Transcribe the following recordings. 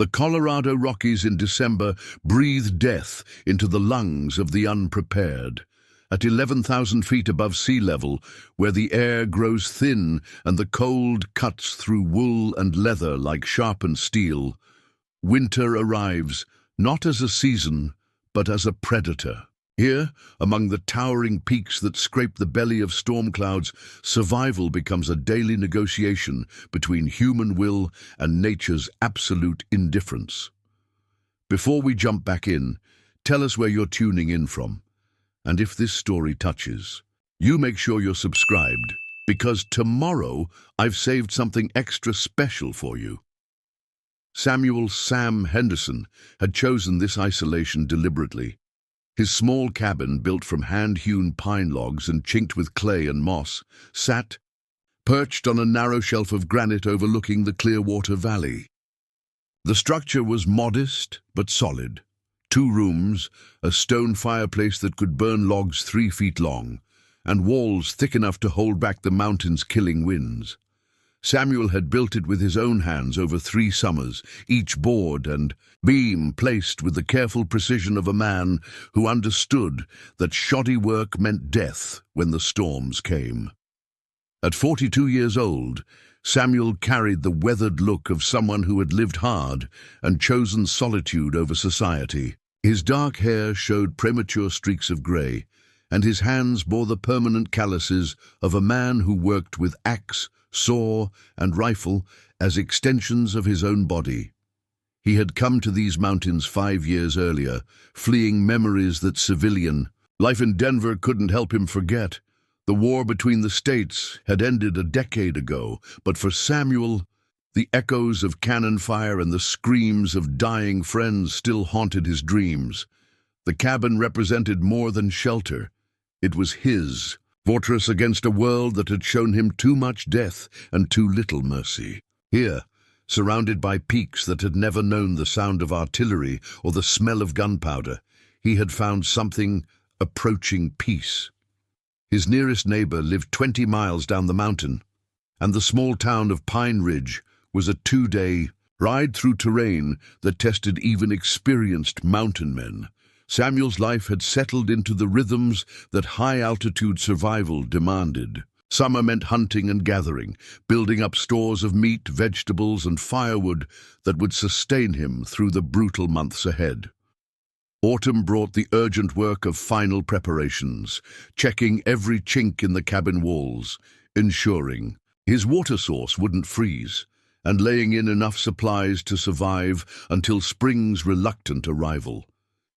The Colorado Rockies in December breathe death into the lungs of the unprepared. At 11,000 feet above sea level, where the air grows thin and the cold cuts through wool and leather like sharpened steel, winter arrives, not as a season, but as a predator. Here, among the towering peaks that scrape the belly of storm clouds, survival becomes a daily negotiation between human will and nature's absolute indifference. Before we jump back in, tell us where you're tuning in from. And if this story touches, you make sure you're subscribed, because tomorrow I've saved something extra special for you. Samuel "Sam" Henderson had chosen this isolation deliberately. His small cabin, built from hand-hewn pine logs and chinked with clay and moss, sat perched on a narrow shelf of granite overlooking the Clearwater Valley. The structure was modest but solid. 2 rooms, a stone fireplace that could burn logs 3 feet long, and walls thick enough to hold back the mountain's killing winds. Samuel had built it with his own hands over 3 summers, each board and beam placed with the careful precision of a man who understood that shoddy work meant death when the storms came. At 42 years old, Samuel carried the weathered look of someone who had lived hard and chosen solitude over society. His dark hair showed premature streaks of grey, and his hands bore the permanent calluses of a man who worked with axe, saw, and rifle as extensions of his own body. He had come to these mountains 5 years earlier, fleeing memories that civilian life in Denver couldn't help him forget. The war between the states had ended a decade ago, but for Samuel, the echoes of cannon fire and the screams of dying friends still haunted his dreams. The cabin represented more than shelter. It was his fortress against a world that had shown him too much death and too little mercy. Here, surrounded by peaks that had never known the sound of artillery or the smell of gunpowder, he had found something approaching peace. His nearest neighbor lived 20 miles down the mountain, and the small town of Pine Ridge was a 2-day ride through terrain that tested even experienced mountain men. Samuel's life had settled into the rhythms that high-altitude survival demanded. Summer meant hunting and gathering, building up stores of meat, vegetables, and firewood that would sustain him through the brutal months ahead. Autumn brought the urgent work of final preparations, checking every chink in the cabin walls, ensuring his water source wouldn't freeze, and laying in enough supplies to survive until spring's reluctant arrival.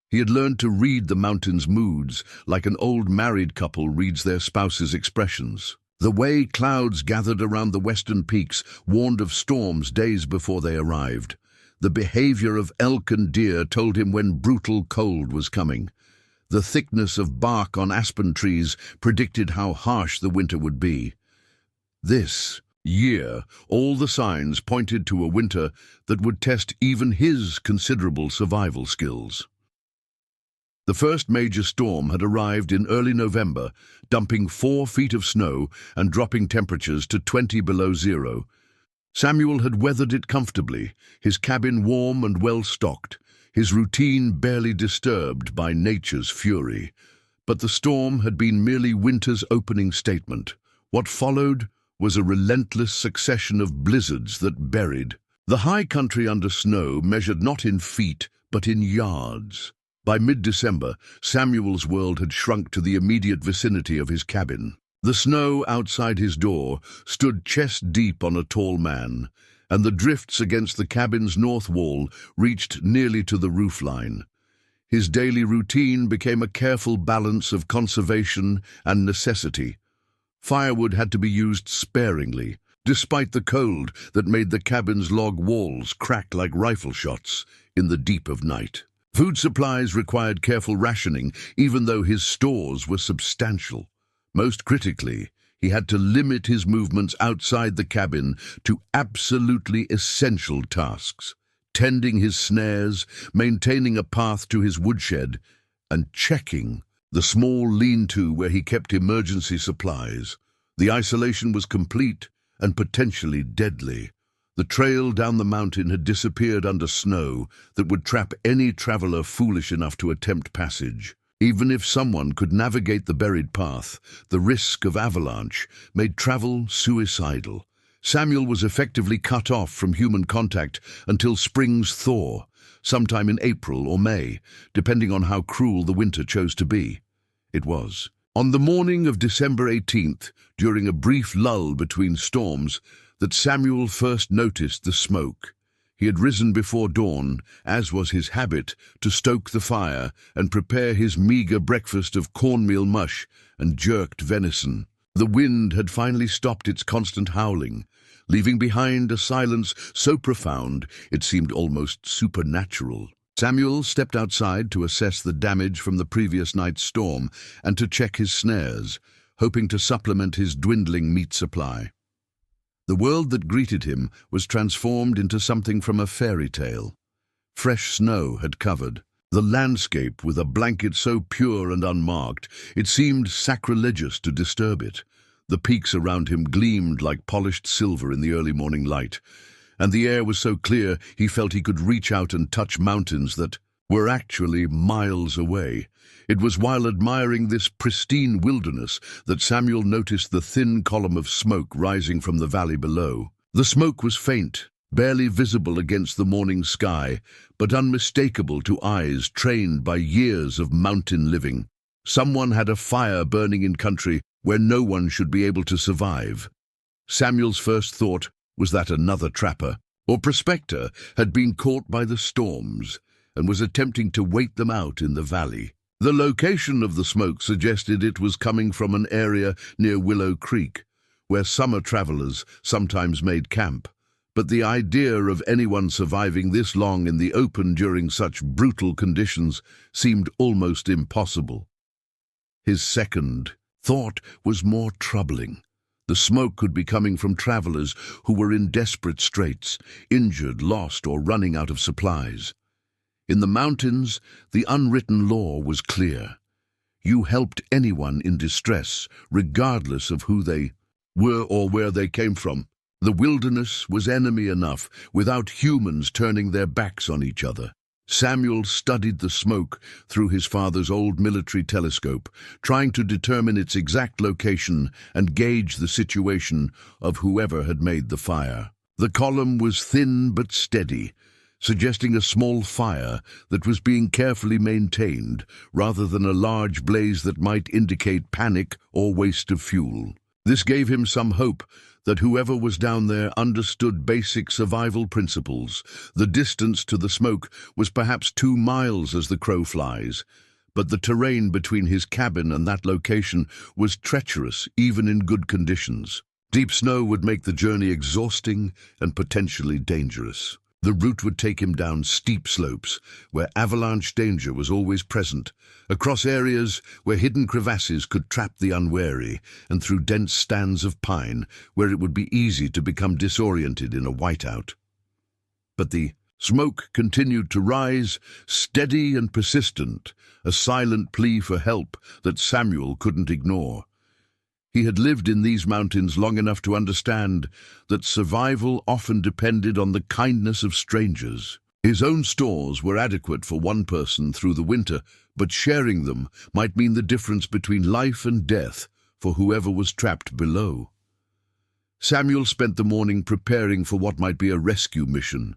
He had learned to read the mountain's moods like an old married couple reads their spouse's expressions. The way clouds gathered around the western peaks warned of storms days before they arrived. The behavior of elk and deer told him when brutal cold was coming. The thickness of bark on aspen trees predicted how harsh the winter would be. This year, all the signs pointed to a winter that would test even his considerable survival skills. The first major storm had arrived in early November, dumping 4 feet of snow and dropping temperatures to 20 below zero. Samuel had weathered it comfortably, his cabin warm and well-stocked, his routine barely disturbed by nature's fury. But the storm had been merely winter's opening statement. What followed was a relentless succession of blizzards that buried. The high country under snow measured not in feet, but in yards. By mid-December, Samuel's world had shrunk to the immediate vicinity of his cabin. The snow outside his door stood chest-deep on a tall man, and the drifts against the cabin's north wall reached nearly to the roofline. His daily routine became a careful balance of conservation and necessity. Firewood had to be used sparingly, despite the cold that made the cabin's log walls crack like rifle shots in the deep of night. Food supplies required careful rationing, even though his stores were substantial. Most critically, he had to limit his movements outside the cabin to absolutely essential tasks: tending his snares, maintaining a path to his woodshed, and checking the small lean-to where he kept emergency supplies. The isolation was complete and potentially deadly. The trail down the mountain had disappeared under snow that would trap any traveler foolish enough to attempt passage. Even if someone could navigate the buried path, the risk of avalanche made travel suicidal. Samuel was effectively cut off from human contact until spring's thaw, sometime in April or May, depending on how cruel the winter chose to be. It was. On the morning of December 18th, during a brief lull between storms, that Samuel first noticed the smoke. He had risen before dawn, as was his habit, to stoke the fire and prepare his meager breakfast of cornmeal mush and jerked venison. The wind had finally stopped its constant howling, leaving behind a silence so profound it seemed almost supernatural. Samuel stepped outside to assess the damage from the previous night's storm and to check his snares, hoping to supplement his dwindling meat supply. The world that greeted him was transformed into something from a fairy tale. Fresh snow had covered the landscape with a blanket so pure and unmarked it seemed sacrilegious to disturb it. The peaks around him gleamed like polished silver in the early morning light, and the air was so clear he felt he could reach out and touch mountains that were actually miles away. It was while admiring this pristine wilderness that Samuel noticed the thin column of smoke rising from the valley below. The smoke was faint, barely visible against the morning sky, but unmistakable to eyes trained by years of mountain living. Someone had a fire burning in country where no one should be able to survive. Samuel's first thought was that another trapper or prospector had been caught by the storms and was attempting to wait them out in the valley. The location of the smoke suggested it was coming from an area near Willow Creek, where summer travelers sometimes made camp. But the idea of anyone surviving this long in the open during such brutal conditions seemed almost impossible. His second thought was more troubling. The smoke could be coming from travelers who were in desperate straits, injured, lost, or running out of supplies. In the mountains, the unwritten law was clear. You helped anyone in distress, regardless of who they were or where they came from. The wilderness was enemy enough without humans turning their backs on each other. Samuel studied the smoke through his father's old military telescope, trying to determine its exact location and gauge the situation of whoever had made the fire. The column was thin but steady, suggesting a small fire that was being carefully maintained rather than a large blaze that might indicate panic or waste of fuel. This gave him some hope that whoever was down there understood basic survival principles. The distance to the smoke was perhaps 2 miles as the crow flies, but the terrain between his cabin and that location was treacherous even in good conditions. Deep snow would make the journey exhausting and potentially dangerous. The route would take him down steep slopes where avalanche danger was always present, across areas where hidden crevasses could trap the unwary, and through dense stands of pine where it would be easy to become disoriented in a whiteout. But the smoke continued to rise, steady and persistent, a silent plea for help that Samuel couldn't ignore. He had lived in these mountains long enough to understand that survival often depended on the kindness of strangers. His own stores were adequate for one person through the winter, but sharing them might mean the difference between life and death for whoever was trapped below. Samuel spent the morning preparing for what might be a rescue mission.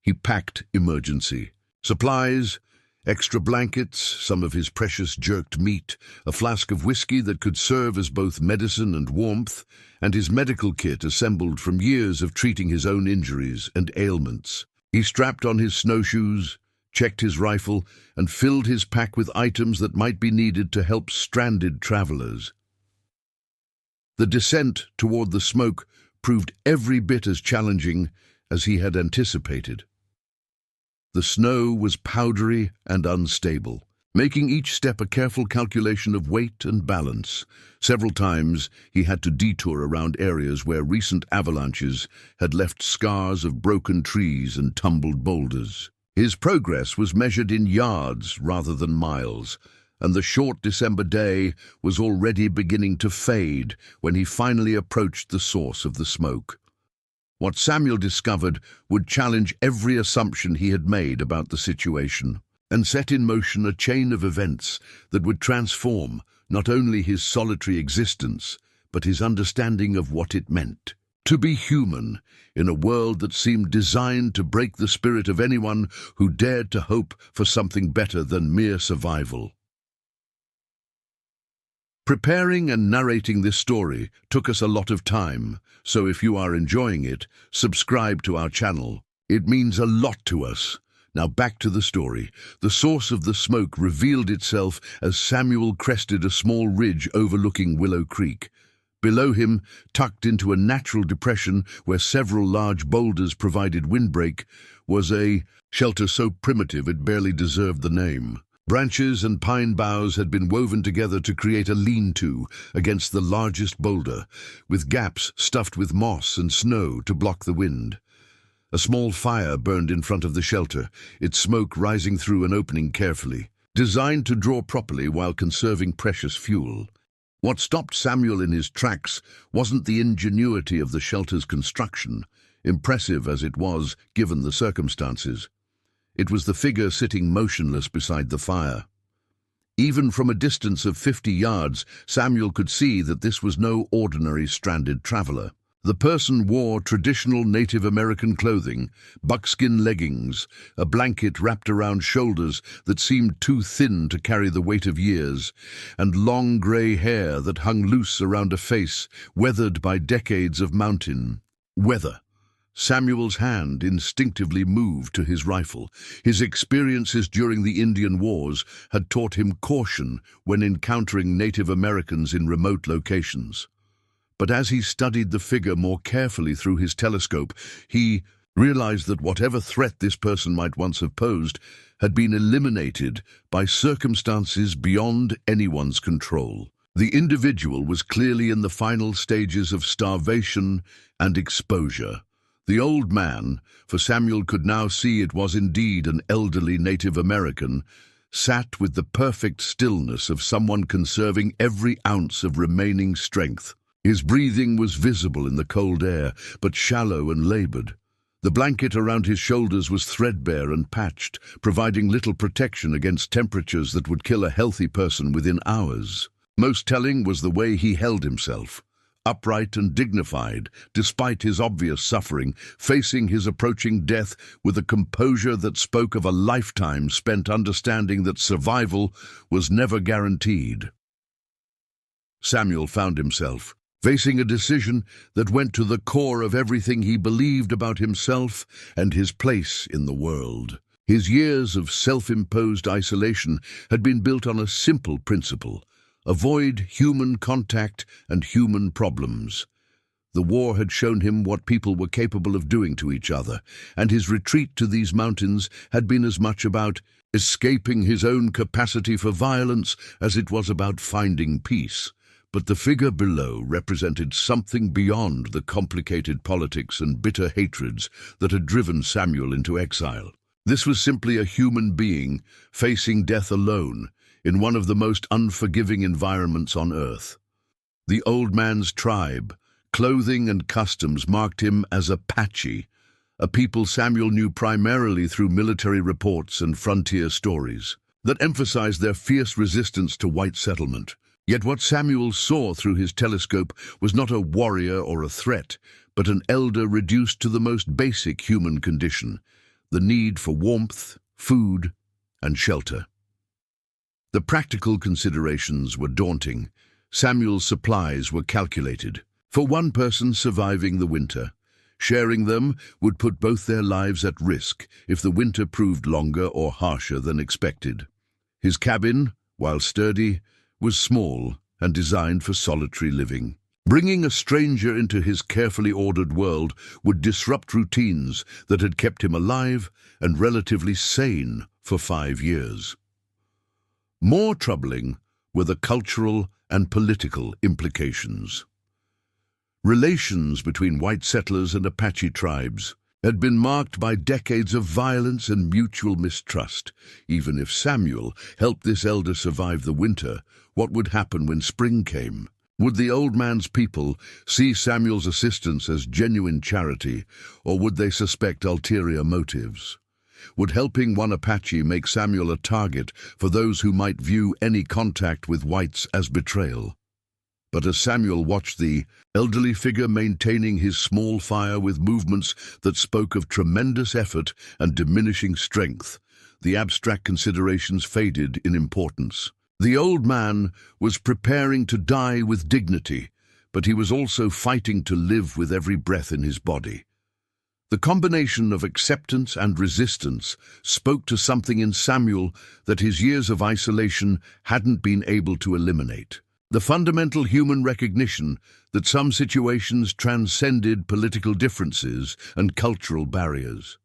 He packed emergency supplies, extra blankets, some of his precious jerked meat, a flask of whiskey that could serve as both medicine and warmth, and his medical kit assembled from years of treating his own injuries and ailments. He strapped on his snowshoes, checked his rifle, and filled his pack with items that might be needed to help stranded travelers. The descent toward the smoke proved every bit as challenging as he had anticipated. The snow was powdery and unstable, making each step a careful calculation of weight and balance. Several times he had to detour around areas where recent avalanches had left scars of broken trees and tumbled boulders. His progress was measured in yards rather than miles, and the short December day was already beginning to fade when he finally approached the source of the smoke. What Samuel discovered would challenge every assumption he had made about the situation, and set in motion a chain of events that would transform not only his solitary existence, but his understanding of what it meant to be human in a world that seemed designed to break the spirit of anyone who dared to hope for something better than mere survival. Preparing and narrating this story took us a lot of time, so if you are enjoying it, subscribe to our channel. It means a lot to us. Now back to the story. The source of the smoke revealed itself as Samuel crested a small ridge overlooking Willow Creek. Below him, tucked into a natural depression where several large boulders provided windbreak, was a shelter so primitive it barely deserved the name. Branches and pine boughs had been woven together to create a lean-to against the largest boulder, with gaps stuffed with moss and snow to block the wind. A small fire burned in front of the shelter, its smoke rising through an opening carefully, designed to draw properly while conserving precious fuel. What stopped Samuel in his tracks wasn't the ingenuity of the shelter's construction, impressive as it was given the circumstances. It was the figure sitting motionless beside the fire. Even from a distance of 50 yards, Samuel could see that this was no ordinary stranded traveler. The person wore traditional Native American clothing, buckskin leggings, a blanket wrapped around shoulders that seemed too thin to carry the weight of years, and long grey hair that hung loose around a face weathered by decades of mountain weather. Samuel's hand instinctively moved to his rifle. His experiences during the Indian Wars had taught him caution when encountering Native Americans in remote locations. But as he studied the figure more carefully through his telescope, he realized that whatever threat this person might once have posed had been eliminated by circumstances beyond anyone's control. The individual was clearly in the final stages of starvation and exposure. The old man, for Samuel could now see it was indeed an elderly Native American, sat with the perfect stillness of someone conserving every ounce of remaining strength. His breathing was visible in the cold air, but shallow and labored. The blanket around his shoulders was threadbare and patched, providing little protection against temperatures that would kill a healthy person within hours. Most telling was the way he held himself, upright and dignified, despite his obvious suffering, facing his approaching death with a composure that spoke of a lifetime spent understanding that survival was never guaranteed. Samuel found himself facing a decision that went to the core of everything he believed about himself and his place in the world. His years of self-imposed isolation had been built on a simple principle: avoid human contact and human problems. The war had shown him what people were capable of doing to each other, and his retreat to these mountains had been as much about escaping his own capacity for violence as it was about finding peace. But the figure below represented something beyond the complicated politics and bitter hatreds that had driven Samuel into exile. This was simply a human being facing death alone in one of the most unforgiving environments on Earth. The old man's tribe, clothing and customs marked him as Apache, a people Samuel knew primarily through military reports and frontier stories that emphasized their fierce resistance to white settlement. Yet what Samuel saw through his telescope was not a warrior or a threat, but an elder reduced to the most basic human condition: the need for warmth, food, and shelter. The practical considerations were daunting. Samuel's supplies were calculated. For one person surviving the winter, sharing them would put both their lives at risk if the winter proved longer or harsher than expected. His cabin, while sturdy, was small and designed for solitary living. Bringing a stranger into his carefully ordered world would disrupt routines that had kept him alive and relatively sane for 5 years. More troubling were the cultural and political implications. Relations between white settlers and Apache tribes had been marked by decades of violence and mutual mistrust. Even if Samuel helped this elder survive the winter, what would happen when spring came? Would the old man's people see Samuel's assistance as genuine charity, or would they suspect ulterior motives? Would helping one Apache make Samuel a target for those who might view any contact with whites as betrayal? But as Samuel watched the elderly figure maintaining his small fire with movements that spoke of tremendous effort and diminishing strength, the abstract considerations faded in importance. The old man was preparing to die with dignity, but he was also fighting to live with every breath in his body. The combination of acceptance and resistance spoke to something in Samuel that his years of isolation hadn't been able to eliminate. The fundamental human recognition that some situations transcended political differences and cultural barriers.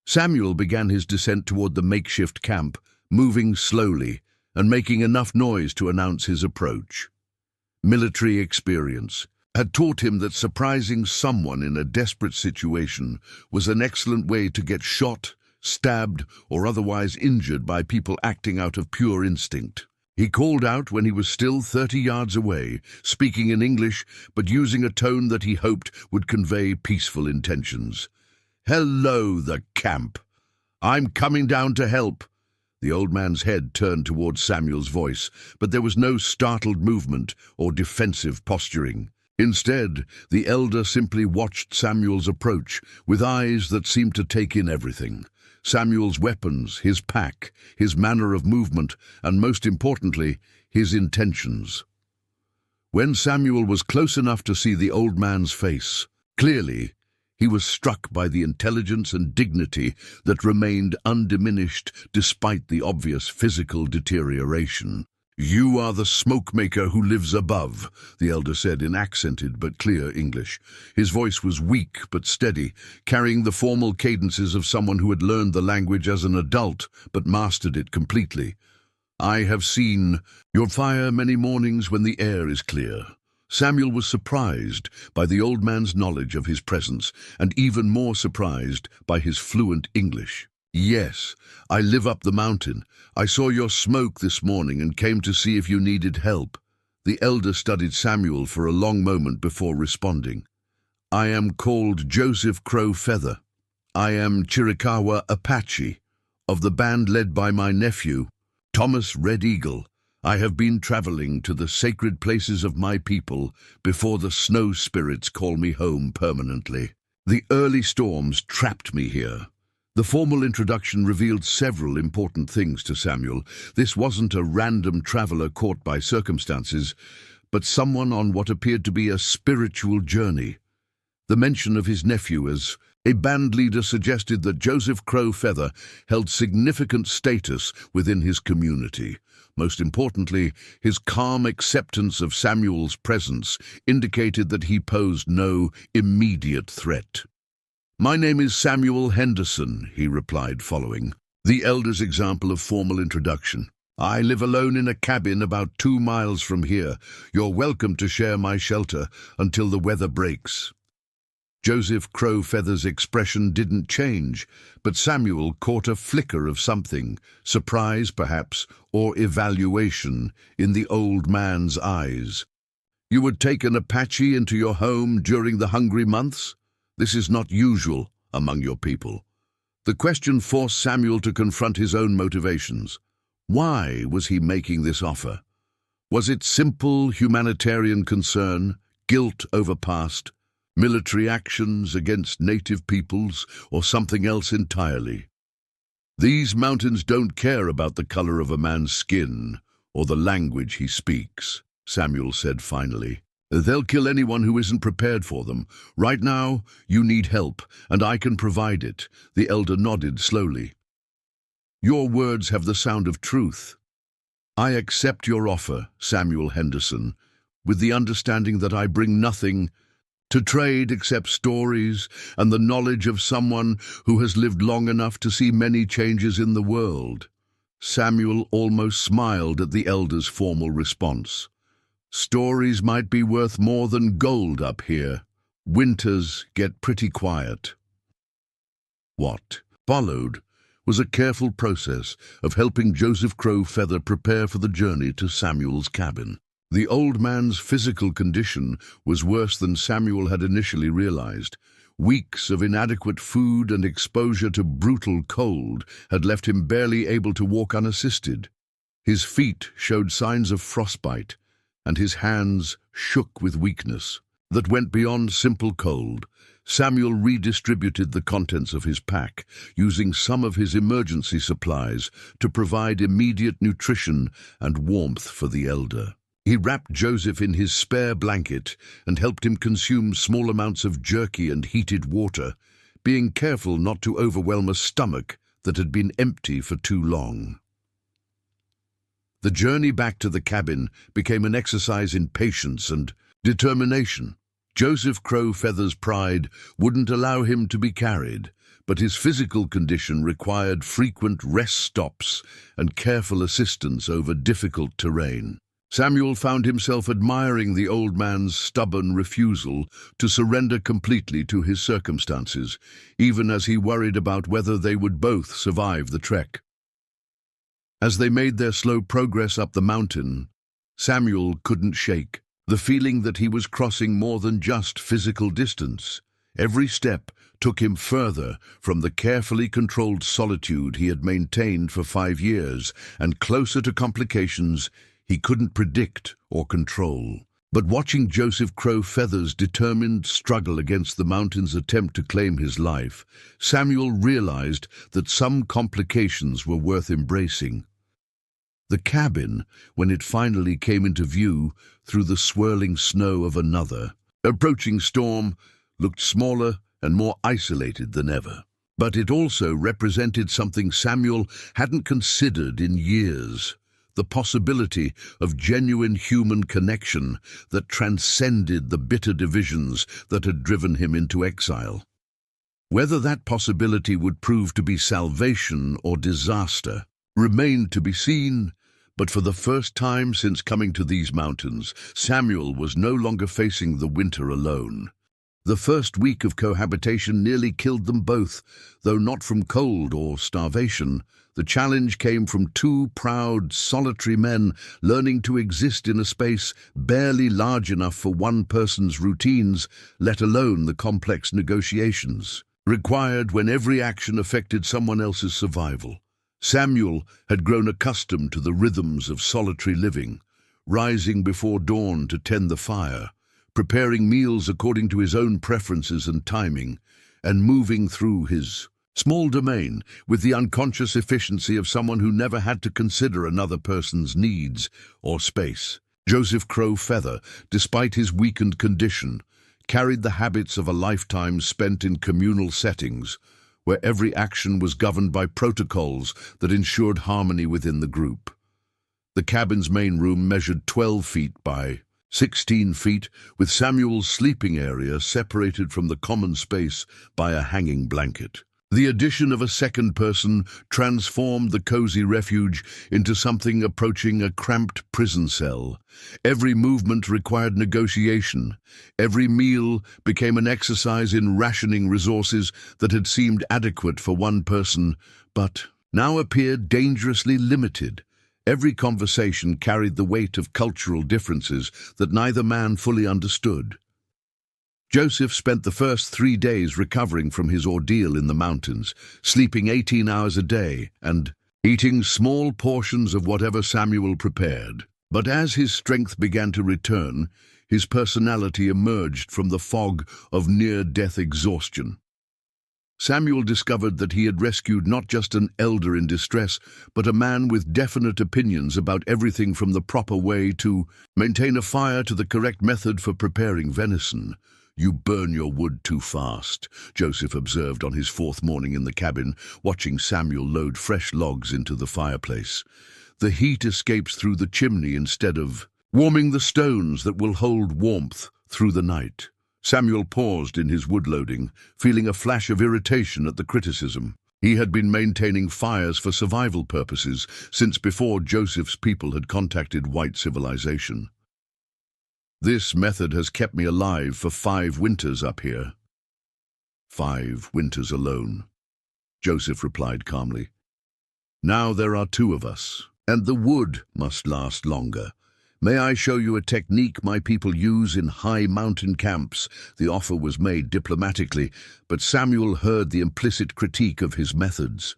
Samuel began his descent toward the makeshift camp, moving slowly and making enough noise to announce his approach. Military experience had taught him that surprising someone in a desperate situation was an excellent way to get shot, stabbed, or otherwise injured by people acting out of pure instinct. He called out when he was still 30 yards away, speaking in English but using a tone that he hoped would convey peaceful intentions. "Hello, the camp. I'm coming down to help." The old man's head turned towards Samuel's voice, but there was no startled movement or defensive posturing. Instead, the elder simply watched Samuel's approach with eyes that seemed to take in everything. Samuel's weapons, his pack, his manner of movement, and most importantly, his intentions. When Samuel was close enough to see the old man's face, clearly, he was struck by the intelligence and dignity that remained undiminished despite the obvious physical deterioration. "You are the smoke maker who lives above," the elder said in accented but clear English. His voice was weak but steady, carrying the formal cadences of someone who had learned the language as an adult but mastered it completely. "I have seen your fire many mornings when the air is clear." Samuel was surprised by the old man's knowledge of his presence, and even more surprised by his fluent English. "Yes, I live up the mountain. I saw your smoke this morning and came to see if you needed help." The elder studied Samuel for a long moment before responding. "I am called Joseph Crow Feather. I am Chiricahua Apache, of the band led by my nephew, Thomas Red Eagle. I have been traveling to the sacred places of my people before the snow spirits call me home permanently. The early storms trapped me here." The formal introduction revealed several important things to Samuel. This wasn't a random traveler caught by circumstances, but someone on what appeared to be a spiritual journey. The mention of his nephew as a band leader suggested that Joseph Crow Feather held significant status within his community. Most importantly, his calm acceptance of Samuel's presence indicated that he posed no immediate threat. "My name is Samuel Henderson," he replied, following the elder's example of formal introduction. "I live alone in a cabin about 2 miles from here. You're welcome to share my shelter until the weather breaks." Joseph Crow Feather's expression didn't change, but Samuel caught a flicker of something, surprise perhaps, or evaluation, in the old man's eyes. "You would take an Apache into your home during the hungry months? This is not usual among your people." The question forced Samuel to confront his own motivations. Why was he making this offer? Was it simple humanitarian concern, guilt over past, military actions against native peoples, or something else entirely? "These mountains don't care about the color of a man's skin or the language he speaks," Samuel said finally. "They'll kill anyone who isn't prepared for them. Right now, you need help, and I can provide it." The elder nodded slowly. "Your words have the sound of truth. I accept your offer, Samuel Henderson, with the understanding that I bring nothing to trade except stories and the knowledge of someone who has lived long enough to see many changes in the world." Samuel almost smiled at the elder's formal response. "Stories might be worth more than gold up here. Winters get pretty quiet." What followed was a careful process of helping Joseph Crow Feather prepare for the journey to Samuel's cabin. The old man's physical condition was worse than Samuel had initially realized. Weeks of inadequate food and exposure to brutal cold had left him barely able to walk unassisted. His feet showed signs of frostbite, and his hands shook with weakness that went beyond simple cold. Samuel redistributed the contents of his pack, using some of his emergency supplies to provide immediate nutrition and warmth for the elder. He wrapped Joseph in his spare blanket and helped him consume small amounts of jerky and heated water, being careful not to overwhelm a stomach that had been empty for too long. The journey back to the cabin became an exercise in patience and determination. Joseph Crowfeather's pride wouldn't allow him to be carried, but his physical condition required frequent rest stops and careful assistance over difficult terrain. Samuel found himself admiring the old man's stubborn refusal to surrender completely to his circumstances, even as he worried about whether they would both survive the trek. As they made their slow progress up the mountain, Samuel couldn't shake the feeling that he was crossing more than just physical distance. Every step took him further from the carefully controlled solitude he had maintained for 5 years and closer to complications he couldn't predict or control. But watching Joseph Crowfeather's determined struggle against the mountain's attempt to claim his life, Samuel realized that some complications were worth embracing. The cabin, when it finally came into view through the swirling snow of another approaching storm, looked smaller and more isolated than ever. But it also represented something Samuel hadn't considered in years: the possibility of genuine human connection that transcended the bitter divisions that had driven him into exile. Whether that possibility would prove to be salvation or disaster remained to be seen, but for the first time since coming to these mountains, Samuel was no longer facing the winter alone. The first week of cohabitation nearly killed them both, though not from cold or starvation. The challenge came from two proud, solitary men learning to exist in a space barely large enough for one person's routines, let alone the complex negotiations required when every action affected someone else's survival. Samuel had grown accustomed to the rhythms of solitary living, rising before dawn to tend the fire, preparing meals according to his own preferences and timing, and moving through his small domain with the unconscious efficiency of someone who never had to consider another person's needs or space. Joseph Crowfeather, despite his weakened condition, carried the habits of a lifetime spent in communal settings, where every action was governed by protocols that ensured harmony within the group. The cabin's main room measured 12 feet by 16 feet, with Samuel's sleeping area separated from the common space by a hanging blanket. The addition of a second person transformed the cozy refuge into something approaching a cramped prison cell. Every movement required negotiation. Every meal became an exercise in rationing resources that had seemed adequate for one person, but now appeared dangerously limited. Every conversation carried the weight of cultural differences that neither man fully understood. Joseph spent the first 3 days recovering from his ordeal in the mountains, sleeping 18 hours a day and eating small portions of whatever Samuel prepared. But as his strength began to return, his personality emerged from the fog of near-death exhaustion. Samuel discovered that he had rescued not just an elder in distress, but a man with definite opinions about everything from the proper way to maintain a fire to the correct method for preparing venison. "You burn your wood too fast," Joseph observed on his 4th morning in the cabin, watching Samuel load fresh logs into the fireplace. "The heat escapes through the chimney instead of warming the stones that will hold warmth through the night." Samuel paused in his wood-loading, feeling a flash of irritation at the criticism. He had been maintaining fires for survival purposes since before Joseph's people had contacted white civilization. "This method has kept me alive for 5 winters up here." "5 winters alone," Joseph replied calmly. "Now there are 2 of us, and the wood must last longer. "May I show you a technique my people use in high mountain camps?" The offer was made diplomatically, but Samuel heard the implicit critique of his methods.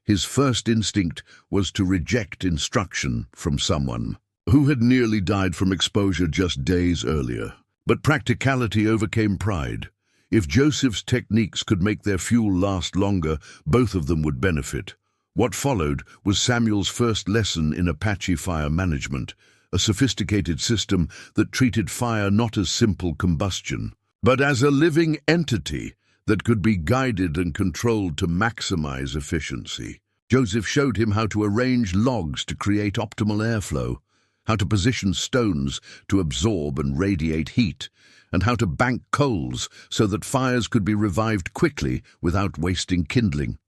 His first instinct was to reject instruction from someone who had nearly died from exposure just days earlier. But practicality overcame pride. If Joseph's techniques could make their fuel last longer, both of them would benefit. What followed was Samuel's first lesson in Apache fire management, a sophisticated system that treated fire not as simple combustion, but as a living entity that could be guided and controlled to maximize efficiency. Joseph showed him how to arrange logs to create optimal airflow, how to position stones to absorb and radiate heat, and how to bank coals so that fires could be revived quickly without wasting kindling.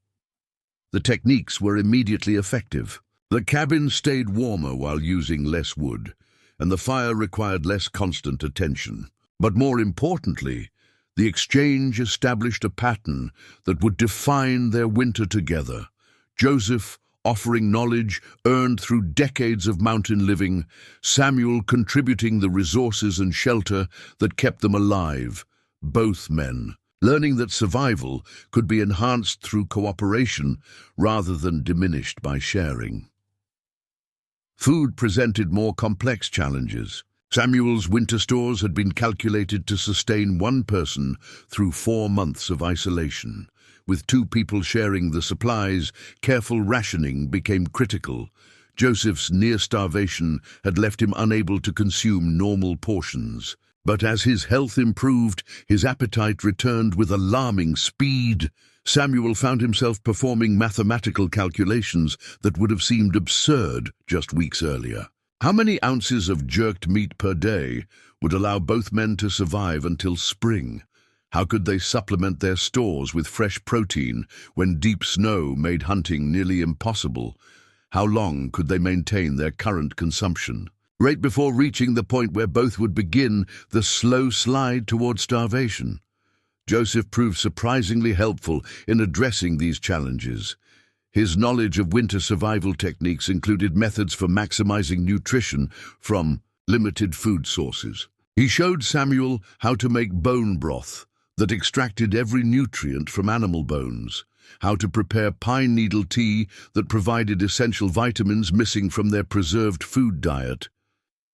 The techniques were immediately effective. The cabin stayed warmer while using less wood, and the fire required less constant attention. But more importantly, the exchange established a pattern that would define their winter together. Joseph offering knowledge earned through decades of mountain living, Samuel contributing the resources and shelter that kept them alive, both men learning that survival could be enhanced through cooperation rather than diminished by sharing. Food presented more complex challenges. Samuel's winter stores had been calculated to sustain one person through 4 months of isolation. With 2 people sharing the supplies, careful rationing became critical. Joseph's near starvation had left him unable to consume normal portions. But as his health improved, his appetite returned with alarming speed. Samuel found himself performing mathematical calculations that would have seemed absurd just weeks earlier. How many ounces of jerked meat per day would allow both men to survive until spring? How could they supplement their stores with fresh protein when deep snow made hunting nearly impossible? How long could they maintain their current consumption? Right before reaching the point where both would begin the slow slide toward starvation, Joseph proved surprisingly helpful in addressing these challenges. His knowledge of winter survival techniques included methods for maximizing nutrition from limited food sources. He showed Samuel how to make bone broth that extracted every nutrient from animal bones, how to prepare pine needle tea that provided essential vitamins missing from their preserved food diet,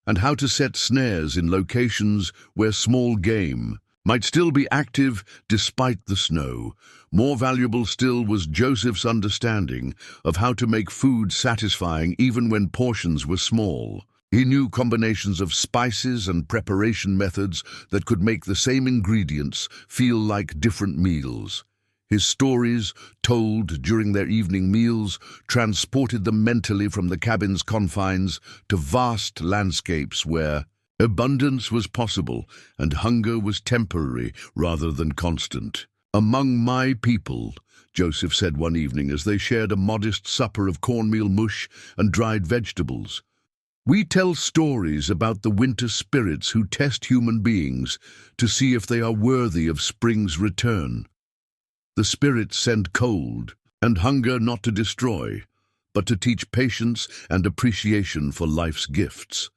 and how to set snares in locations where small game might still be active despite the snow. More valuable still was Joseph's understanding of how to make food satisfying even when portions were small. He knew combinations of spices and preparation methods that could make the same ingredients feel like different meals. His stories, told during their evening meals, transported them mentally from the cabin's confines to vast landscapes where abundance was possible and hunger was temporary rather than constant. "Among my people," Joseph said one evening as they shared a modest supper of cornmeal mush and dried vegetables, "we tell stories about the winter spirits who test human beings to see if they are worthy of spring's return. The spirits send cold and hunger not to destroy, but to teach patience and appreciation for life's gifts."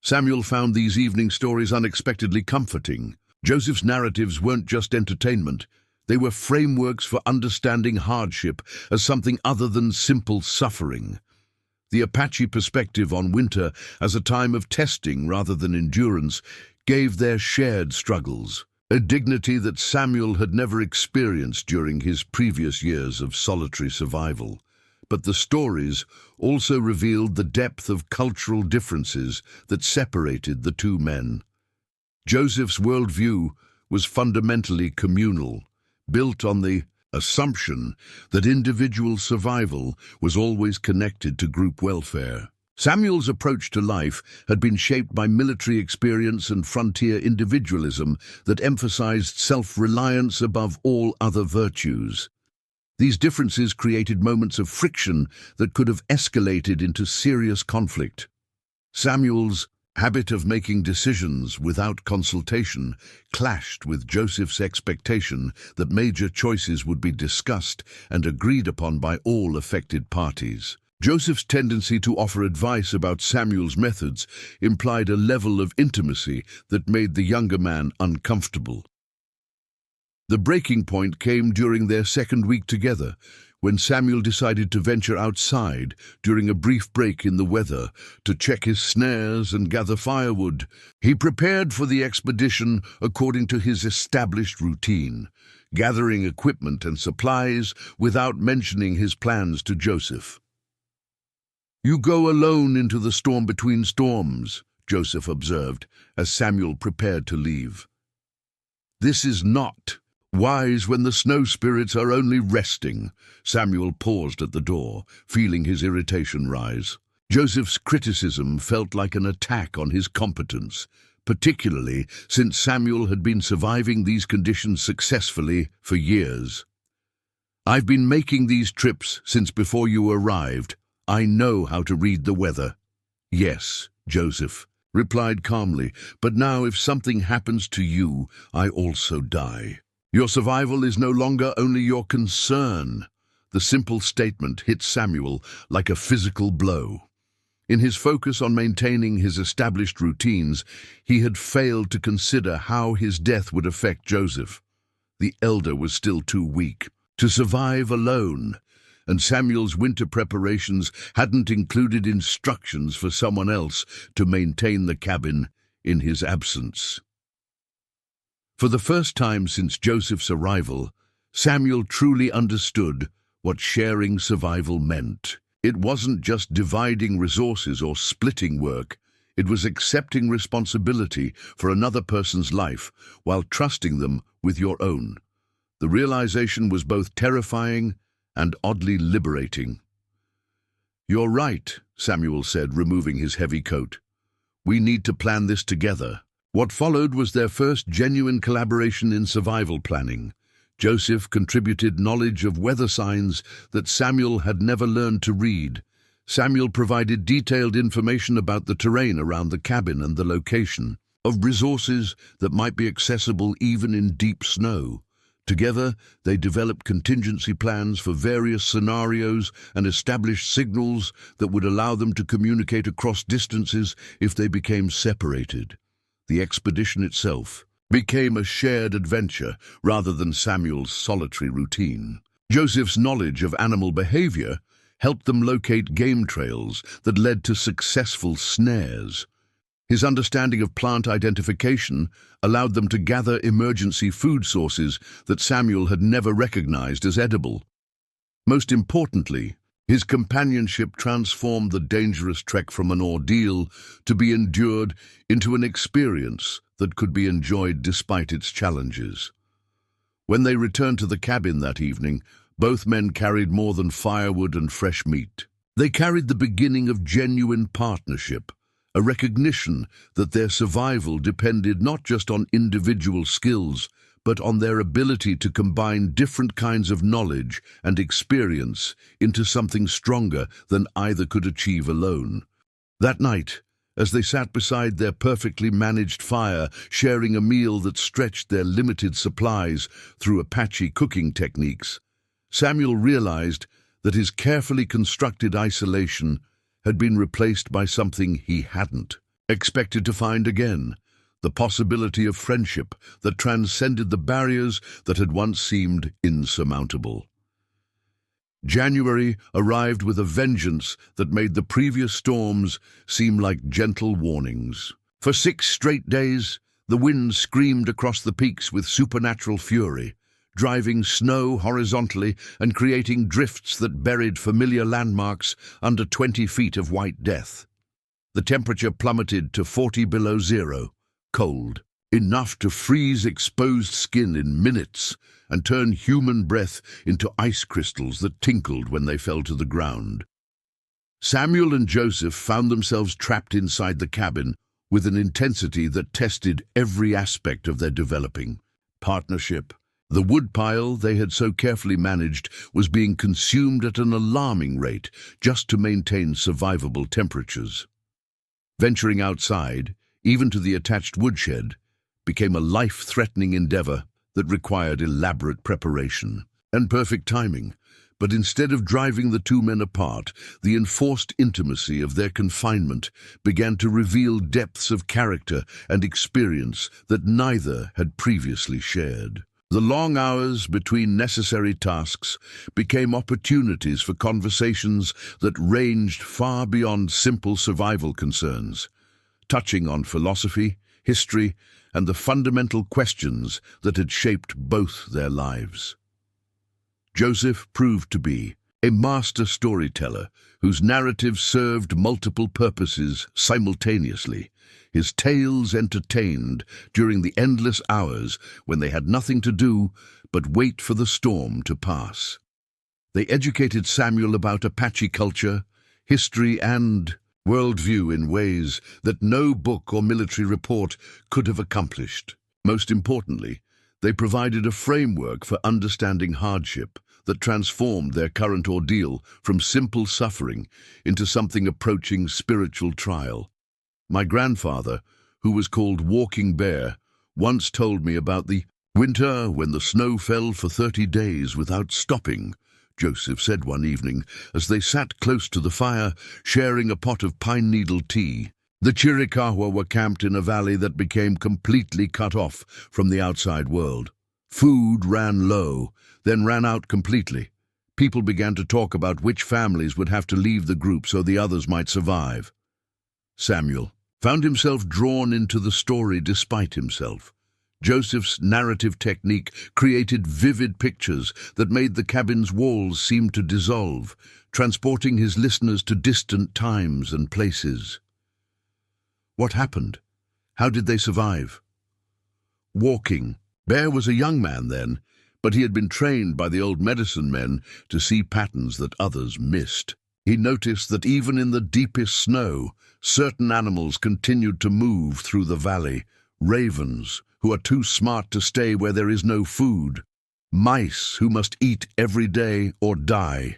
Samuel found these evening stories unexpectedly comforting. Joseph's narratives weren't just entertainment. They were frameworks for understanding hardship as something other than simple suffering. The Apache perspective on winter as a time of testing rather than endurance gave their shared struggles a dignity that Samuel had never experienced during his previous years of solitary survival. But the stories also revealed the depth of cultural differences that separated the 2 men. Joseph's worldview was fundamentally communal, built on the assumption that individual survival was always connected to group welfare. Samuel's approach to life had been shaped by military experience and frontier individualism that emphasized self-reliance above all other virtues. These differences created moments of friction that could have escalated into serious conflict. Samuel's habit of making decisions without consultation clashed with Joseph's expectation that major choices would be discussed and agreed upon by all affected parties. Joseph's tendency to offer advice about Samuel's methods implied a level of intimacy that made the younger man uncomfortable. The breaking point came during their second week together, when Samuel decided to venture outside during a brief break in the weather to check his snares and gather firewood. He prepared for the expedition according to his established routine, gathering equipment and supplies without mentioning his plans to Joseph. "You go alone into the storm between storms," Joseph observed as Samuel prepared to leave. "This is not wise when the snow spirits are only resting." Samuel paused at the door, feeling his irritation rise. Joseph's criticism felt like an attack on his competence, particularly since Samuel had been surviving these conditions successfully for years. "I've been making these trips since before you arrived. I know how to read the weather." "Yes," Joseph replied calmly, "but now if something happens to you, I also die. Your survival is no longer only your concern." The simple statement hit Samuel like a physical blow. In his focus on maintaining his established routines, he had failed to consider how his death would affect Joseph. The elder was still too weak to survive alone, and Samuel's winter preparations hadn't included instructions for someone else to maintain the cabin in his absence. For the first time since Joseph's arrival, Samuel truly understood what sharing survival meant. It wasn't just dividing resources or splitting work. It was accepting responsibility for another person's life while trusting them with your own. The realization was both terrifying and oddly liberating. "You're right," Samuel said, removing his heavy coat. "We need to plan this together." What followed was their first genuine collaboration in survival planning. Joseph contributed knowledge of weather signs that Samuel had never learned to read. Samuel provided detailed information about the terrain around the cabin and the location of resources that might be accessible even in deep snow. Together, they developed contingency plans for various scenarios and established signals that would allow them to communicate across distances if they became separated. The expedition itself became a shared adventure rather than Samuel's solitary routine. Joseph's knowledge of animal behavior helped them locate game trails that led to successful snares. His understanding of plant identification allowed them to gather emergency food sources that Samuel had never recognized as edible. Most importantly, his companionship transformed the dangerous trek from an ordeal to be endured into an experience that could be enjoyed despite its challenges. When they returned to the cabin that evening, both men carried more than firewood and fresh meat. They carried the beginning of genuine partnership, a recognition that their survival depended not just on individual skills, but on their ability to combine different kinds of knowledge and experience into something stronger than either could achieve alone. That night, as they sat beside their perfectly managed fire, sharing a meal that stretched their limited supplies through Apache cooking techniques, Samuel realized that his carefully constructed isolation had been replaced by something he hadn't expected to find again: the possibility of friendship that transcended the barriers that had once seemed insurmountable. January arrived with a vengeance that made the previous storms seem like gentle warnings. For 6 straight days, the wind screamed across the peaks with supernatural fury, driving snow horizontally and creating drifts that buried familiar landmarks under 20 feet of white death. The temperature plummeted to 40 below zero, cold, enough to freeze exposed skin in minutes and turn human breath into ice crystals that tinkled when they fell to the ground. Samuel and Joseph found themselves trapped inside the cabin with an intensity that tested every aspect of their developing partnership. The woodpile they had so carefully managed was being consumed at an alarming rate just to maintain survivable temperatures. Venturing outside, even to the attached woodshed, became a life-threatening endeavor that required elaborate preparation and perfect timing, But instead of driving the two men apart, the enforced intimacy of their confinement began to reveal depths of character and experience that neither had previously shared. The long hours between necessary tasks became opportunities for conversations that ranged far beyond simple survival concerns, touching on philosophy, history, and the fundamental questions that had shaped both their lives. Joseph proved to be a master storyteller whose narrative served multiple purposes simultaneously. His tales entertained during the endless hours when they had nothing to do but wait for the storm to pass. They educated Samuel about Apache culture, history, and worldview in ways that no book or military report could have accomplished. Most importantly, they provided a framework for understanding hardship that transformed their current ordeal from simple suffering into something approaching spiritual trial. My grandfather, who was called Walking Bear, once told me about the winter when the snow fell for 30 days without stopping, Joseph said one evening as they sat close to the fire, sharing a pot of pine needle tea. The Chiricahua were camped in a valley that became completely cut off from the outside world. Food ran low, then ran out completely. People began to talk about which families would have to leave the group so the others might survive. Samuel found himself drawn into the story despite himself. Joseph's narrative technique created vivid pictures that made the cabin's walls seem to dissolve, transporting his listeners to distant times and places. What happened? How did they survive? Walking Bear was a young man then, but he had been trained by the old medicine men to see patterns that others missed. He noticed that even in the deepest snow, certain animals continued to move through the valley. Ravens, who are too smart to stay where there is no food. Mice, who must eat every day or die.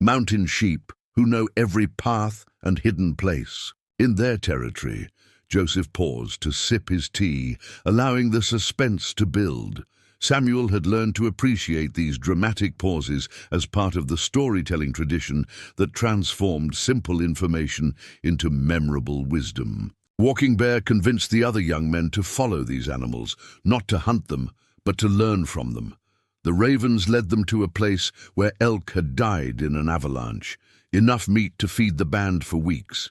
Mountain sheep, who know every path and hidden place. In their territory, Joseph paused to sip his tea, allowing the suspense to build. Samuel had learned to appreciate these dramatic pauses as part of the storytelling tradition that transformed simple information into memorable wisdom. Walking Bear convinced the other young men to follow these animals, not to hunt them, but to learn from them. The ravens led them to a place where elk had died in an avalanche, enough meat to feed the band for weeks.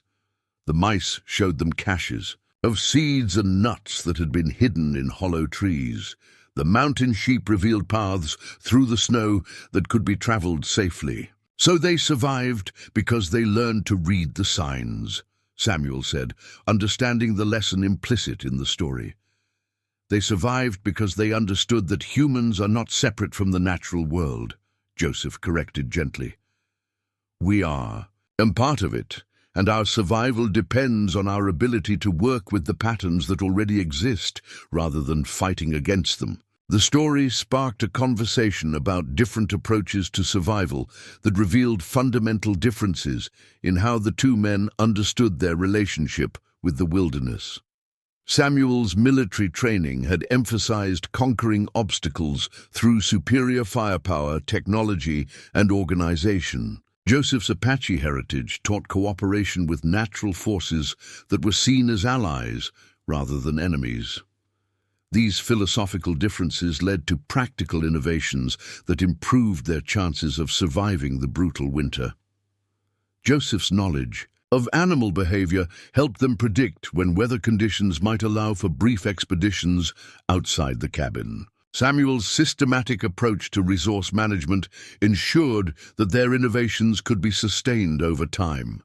The mice showed them caches of seeds and nuts that had been hidden in hollow trees. The mountain sheep revealed paths through the snow that could be traveled safely. So they survived because they learned to read the signs, Samuel said, understanding the lesson implicit in the story. They survived because they understood that humans are not separate from the natural world, Joseph corrected gently. We are, and part of it, and our survival depends on our ability to work with the patterns that already exist rather than fighting against them. The story sparked a conversation about different approaches to survival that revealed fundamental differences in how the two men understood their relationship with the wilderness. Samuel's military training had emphasized conquering obstacles through superior firepower, technology, and organization. Joseph's Apache heritage taught cooperation with natural forces that were seen as allies rather than enemies. These philosophical differences led to practical innovations that improved their chances of surviving the brutal winter. Joseph's knowledge of animal behavior helped them predict when weather conditions might allow for brief expeditions outside the cabin. Samuel's systematic approach to resource management ensured that their innovations could be sustained over time.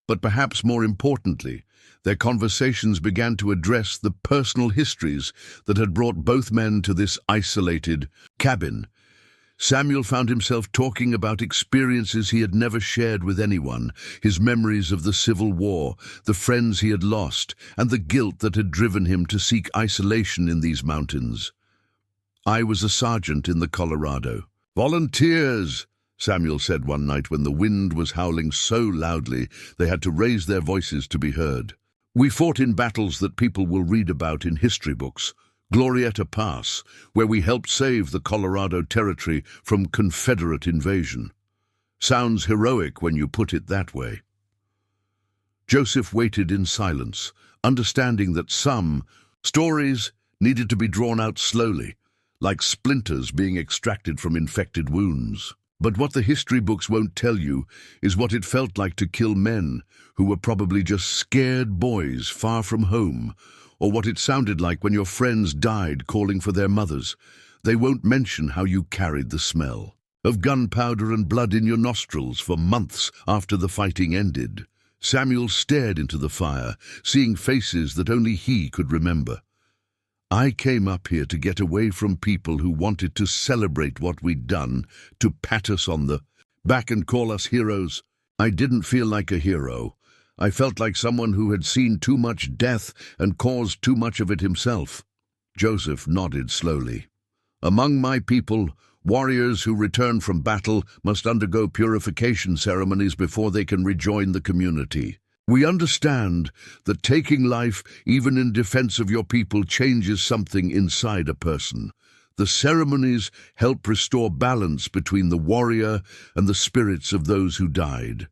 But perhaps more importantly, their conversations began to address the personal histories that had brought both men to this isolated cabin. Samuel found himself talking about experiences he had never shared with anyone, his memories of the Civil War, the friends he had lost, and the guilt that had driven him to seek isolation in these mountains. I was a sergeant in the Colorado. Volunteers, Samuel said one night when the wind was howling so loudly they had to raise their voices to be heard. We fought in battles that people will read about in history books, Glorieta Pass, where we helped save the Colorado Territory from Confederate invasion. Sounds heroic when you put it that way. Joseph waited in silence, understanding that some stories needed to be drawn out slowly, like splinters being extracted from infected wounds. But what the history books won't tell you is what it felt like to kill men who were probably just scared boys far from home, or what it sounded like when your friends died calling for their mothers. They won't mention how you carried the smell of gunpowder and blood in your nostrils for months after the fighting ended. Samuel stared into the fire, seeing faces that only he could remember. I came up here to get away from people who wanted to celebrate what we'd done, to pat us on the back and call us heroes. I didn't feel like a hero. I felt like someone who had seen too much death and caused too much of it himself. Joseph nodded slowly. Among my people, warriors who return from battle must undergo purification ceremonies before they can rejoin the community. We understand that taking life, even in defense of your people, changes something inside a person. The ceremonies help restore balance between the warrior and the spirits of those who died.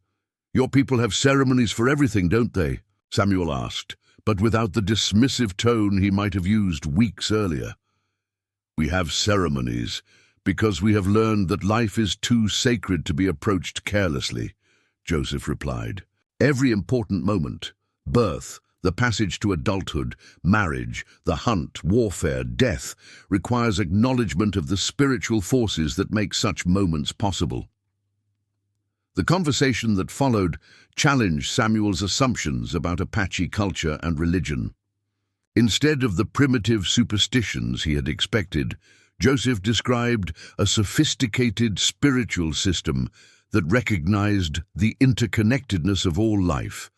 Your people have ceremonies for everything, don't they? Samuel asked, but without the dismissive tone he might have used weeks earlier. We have ceremonies because we have learned that life is too sacred to be approached carelessly, Joseph replied. Every important moment, birth, the passage to adulthood, marriage, the hunt, warfare, death, requires acknowledgement of the spiritual forces that make such moments possible. The conversation that followed challenged Samuel's assumptions about Apache culture and religion. Instead of the primitive superstitions he had expected, Joseph described a sophisticated spiritual system that recognized the interconnectedness of all life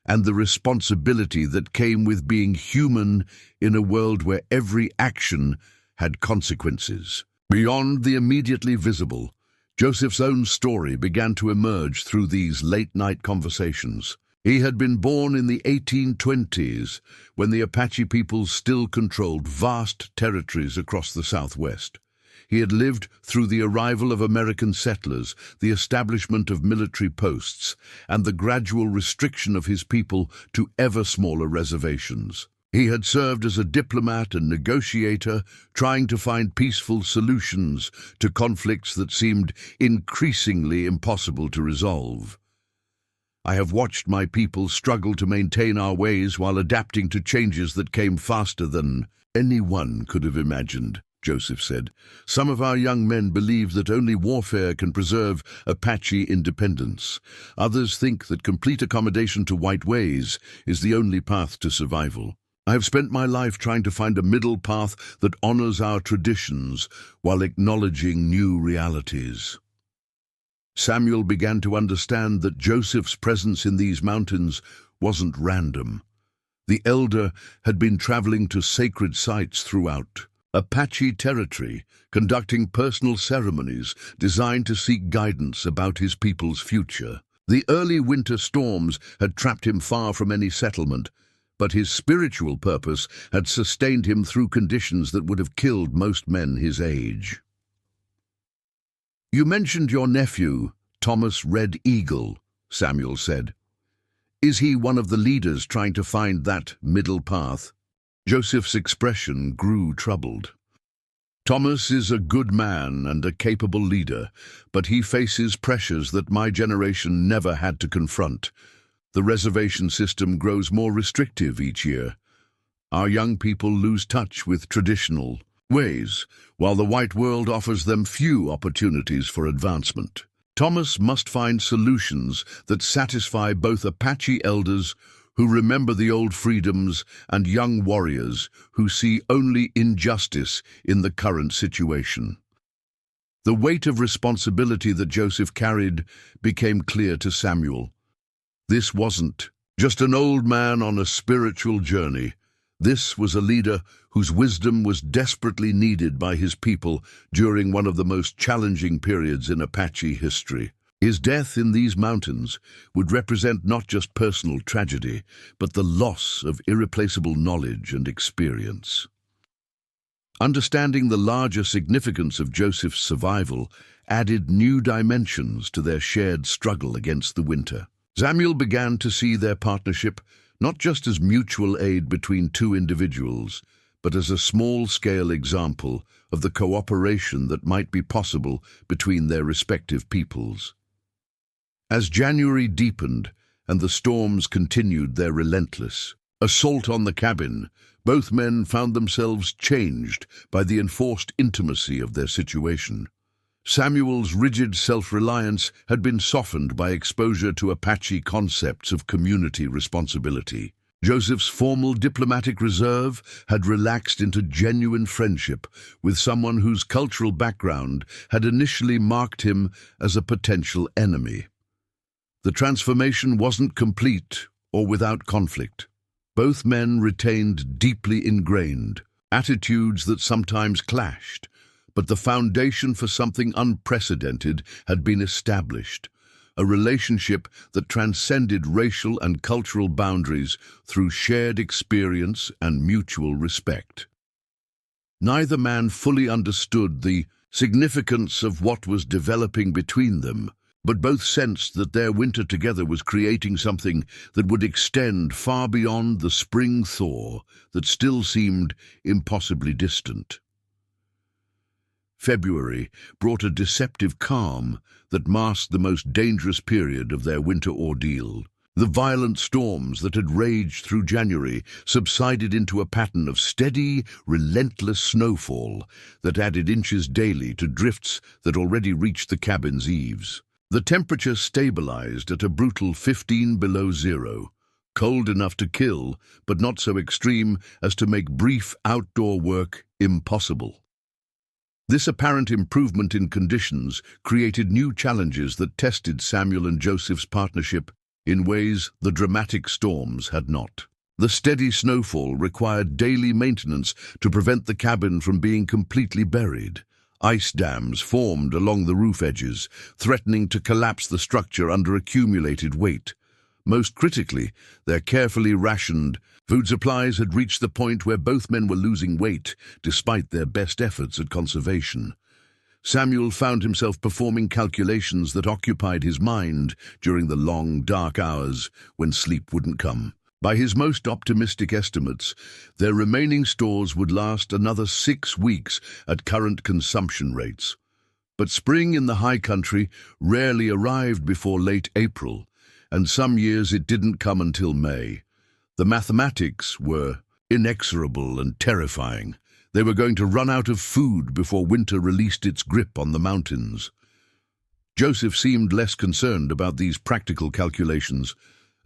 and the responsibility that came with being human in a world where every action had consequences. Beyond the immediately visible, Joseph's own story began to emerge through these late-night conversations. He had been born in the 1820s, when the Apache peoples still controlled vast territories across the Southwest. He had lived through the arrival of American settlers, the establishment of military posts, and the gradual restriction of his people to ever smaller reservations. He had served as a diplomat and negotiator, trying to find peaceful solutions to conflicts that seemed increasingly impossible to resolve. I have watched my people struggle to maintain our ways while adapting to changes that came faster than anyone could have imagined, Joseph said. Some of our young men believe that only warfare can preserve Apache independence. Others think that complete accommodation to white ways is the only path to survival. I have spent my life trying to find a middle path that honors our traditions while acknowledging new realities. Samuel began to understand that Joseph's presence in these mountains wasn't random. The elder had been traveling to sacred sites throughout Apache territory, conducting personal ceremonies designed to seek guidance about his people's future. The early winter storms had trapped him far from any settlement, but his spiritual purpose had sustained him through conditions that would have killed most men his age. You mentioned your nephew, Thomas Red Eagle, Samuel said. Is he one of the leaders trying to find that middle path? Joseph's expression grew troubled. Thomas is a good man and a capable leader, but he faces pressures that my generation never had to confront. The reservation system grows more restrictive each year. Our young people lose touch with traditional ways, while the white world offers them few opportunities for advancement. Thomas must find solutions that satisfy both Apache elders who remember the old freedoms and young warriors who see only injustice in the current situation. The weight of responsibility that Joseph carried became clear to Samuel. This wasn't just an old man on a spiritual journey. This was a leader whose wisdom was desperately needed by his people during one of the most challenging periods in Apache history. His death in these mountains would represent not just personal tragedy, but the loss of irreplaceable knowledge and experience. Understanding the larger significance of Joseph's survival added new dimensions to their shared struggle against the winter. Samuel began to see their partnership not just as mutual aid between two individuals, but as a small-scale example of the cooperation that might be possible between their respective peoples. As January deepened and the storms continued their relentless assault on the cabin, both men found themselves changed by the enforced intimacy of their situation. Samuel's rigid self-reliance had been softened by exposure to Apache concepts of community responsibility. Joseph's formal diplomatic reserve had relaxed into genuine friendship with someone whose cultural background had initially marked him as a potential enemy. The transformation wasn't complete or without conflict. Both men retained deeply ingrained attitudes that sometimes clashed, but the foundation for something unprecedented had been established, a relationship that transcended racial and cultural boundaries through shared experience and mutual respect. Neither man fully understood the significance of what was developing between them, but both sensed that their winter together was creating something that would extend far beyond the spring thaw that still seemed impossibly distant. February brought a deceptive calm that masked the most dangerous period of their winter ordeal. The violent storms that had raged through January subsided into a pattern of steady, relentless snowfall that added inches daily to drifts that already reached the cabin's eaves. The temperature stabilized at a brutal 15 below zero, cold enough to kill, but not so extreme as to make brief outdoor work impossible. This apparent improvement in conditions created new challenges that tested Samuel and Joseph's partnership in ways the dramatic storms had not. The steady snowfall required daily maintenance to prevent the cabin from being completely buried. Ice dams formed along the roof edges, threatening to collapse the structure under accumulated weight. Most critically, their carefully rationed food supplies had reached the point where both men were losing weight, despite their best efforts at conservation. Samuel found himself performing calculations that occupied his mind during the long, dark hours when sleep wouldn't come. By his most optimistic estimates, their remaining stores would last another 6 weeks at current consumption rates. But spring in the high country rarely arrived before late April, and some years it didn't come until May. The mathematics were inexorable and terrifying. They were going to run out of food before winter released its grip on the mountains. Joseph seemed less concerned about these practical calculations,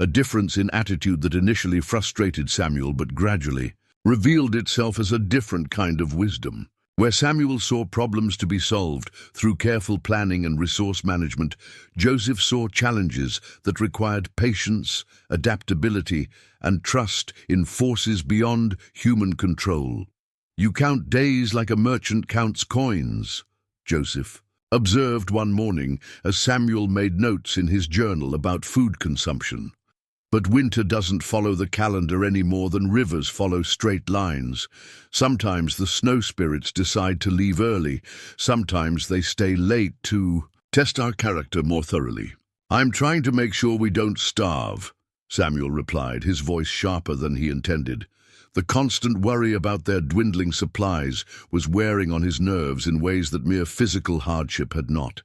a difference in attitude that initially frustrated Samuel but gradually revealed itself as a different kind of wisdom. Where Samuel saw problems to be solved through careful planning and resource management, Joseph saw challenges that required patience, adaptability, and trust in forces beyond human control. "You count days like a merchant counts coins," Joseph observed one morning as Samuel made notes in his journal about food consumption. But winter doesn't follow the calendar any more than rivers follow straight lines. Sometimes the snow spirits decide to leave early. Sometimes they stay late to test our character more thoroughly. "I'm trying to make sure we don't starve," Samuel replied, his voice sharper than he intended. The constant worry about their dwindling supplies was wearing on his nerves in ways that mere physical hardship had not.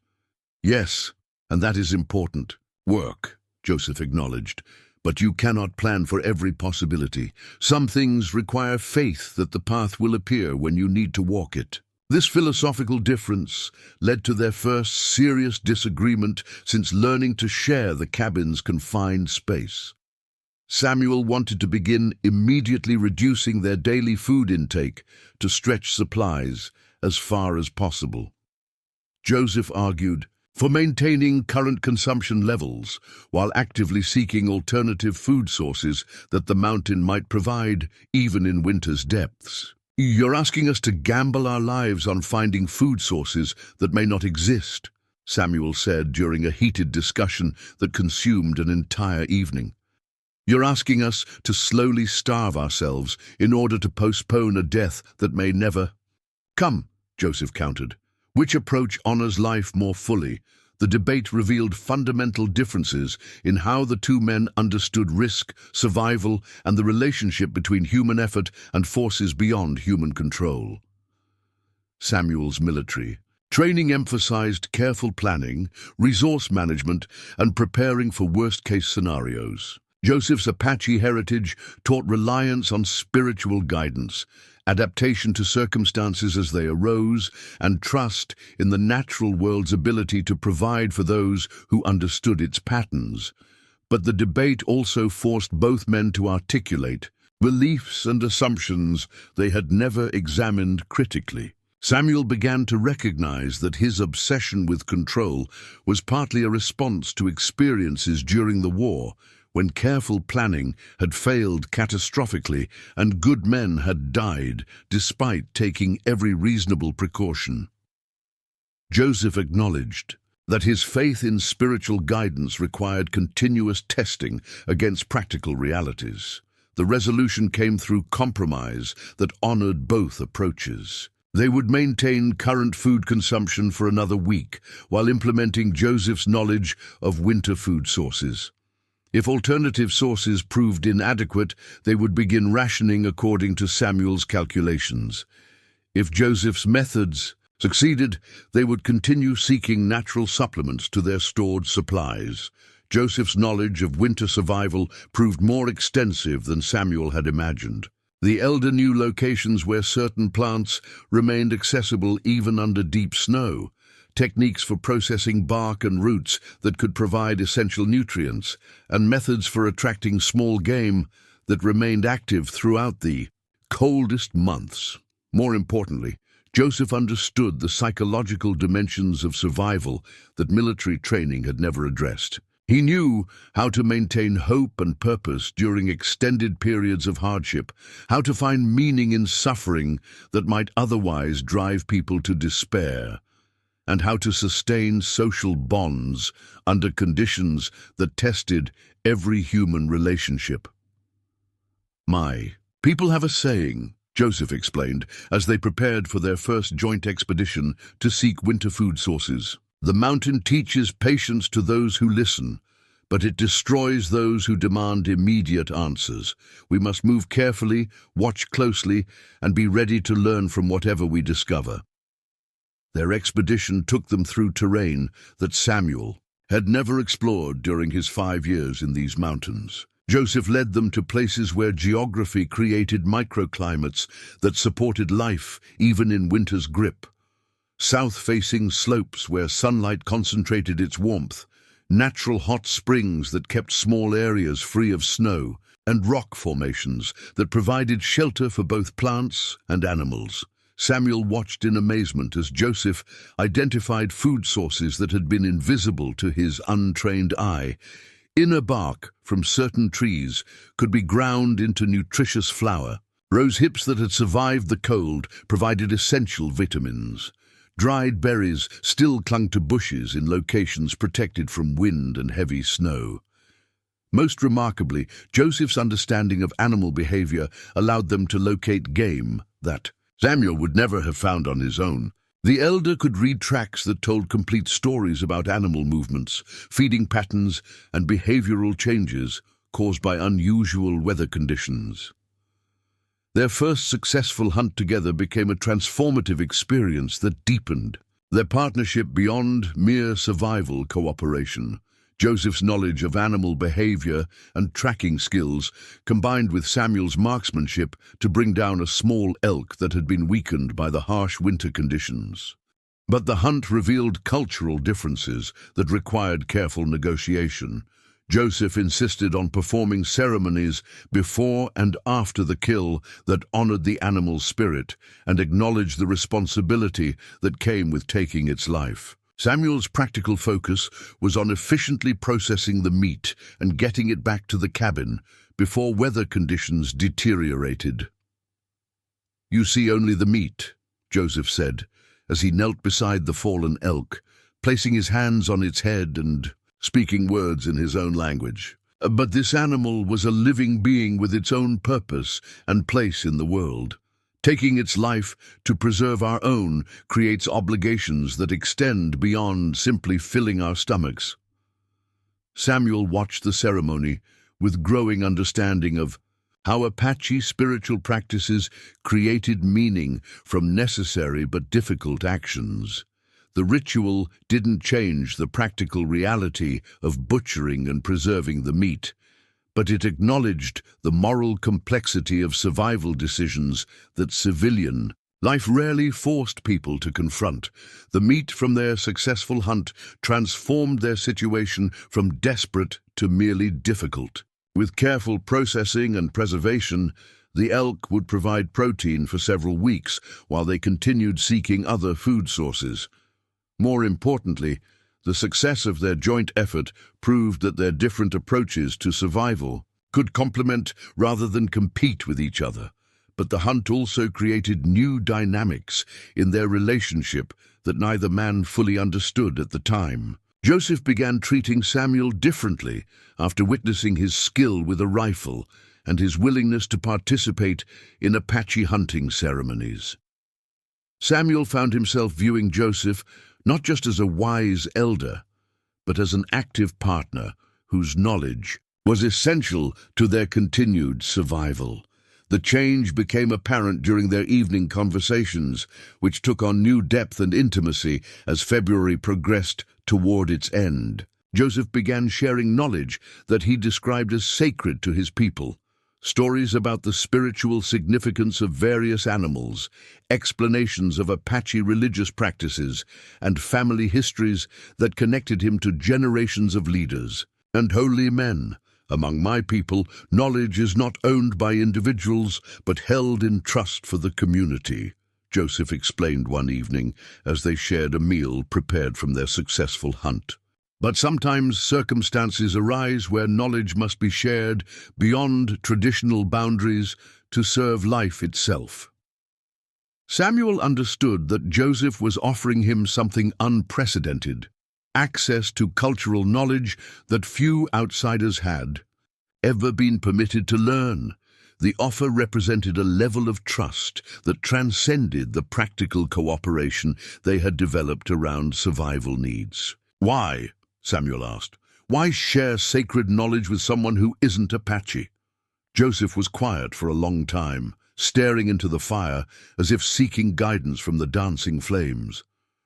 "Yes, and that is important. Work," Joseph acknowledged. "But you cannot plan for every possibility. Some things require faith that the path will appear when you need to walk it." This philosophical difference led to their first serious disagreement since learning to share the cabin's confined space. Samuel wanted to begin immediately reducing their daily food intake to stretch supplies as far as possible. Joseph argued for maintaining current consumption levels while actively seeking alternative food sources that the mountain might provide even in winter's depths. "You're asking us to gamble our lives on finding food sources that may not exist," Samuel said during a heated discussion that consumed an entire evening. "You're asking us to slowly starve ourselves in order to postpone a death that may never..." Come, Joseph countered. Which approach honors life more fully? The debate revealed fundamental differences in how the two men understood risk, survival, and the relationship between human effort and forces beyond human control. Samuel's military training emphasized careful planning, resource management, and preparing for worst-case scenarios. Joseph's Apache heritage taught reliance on spiritual guidance, adaptation to circumstances as they arose, and trust in the natural world's ability to provide for those who understood its patterns. But the debate also forced both men to articulate beliefs and assumptions they had never examined critically. Samuel began to recognize that his obsession with control was partly a response to experiences during the war, when careful planning had failed catastrophically and good men had died despite taking every reasonable precaution. Joseph acknowledged that his faith in spiritual guidance required continuous testing against practical realities. The resolution came through compromise that honored both approaches. They would maintain current food consumption for another week while implementing Joseph's knowledge of winter food sources. If alternative sources proved inadequate, they would begin rationing according to Samuel's calculations. If Joseph's methods succeeded, they would continue seeking natural supplements to their stored supplies. Joseph's knowledge of winter survival proved more extensive than Samuel had imagined. The elder knew locations where certain plants remained accessible even under deep snow, techniques for processing bark and roots that could provide essential nutrients, and methods for attracting small game that remained active throughout the coldest months. More importantly, Joseph understood the psychological dimensions of survival that military training had never addressed. He knew how to maintain hope and purpose during extended periods of hardship, how to find meaning in suffering that might otherwise drive people to despair, and how to sustain social bonds under conditions that tested every human relationship. "My people have a saying," Joseph explained, as they prepared for their first joint expedition to seek winter food sources. "The mountain teaches patience to those who listen, but it destroys those who demand immediate answers. We must move carefully, watch closely, and be ready to learn from whatever we discover." Their expedition took them through terrain that Samuel had never explored during his 5 years in these mountains. Joseph led them to places where geography created microclimates that supported life even in winter's grip. South-facing slopes where sunlight concentrated its warmth, natural hot springs that kept small areas free of snow, and rock formations that provided shelter for both plants and animals. Samuel watched in amazement as Joseph identified food sources that had been invisible to his untrained eye. Inner bark from certain trees could be ground into nutritious flour. Rose hips that had survived the cold provided essential vitamins. Dried berries still clung to bushes in locations protected from wind and heavy snow. Most remarkably, Joseph's understanding of animal behavior allowed them to locate game that Samuel would never have found on his own. The elder could read tracks that told complete stories about animal movements, feeding patterns, and behavioral changes caused by unusual weather conditions. Their first successful hunt together became a transformative experience that deepened their partnership beyond mere survival cooperation. Joseph's knowledge of animal behavior and tracking skills combined with Samuel's marksmanship to bring down a small elk that had been weakened by the harsh winter conditions. But the hunt revealed cultural differences that required careful negotiation. Joseph insisted on performing ceremonies before and after the kill that honored the animal's spirit and acknowledged the responsibility that came with taking its life. Samuel's practical focus was on efficiently processing the meat and getting it back to the cabin before weather conditions deteriorated. "You see only the meat," Joseph said, as he knelt beside the fallen elk, placing his hands on its head and speaking words in his own language. But this animal was a living being with its own purpose and place in the world. Taking its life to preserve our own creates obligations that extend beyond simply filling our stomachs. Samuel watched the ceremony with growing understanding of how Apache spiritual practices created meaning from necessary but difficult actions. The ritual didn't change the practical reality of butchering and preserving the meat, but it acknowledged the moral complexity of survival decisions that civilian life rarely forced people to confront. The meat from their successful hunt transformed their situation from desperate to merely difficult. With careful processing and preservation, the elk would provide protein for several weeks while they continued seeking other food sources. More importantly, the success of their joint effort proved that their different approaches to survival could complement rather than compete with each other. But the hunt also created new dynamics in their relationship that neither man fully understood at the time. Joseph began treating Samuel differently after witnessing his skill with a rifle and his willingness to participate in Apache hunting ceremonies. Samuel found himself viewing Joseph not just as a wise elder, but as an active partner whose knowledge was essential to their continued survival. The change became apparent during their evening conversations, which took on new depth and intimacy as February progressed toward its end. Joseph began sharing knowledge that he described as sacred to his people. Stories about the spiritual significance of various animals, explanations of Apache religious practices, and family histories that connected him to generations of leaders and holy men. Among my people, knowledge is not owned by individuals, but held in trust for the community, Joseph explained one evening as they shared a meal prepared from their successful hunt. But sometimes circumstances arise where knowledge must be shared beyond traditional boundaries to serve life itself. Samuel understood that Joseph was offering him something unprecedented, access to cultural knowledge that few outsiders had ever been permitted to learn. The offer represented a level of trust that transcended the practical cooperation they had developed around survival needs. "Why?" Samuel asked. "Why share sacred knowledge with someone who isn't Apache?" Joseph was quiet for a long time, staring into the fire as if seeking guidance from the dancing flames.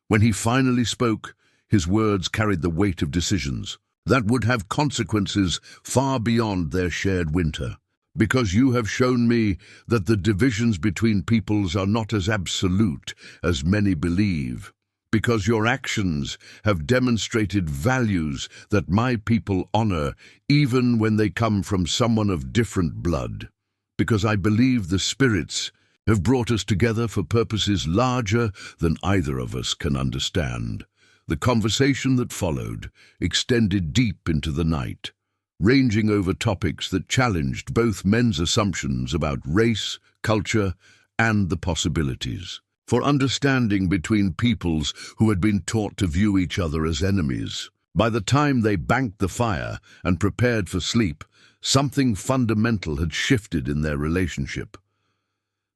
When he finally spoke, his words carried the weight of decisions that would have consequences far beyond their shared winter. "Because you have shown me that the divisions between peoples are not as absolute as many believe. Because your actions have demonstrated values that my people honor even when they come from someone of different blood. Because I believe the spirits have brought us together for purposes larger than either of us can understand." The conversation that followed extended deep into the night, ranging over topics that challenged both men's assumptions about race, culture, and the possibilities for understanding between peoples who had been taught to view each other as enemies. By the time they banked the fire and prepared for sleep, something fundamental had shifted in their relationship.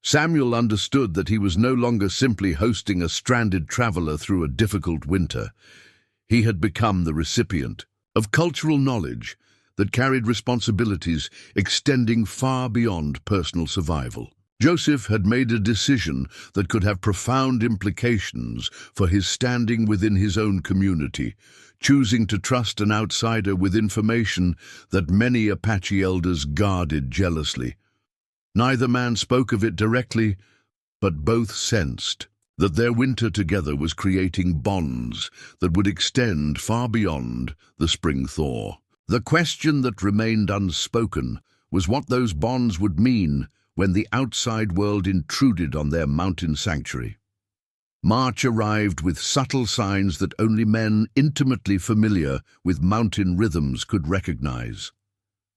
Samuel understood that he was no longer simply hosting a stranded traveler through a difficult winter. He had become the recipient of cultural knowledge that carried responsibilities extending far beyond personal survival. Joseph had made a decision that could have profound implications for his standing within his own community, choosing to trust an outsider with information that many Apache elders guarded jealously. Neither man spoke of it directly, but both sensed that their winter together was creating bonds that would extend far beyond the spring thaw. The question that remained unspoken was what those bonds would mean when the outside world intruded on their mountain sanctuary. March arrived with subtle signs that only men intimately familiar with mountain rhythms could recognize.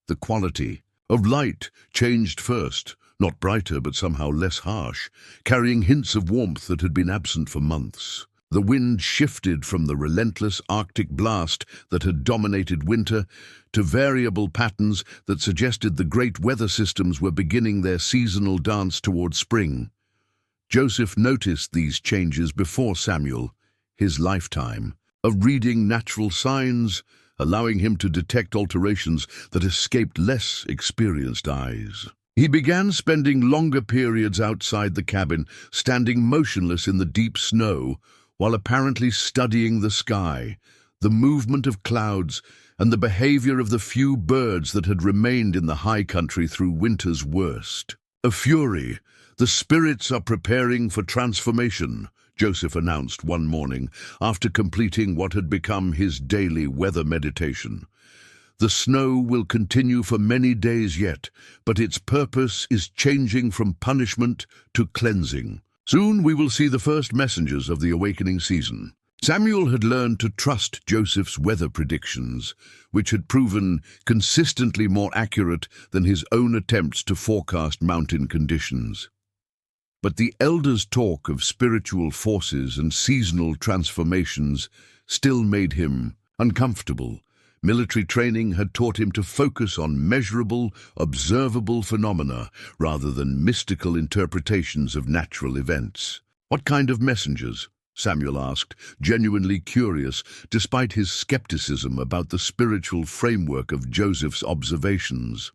The quality of light changed first, not brighter but somehow less harsh, carrying hints of warmth that had been absent for months. The wind shifted from the relentless Arctic blast that had dominated winter to variable patterns that suggested the great weather systems were beginning their seasonal dance toward spring. Joseph noticed these changes before Samuel, his lifetime, of reading natural signs, allowing him to detect alterations that escaped less experienced eyes. He began spending longer periods outside the cabin, standing motionless in the deep snow, while apparently studying the sky, the movement of clouds, and the behavior of the few birds that had remained in the high country through winter's worst. A fury, the spirits are preparing for transformation, Joseph announced one morning after completing what had become his daily weather meditation. The snow will continue for many days yet, but its purpose is changing from punishment to cleansing. Soon we will see the first messengers of the awakening season. Samuel had learned to trust Joseph's weather predictions, which had proven consistently more accurate than his own attempts to forecast mountain conditions. But the elders' talk of spiritual forces and seasonal transformations still made him uncomfortable. Military training had taught him to focus on measurable, observable phenomena rather than mystical interpretations of natural events. "What kind of messengers?" Samuel asked, genuinely curious, despite his skepticism about the spiritual framework of Joseph's observations.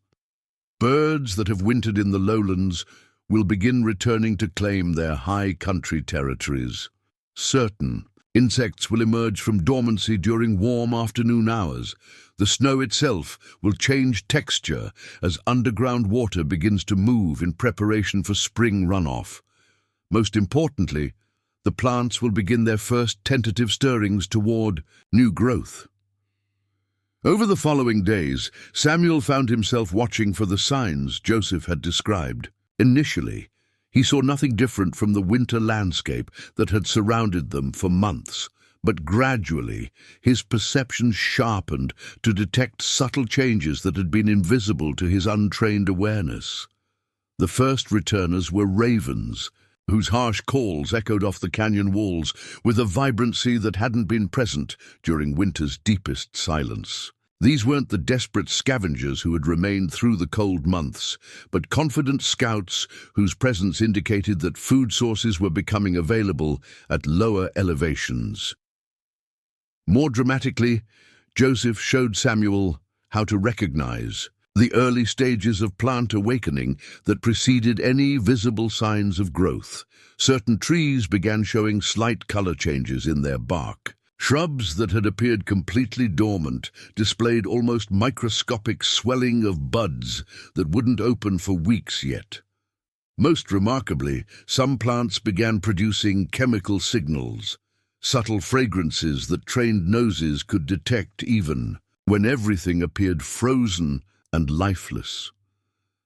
"Birds that have wintered in the lowlands will begin returning to claim their high country territories. Certain insects will emerge from dormancy during warm afternoon hours. The snow itself will change texture as underground water begins to move in preparation for spring runoff. Most importantly, the plants will begin their first tentative stirrings toward new growth." Over the following days, Samuel found himself watching for the signs Joseph had described. Initially, he saw nothing different from the winter landscape that had surrounded them for months, but gradually his perception sharpened to detect subtle changes that had been invisible to his untrained awareness. The first returners were ravens, whose harsh calls echoed off the canyon walls with a vibrancy that hadn't been present during winter's deepest silence. These weren't the desperate scavengers who had remained through the cold months, but confident scouts whose presence indicated that food sources were becoming available at lower elevations. More dramatically, Joseph showed Samuel how to recognize the early stages of plant awakening that preceded any visible signs of growth. Certain trees began showing slight color changes in their bark. Shrubs that had appeared completely dormant displayed almost microscopic swelling of buds that wouldn't open for weeks yet. Most remarkably, some plants began producing chemical signals, subtle fragrances that trained noses could detect even when everything appeared frozen and lifeless.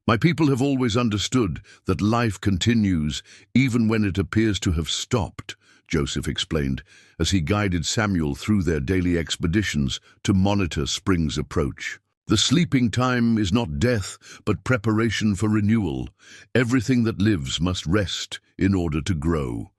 "My people have always understood that life continues even when it appears to have stopped," Joseph explained, as he guided Samuel through their daily expeditions to monitor spring's approach. "The sleeping time is not death, but preparation for renewal. Everything that lives must rest in order to grow."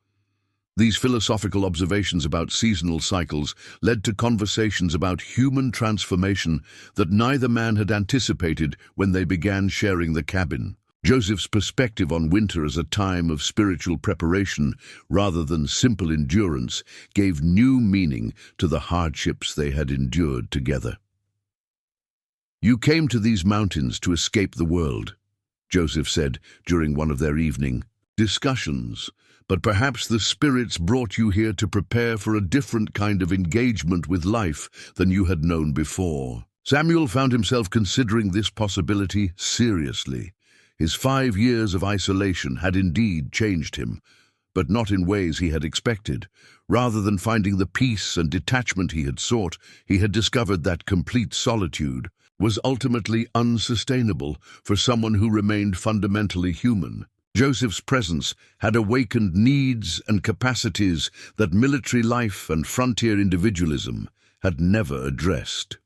These philosophical observations about seasonal cycles led to conversations about human transformation that neither man had anticipated when they began sharing the cabin. Joseph's perspective on winter as a time of spiritual preparation rather than simple endurance gave new meaning to the hardships they had endured together. "You came to these mountains to escape the world," Joseph said during one of their evening discussions, "but perhaps the spirits brought you here to prepare for a different kind of engagement with life than you had known before." Samuel found himself considering this possibility seriously. His 5 years of isolation had indeed changed him, but not in ways he had expected. Rather than finding the peace and detachment he had sought, he had discovered that complete solitude was ultimately unsustainable for someone who remained fundamentally human. Joseph's presence had awakened needs and capacities that military life and frontier individualism had never addressed.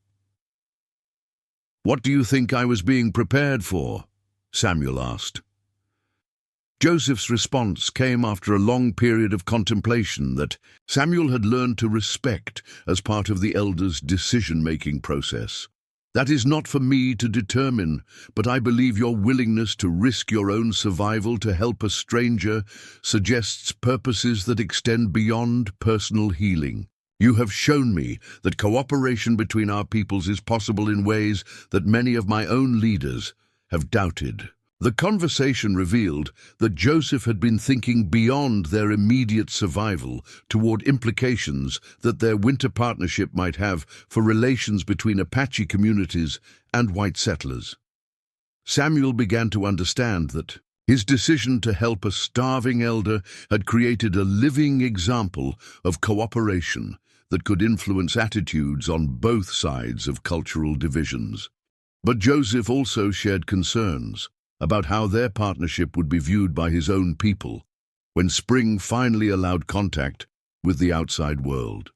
"What do you think I was being prepared for?" Samuel asked. Joseph's response came after a long period of contemplation that Samuel had learned to respect as part of the elders' decision-making process. That is not for me to determine, but I believe your willingness to risk your own survival to help a stranger suggests purposes that extend beyond personal healing. You have shown me that cooperation between our peoples is possible in ways that many of my own leaders have doubted. The conversation revealed that Joseph had been thinking beyond their immediate survival toward implications that their winter partnership might have for relations between Apache communities and white settlers. Samuel began to understand that his decision to help a starving elder had created a living example of cooperation that could influence attitudes on both sides of cultural divisions. But Joseph also shared concerns about how their partnership would be viewed by his own people when spring finally allowed contact with the outside world.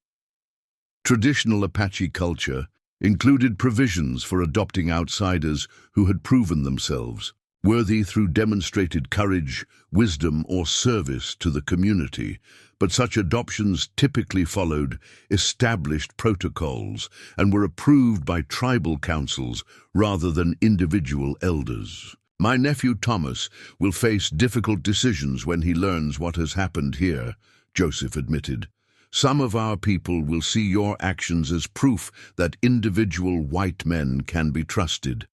Traditional Apache culture included provisions for adopting outsiders who had proven themselves worthy through demonstrated courage, wisdom, or service to the community, but such adoptions typically followed established protocols and were approved by tribal councils rather than individual elders. My nephew Thomas will face difficult decisions when he learns what has happened here, Joseph admitted. Some of our people will see your actions as proof that individual white men can be trusted.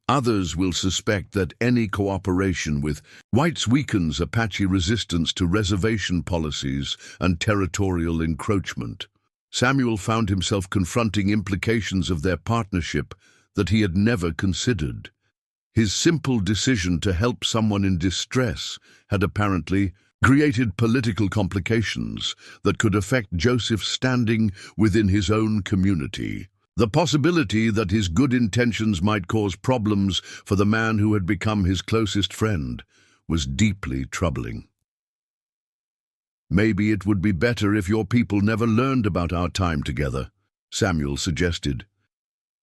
Others will suspect that any cooperation with whites weakens Apache resistance to reservation policies and territorial encroachment. Samuel found himself confronting implications of their partnership that he had never considered. His simple decision to help someone in distress had apparently created political complications that could affect Joseph's standing within his own community. The possibility that his good intentions might cause problems for the man who had become his closest friend was deeply troubling. Maybe it would be better if your people never learned about our time together, Samuel suggested.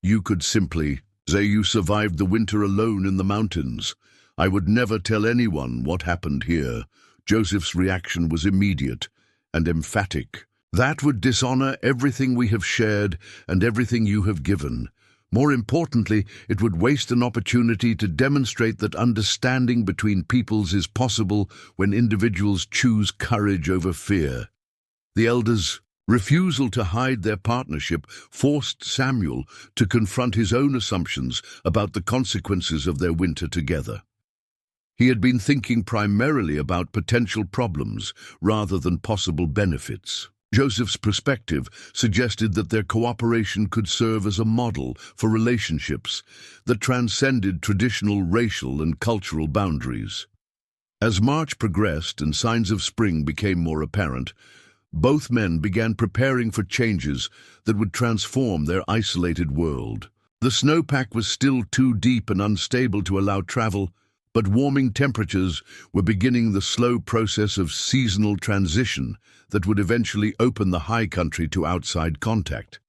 You could simply say you survived the winter alone in the mountains. I would never tell anyone what happened here. Joseph's reaction was immediate and emphatic. That would dishonor everything we have shared and everything you have given. More importantly, it would waste an opportunity to demonstrate that understanding between peoples is possible when individuals choose courage over fear. The elders' refusal to hide their partnership forced Samuel to confront his own assumptions about the consequences of their winter together. He had been thinking primarily about potential problems rather than possible benefits. Joseph's perspective suggested that their cooperation could serve as a model for relationships that transcended traditional racial and cultural boundaries. As March progressed and signs of spring became more apparent, both men began preparing for changes that would transform their isolated world. The snowpack was still too deep and unstable to allow travel, but warming temperatures were beginning the slow process of seasonal transition that would eventually open the high country to outside contact.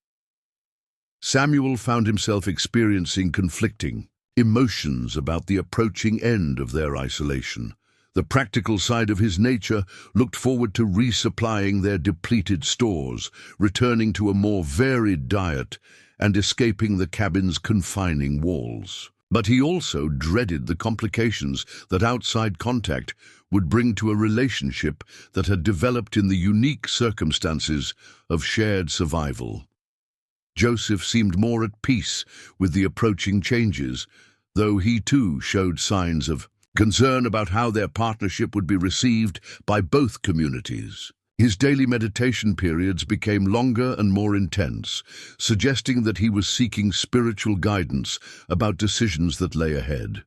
Samuel found himself experiencing conflicting emotions about the approaching end of their isolation. The practical side of his nature looked forward to resupplying their depleted stores, returning to a more varied diet, and escaping the cabin's confining walls. But he also dreaded the complications that outside contact would bring to a relationship that had developed in the unique circumstances of shared survival. Joseph seemed more at peace with the approaching changes, though he too showed signs of concern about how their partnership would be received by both communities. His daily meditation periods became longer and more intense, suggesting that he was seeking spiritual guidance about decisions that lay ahead.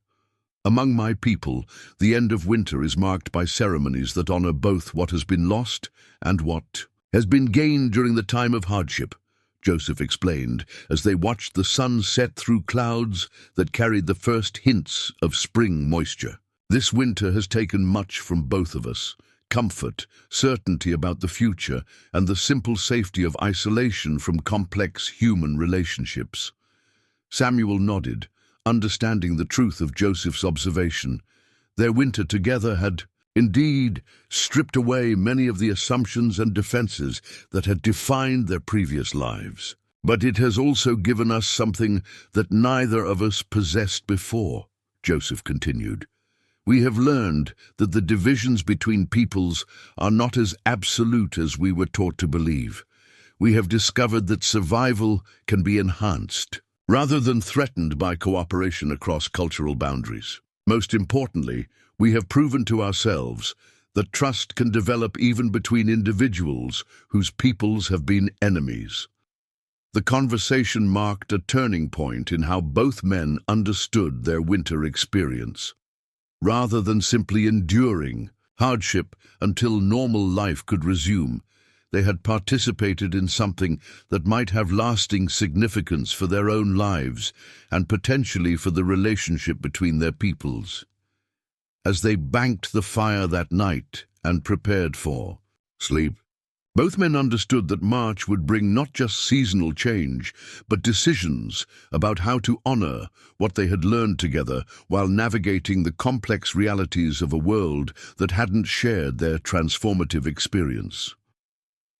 Among my people, the end of winter is marked by ceremonies that honor both what has been lost and what has been gained during the time of hardship, Joseph explained, as they watched the sun set through clouds that carried the first hints of spring moisture. This winter has taken much from both of us: comfort, certainty about the future, and the simple safety of isolation from complex human relationships. Samuel nodded, understanding the truth of Joseph's observation. Their winter together had, indeed, stripped away many of the assumptions and defenses that had defined their previous lives. But it has also given us something that neither of us possessed before, Joseph continued. We have learned that the divisions between peoples are not as absolute as we were taught to believe. We have discovered that survival can be enhanced, rather than threatened by cooperation across cultural boundaries. Most importantly, we have proven to ourselves that trust can develop even between individuals whose peoples have been enemies. The conversation marked a turning point in how both men understood their winter experience. Rather than simply enduring hardship until normal life could resume, they had participated in something that might have lasting significance for their own lives and potentially for the relationship between their peoples. As they banked the fire that night and prepared for sleep, both men understood that March would bring not just seasonal change, but decisions about how to honor what they had learned together while navigating the complex realities of a world that hadn't shared their transformative experience.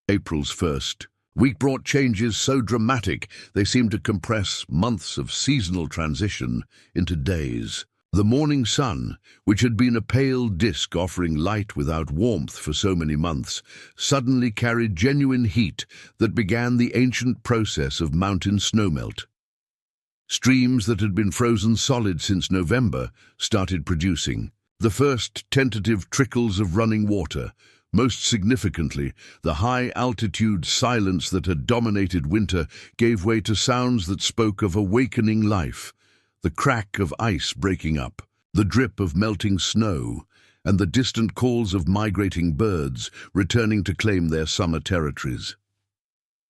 April's first week brought changes so dramatic they seemed to compress months of seasonal transition into days. The morning sun, which had been a pale disk offering light without warmth for so many months, suddenly carried genuine heat that began the ancient process of mountain snowmelt. Streams that had been frozen solid since November started producing the first tentative trickles of running water. Most significantly, the high-altitude silence that had dominated winter gave way to sounds that spoke of awakening life. The crack of ice breaking up, the drip of melting snow, and the distant calls of migrating birds returning to claim their summer territories.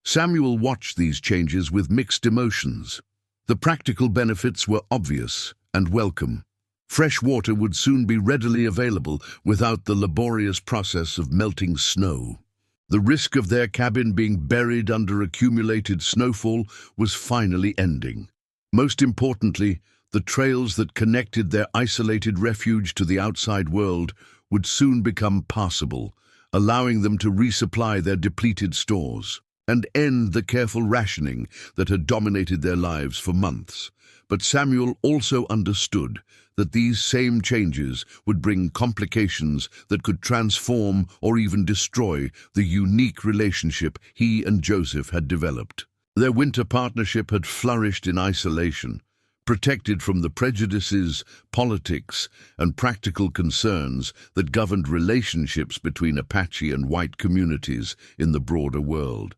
Samuel watched these changes with mixed emotions. The practical benefits were obvious and welcome. Fresh water would soon be readily available without the laborious process of melting snow. The risk of their cabin being buried under accumulated snowfall was finally ending. Most importantly, the trails that connected their isolated refuge to the outside world would soon become passable, allowing them to resupply their depleted stores and end the careful rationing that had dominated their lives for months. But Samuel also understood that these same changes would bring complications that could transform or even destroy the unique relationship he and Joseph had developed. Their winter partnership had flourished in isolation, protected from the prejudices, politics, and practical concerns that governed relationships between Apache and white communities in the broader world.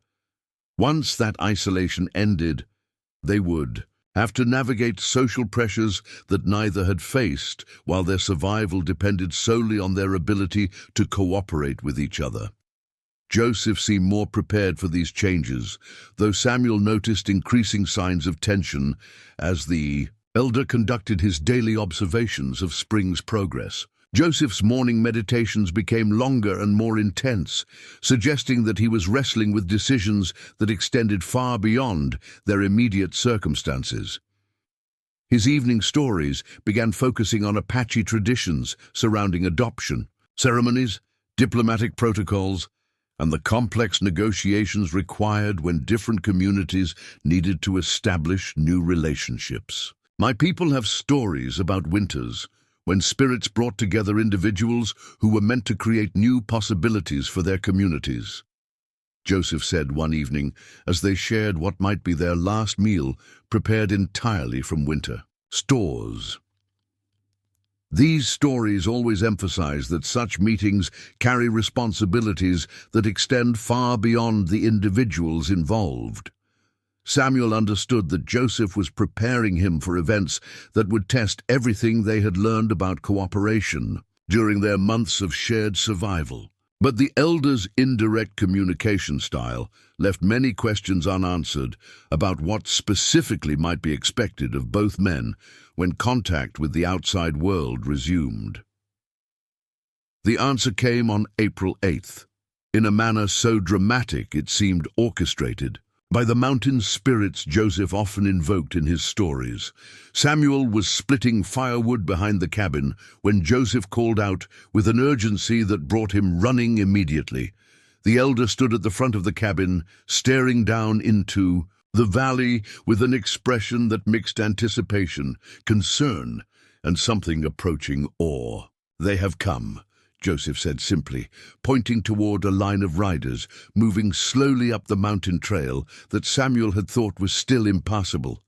Once that isolation ended, they would have to navigate social pressures that neither had faced, while their survival depended solely on their ability to cooperate with each other. Joseph seemed more prepared for these changes, though Samuel noticed increasing signs of tension as the elder conducted his daily observations of spring's progress. Joseph's morning meditations became longer and more intense, suggesting that he was wrestling with decisions that extended far beyond their immediate circumstances. His evening stories began focusing on Apache traditions surrounding adoption, ceremonies, diplomatic protocols, and the complex negotiations required when different communities needed to establish new relationships. My people have stories about winters, when spirits brought together individuals who were meant to create new possibilities for their communities, Joseph said one evening as they shared what might be their last meal prepared entirely from winter stores. These stories always emphasize that such meetings carry responsibilities that extend far beyond the individuals involved. Samuel understood that Joseph was preparing him for events that would test everything they had learned about cooperation during their months of shared survival. But the elder's indirect communication style left many questions unanswered about what specifically might be expected of both men when contact with the outside world resumed. The answer came on April 8th, in a manner so dramatic it seemed orchestrated by the mountain spirits Joseph often invoked in his stories. Samuel was splitting firewood behind the cabin when Joseph called out with an urgency that brought him running immediately. The elder stood at the front of the cabin, staring down into the valley with an expression that mixed anticipation, concern, and something approaching awe. "They have come," Joseph said simply, pointing toward a line of riders moving slowly up the mountain trail that Samuel had thought was still impassable.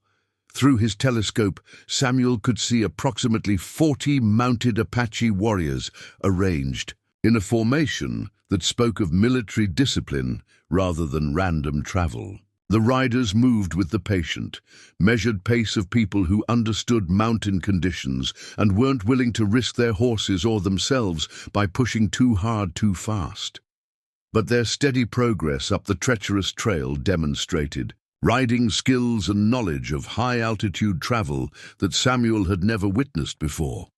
Through his telescope, Samuel could see approximately 40 mounted Apache warriors arranged in a formation that spoke of military discipline rather than random travel. The riders moved with the patient, measured pace of people who understood mountain conditions and weren't willing to risk their horses or themselves by pushing too hard too fast. But their steady progress up the treacherous trail demonstrated riding skills and knowledge of high-altitude travel that Samuel had never witnessed before.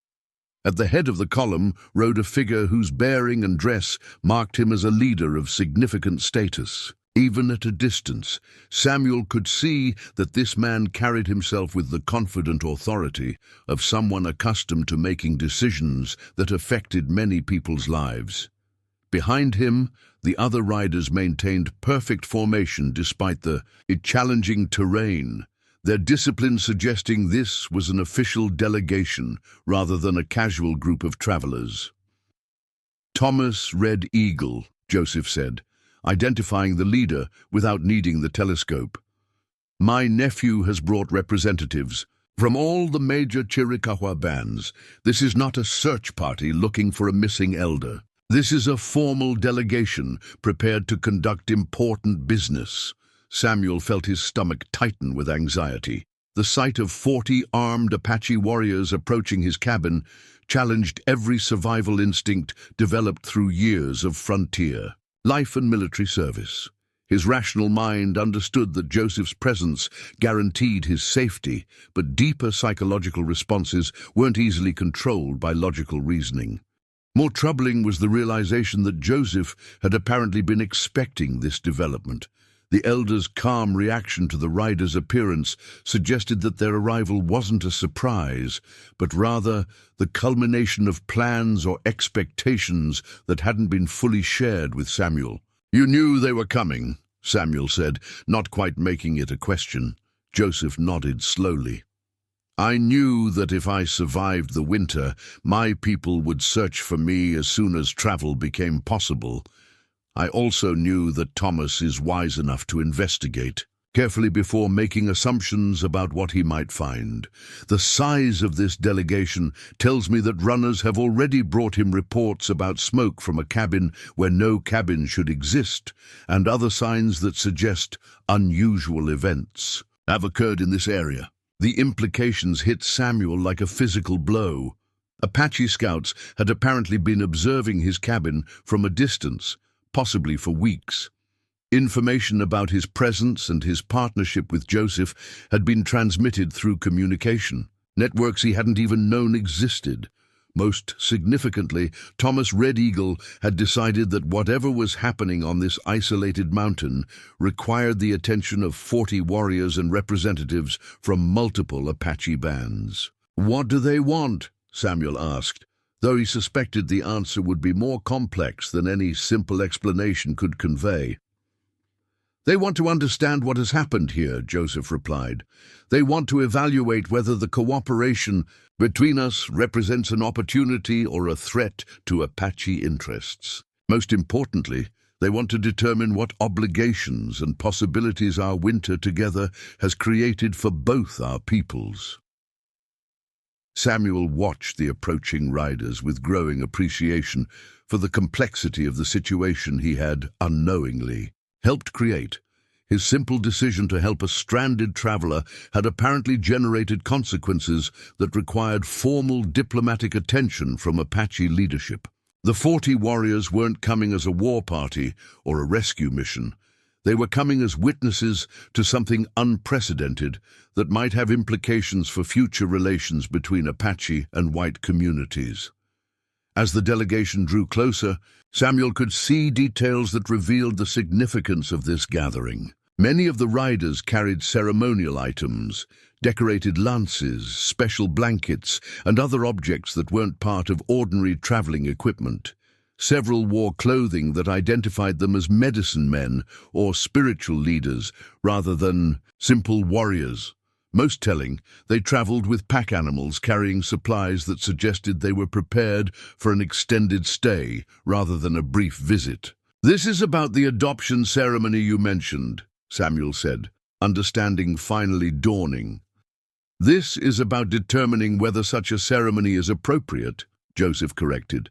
At the head of the column rode a figure whose bearing and dress marked him as a leader of significant status. Even at a distance, Samuel could see that this man carried himself with the confident authority of someone accustomed to making decisions that affected many people's lives. Behind him, the other riders maintained perfect formation despite the challenging terrain, their discipline suggesting this was an official delegation rather than a casual group of travelers. "Thomas Red Eagle," Joseph said, identifying the leader without needing the telescope. "My nephew has brought representatives from all the major Chiricahua bands. This is not a search party looking for a missing elder. This is a formal delegation prepared to conduct important business." Samuel felt his stomach tighten with anxiety. The sight of 40 armed Apache warriors approaching his cabin challenged every survival instinct developed through years of frontier life and military service. His rational mind understood that Joseph's presence guaranteed his safety, but deeper psychological responses weren't easily controlled by logical reasoning. More troubling was the realization that Joseph had apparently been expecting this development. The elder's calm reaction to the rider's appearance suggested that their arrival wasn't a surprise, but rather the culmination of plans or expectations that hadn't been fully shared with Samuel. "You knew they were coming," Samuel said, not quite making it a question. Joseph nodded slowly. "I knew that if I survived the winter, my people would search for me as soon as travel became possible. I also knew that Thomas is wise enough to investigate carefully before making assumptions about what he might find. The size of this delegation tells me that runners have already brought him reports about smoke from a cabin where no cabin should exist, and other signs that suggest unusual events have occurred in this area." The implications hit Samuel like a physical blow. Apache scouts had apparently been observing his cabin from a distance, possibly for weeks. Information about his presence and his partnership with Joseph had been transmitted through communication, networks he hadn't even known existed. Most significantly, Thomas Red Eagle had decided that whatever was happening on this isolated mountain required the attention of 40 warriors and representatives from multiple Apache bands. "What do they want?" Samuel asked, though he suspected the answer would be more complex than any simple explanation could convey. "They want to understand what has happened here," Joseph replied. "They want to evaluate whether the cooperation between us represents an opportunity or a threat to Apache interests. Most importantly, they want to determine what obligations and possibilities our winter together has created for both our peoples." Samuel watched the approaching riders with growing appreciation for the complexity of the situation he had unknowingly helped create. His simple decision to help a stranded traveler had apparently generated consequences that required formal diplomatic attention from Apache leadership. The 40 warriors weren't coming as a war party or a rescue mission. They were coming as witnesses to something unprecedented that might have implications for future relations between Apache and white communities. As the delegation drew closer, Samuel could see details that revealed the significance of this gathering. Many of the riders carried ceremonial items, decorated lances, special blankets, and other objects that weren't part of ordinary traveling equipment. Several wore clothing that identified them as medicine men or spiritual leaders rather than simple warriors. Most telling, they traveled with pack animals carrying supplies that suggested they were prepared for an extended stay rather than a brief visit. "This is about the adoption ceremony you mentioned," Samuel said, understanding finally dawning. "This is about determining whether such a ceremony is appropriate," Joseph corrected.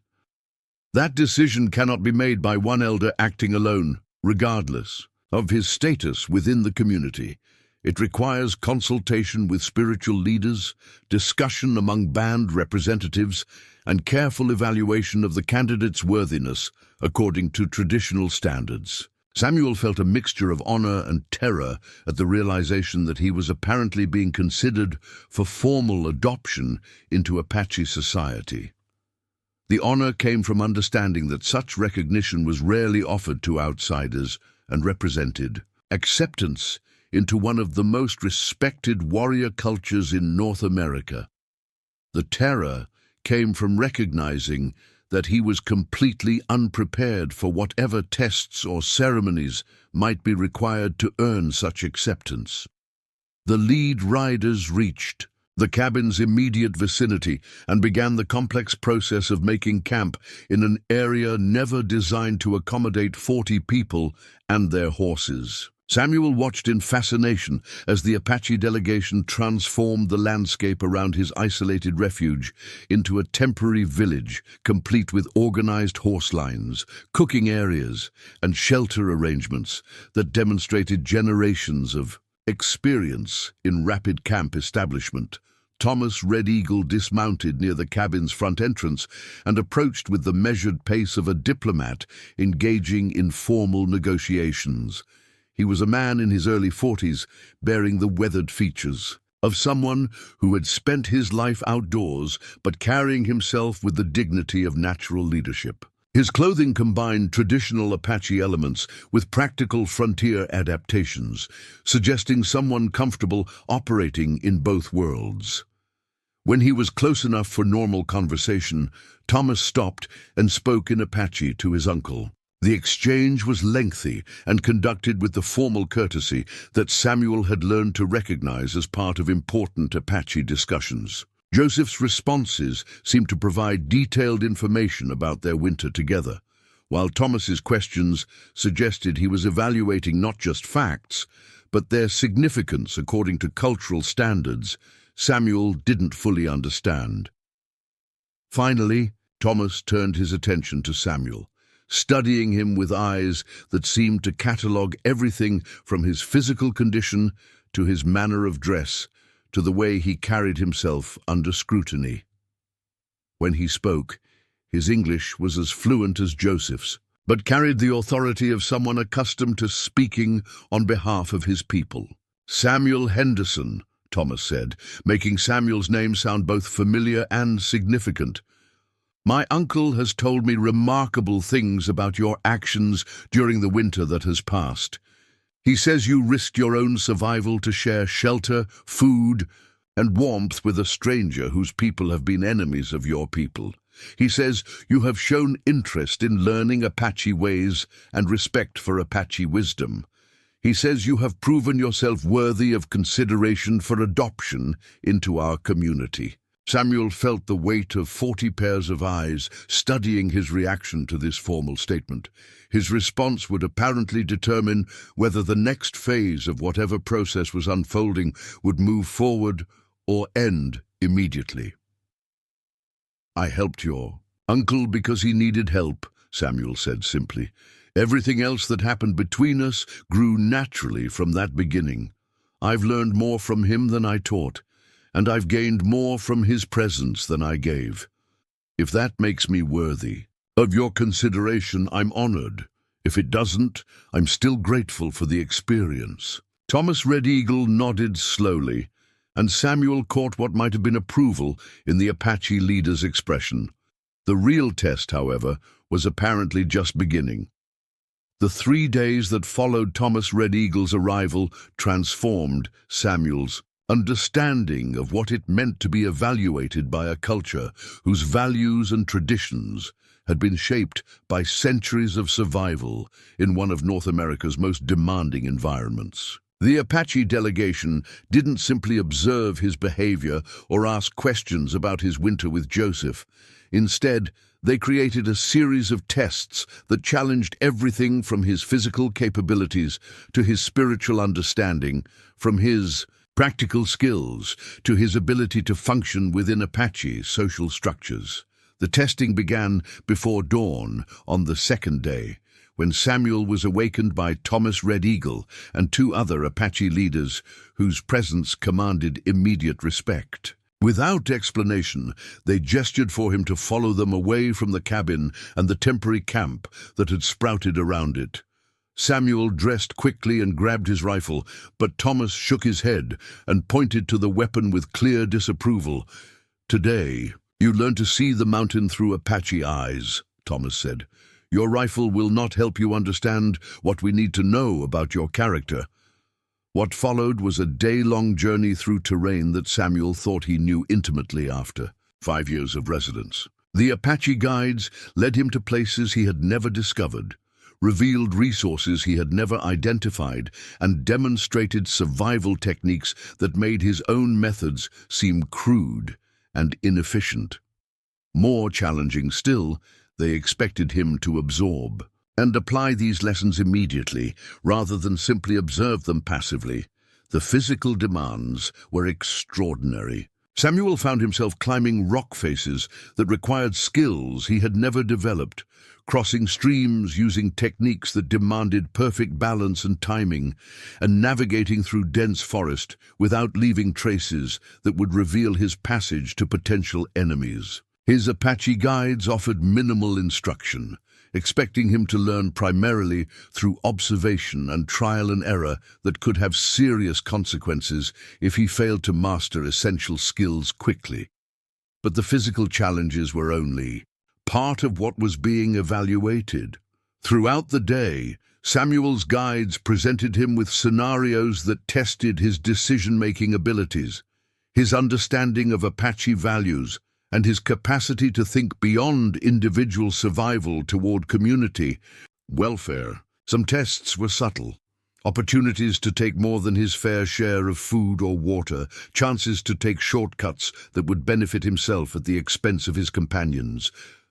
"That decision cannot be made by one elder acting alone, regardless of his status within the community. It requires consultation with spiritual leaders, discussion among band representatives, and careful evaluation of the candidate's worthiness according to traditional standards." Samuel felt a mixture of honor and terror at the realization that he was apparently being considered for formal adoption into Apache society. The honor came from understanding that such recognition was rarely offered to outsiders and represented acceptance into one of the most respected warrior cultures in North America. The terror came from recognizing that he was completely unprepared for whatever tests or ceremonies might be required to earn such acceptance. The lead riders reached the cabin's immediate vicinity and began the complex process of making camp in an area never designed to accommodate 40 people and their horses. Samuel watched in fascination as the Apache delegation transformed the landscape around his isolated refuge into a temporary village complete with organized horse lines, cooking areas, and shelter arrangements that demonstrated generations of experience in rapid camp establishment. Thomas Red Eagle dismounted near the cabin's front entrance and approached with the measured pace of a diplomat engaging in formal negotiations. He was a man in his early 40s, bearing the weathered features of someone who had spent his life outdoors, but carrying himself with the dignity of natural leadership. His clothing combined traditional Apache elements with practical frontier adaptations, suggesting someone comfortable operating in both worlds. When he was close enough for normal conversation, Thomas stopped and spoke in Apache to his uncle. The exchange was lengthy and conducted with the formal courtesy that Samuel had learned to recognize as part of important Apache discussions. Joseph's responses seemed to provide detailed information about their winter together, while Thomas's questions suggested he was evaluating not just facts, but their significance according to cultural standards Samuel didn't fully understand. Finally, Thomas turned his attention to Samuel, studying him with eyes that seemed to catalogue everything from his physical condition to his manner of dress to the way he carried himself under scrutiny. When he spoke, his English was as fluent as Joseph's, but carried the authority of someone accustomed to speaking on behalf of his people. "Samuel Henderson," Thomas said, making Samuel's name sound both familiar and significant. "My uncle has told me remarkable things about your actions during the winter that has passed. He says you risked your own survival to share shelter, food, and warmth with a stranger whose people have been enemies of your people. He says you have shown interest in learning Apache ways and respect for Apache wisdom. He says you have proven yourself worthy of consideration for adoption into our community." Samuel felt the weight of 40 pairs of eyes studying his reaction to this formal statement. His response would apparently determine whether the next phase of whatever process was unfolding would move forward or end immediately. "I helped your uncle because he needed help," Samuel said simply. "Everything else that happened between us grew naturally from that beginning. I've learned more from him than I taught, and I've gained more from his presence than I gave. If that makes me worthy of your consideration, I'm honored. If it doesn't, I'm still grateful for the experience." Thomas Red Eagle nodded slowly, and Samuel caught what might have been approval in the Apache leader's expression. The real test, however, was apparently just beginning. The 3 days that followed Thomas Red Eagle's arrival transformed Samuel's understanding of what it meant to be evaluated by a culture whose values and traditions had been shaped by centuries of survival in one of North America's most demanding environments. The Apache delegation didn't simply observe his behavior or ask questions about his winter with Joseph. Instead, they created a series of tests that challenged everything from his physical capabilities to his spiritual understanding, from his practical skills to his ability to function within Apache social structures. The testing began before dawn on the second day, when Samuel was awakened by Thomas Red Eagle and two other Apache leaders whose presence commanded immediate respect. Without explanation, they gestured for him to follow them away from the cabin and the temporary camp that had sprouted around it. Samuel dressed quickly and grabbed his rifle, but Thomas shook his head and pointed to the weapon with clear disapproval. "Today, you learn to see the mountain through Apache eyes," Thomas said. "Your rifle will not help you understand what we need to know about your character." What followed was a day-long journey through terrain that Samuel thought he knew intimately after 5 years of residence. The Apache guides led him to places he had never discovered, revealed resources he had never identified, and demonstrated survival techniques that made his own methods seem crude and inefficient. More challenging still, they expected him to absorb and apply these lessons immediately, rather than simply observe them passively. The physical demands were extraordinary. Samuel found himself climbing rock faces that required skills he had never developed, crossing streams using techniques that demanded perfect balance and timing, and navigating through dense forest without leaving traces that would reveal his passage to potential enemies. His Apache guides offered minimal instruction, expecting him to learn primarily through observation and trial and error that could have serious consequences if he failed to master essential skills quickly. But the physical challenges were only part of what was being evaluated. Throughout the day, Samuel's guides presented him with scenarios that tested his decision-making abilities, his understanding of Apache values, and his capacity to think beyond individual survival toward community welfare. Some tests were subtle. Opportunities to take more than his fair share of food or water, chances to take shortcuts that would benefit himself at the expense of his companions,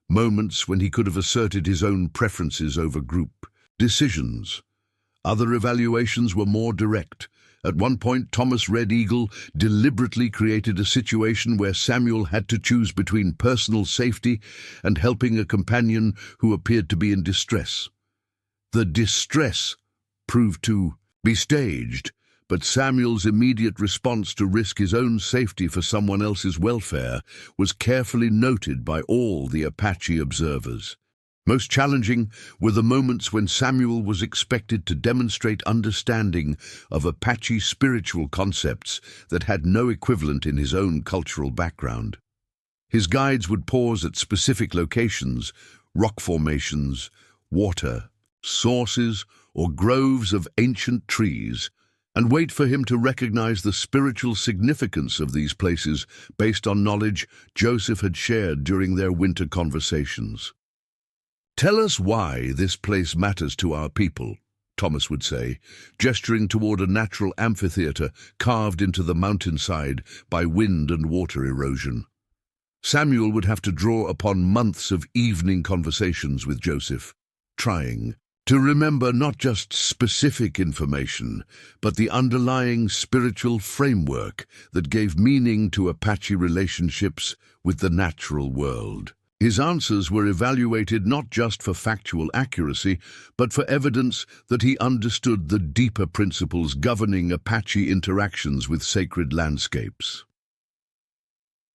moments when he could have asserted his own preferences over group decisions. Other evaluations were more direct. At one point, Thomas Red Eagle deliberately created a situation where Samuel had to choose between personal safety and helping a companion who appeared to be in distress. The distress proved to be staged, but Samuel's immediate response to risk his own safety for someone else's welfare was carefully noted by all the Apache observers. Most challenging were the moments when Samuel was expected to demonstrate understanding of Apache spiritual concepts that had no equivalent in his own cultural background. His guides would pause at specific locations, rock formations, water, sources, or groves of ancient trees, and wait for him to recognize the spiritual significance of these places based on knowledge Joseph had shared during their winter conversations. "Tell us why this place matters to our people," Thomas would say, gesturing toward a natural amphitheater carved into the mountainside by wind and water erosion. Samuel would have to draw upon months of evening conversations with Joseph, trying to remember not just specific information, but the underlying spiritual framework that gave meaning to Apache relationships with the natural world. His answers were evaluated not just for factual accuracy, but for evidence that he understood the deeper principles governing Apache interactions with sacred landscapes.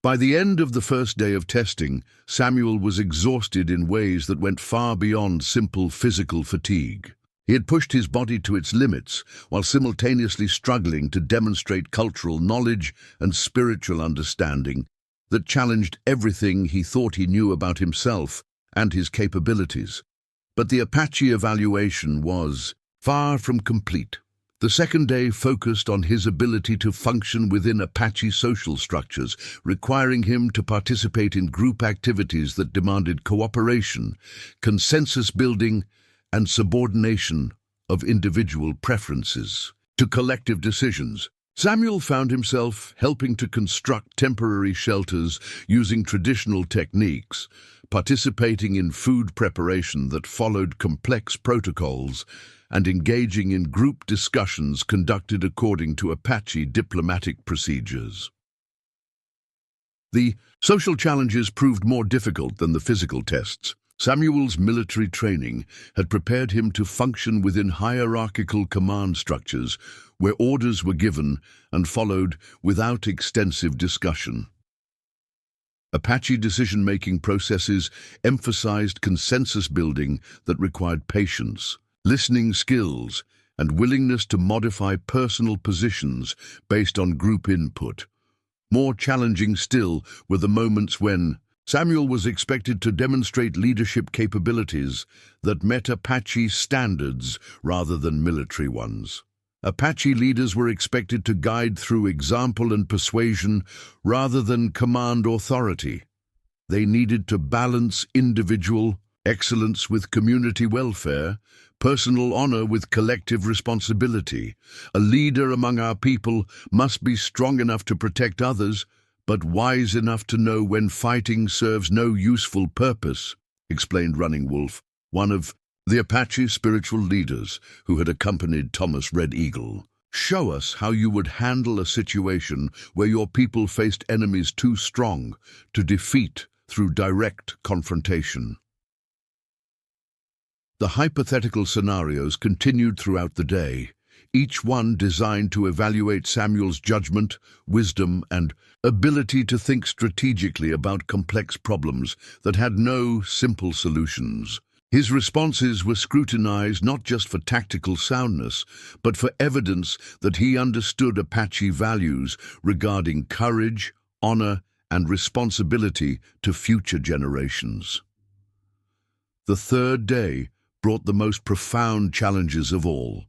By the end of the first day of testing, Samuel was exhausted in ways that went far beyond simple physical fatigue. He had pushed his body to its limits while simultaneously struggling to demonstrate cultural knowledge and spiritual understanding that challenged everything he thought he knew about himself and his capabilities. But the Apache evaluation was far from complete. The second day focused on his ability to function within Apache social structures, requiring him to participate in group activities that demanded cooperation, consensus building, and subordination of individual preferences to collective decisions. Samuel found himself helping to construct temporary shelters using traditional techniques, participating in food preparation that followed complex protocols, and engaging in group discussions conducted according to Apache diplomatic procedures. The social challenges proved more difficult than the physical tests. Samuel's military training had prepared him to function within hierarchical command structures where orders were given and followed without extensive discussion. Apache decision-making processes emphasized consensus building that required patience, listening skills, and willingness to modify personal positions based on group input. More challenging still were the moments when Samuel was expected to demonstrate leadership capabilities that met Apache standards rather than military ones. Apache leaders were expected to guide through example and persuasion rather than command authority. They needed to balance individual excellence with community welfare, personal honor with collective responsibility. A leader among our people must be strong enough to protect others, but wise enough to know when fighting serves no useful purpose, explained Running Wolf, one of the Apache spiritual leaders who had accompanied Thomas Red Eagle. Show us how you would handle a situation where your people faced enemies too strong to defeat through direct confrontation. The hypothetical scenarios continued throughout the day, each one designed to evaluate Samuel's judgment, wisdom, and ability to think strategically about complex problems that had no simple solutions. His responses were scrutinized not just for tactical soundness, but for evidence that he understood Apache values regarding courage, honor, and responsibility to future generations. The third day brought the most profound challenges of all: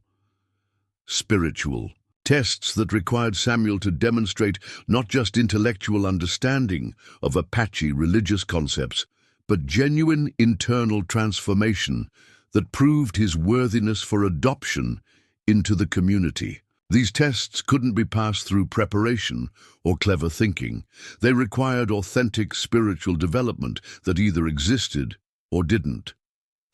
spiritual tests that required Samuel to demonstrate not just intellectual understanding of Apache religious concepts, but genuine internal transformation that proved his worthiness for adoption into the community. These tests couldn't be passed through preparation or clever thinking. They required authentic spiritual development that either existed or didn't.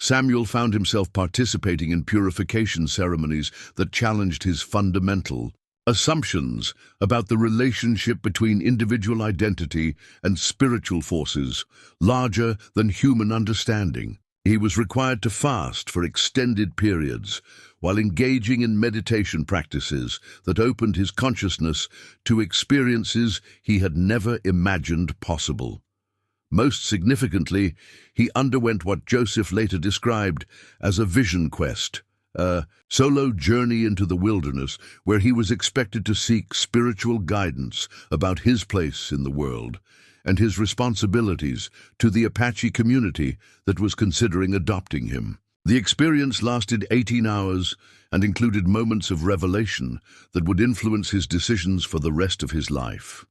Samuel found himself participating in purification ceremonies that challenged his fundamental assumptions about the relationship between individual identity and spiritual forces larger than human understanding. He was required to fast for extended periods while engaging in meditation practices that opened his consciousness to experiences he had never imagined possible. Most significantly, he underwent what Joseph later described as a vision quest, a solo journey into the wilderness where he was expected to seek spiritual guidance about his place in the world and his responsibilities to the Apache community that was considering adopting him. The experience lasted 18 hours and included moments of revelation that would influence his decisions for the rest of his life.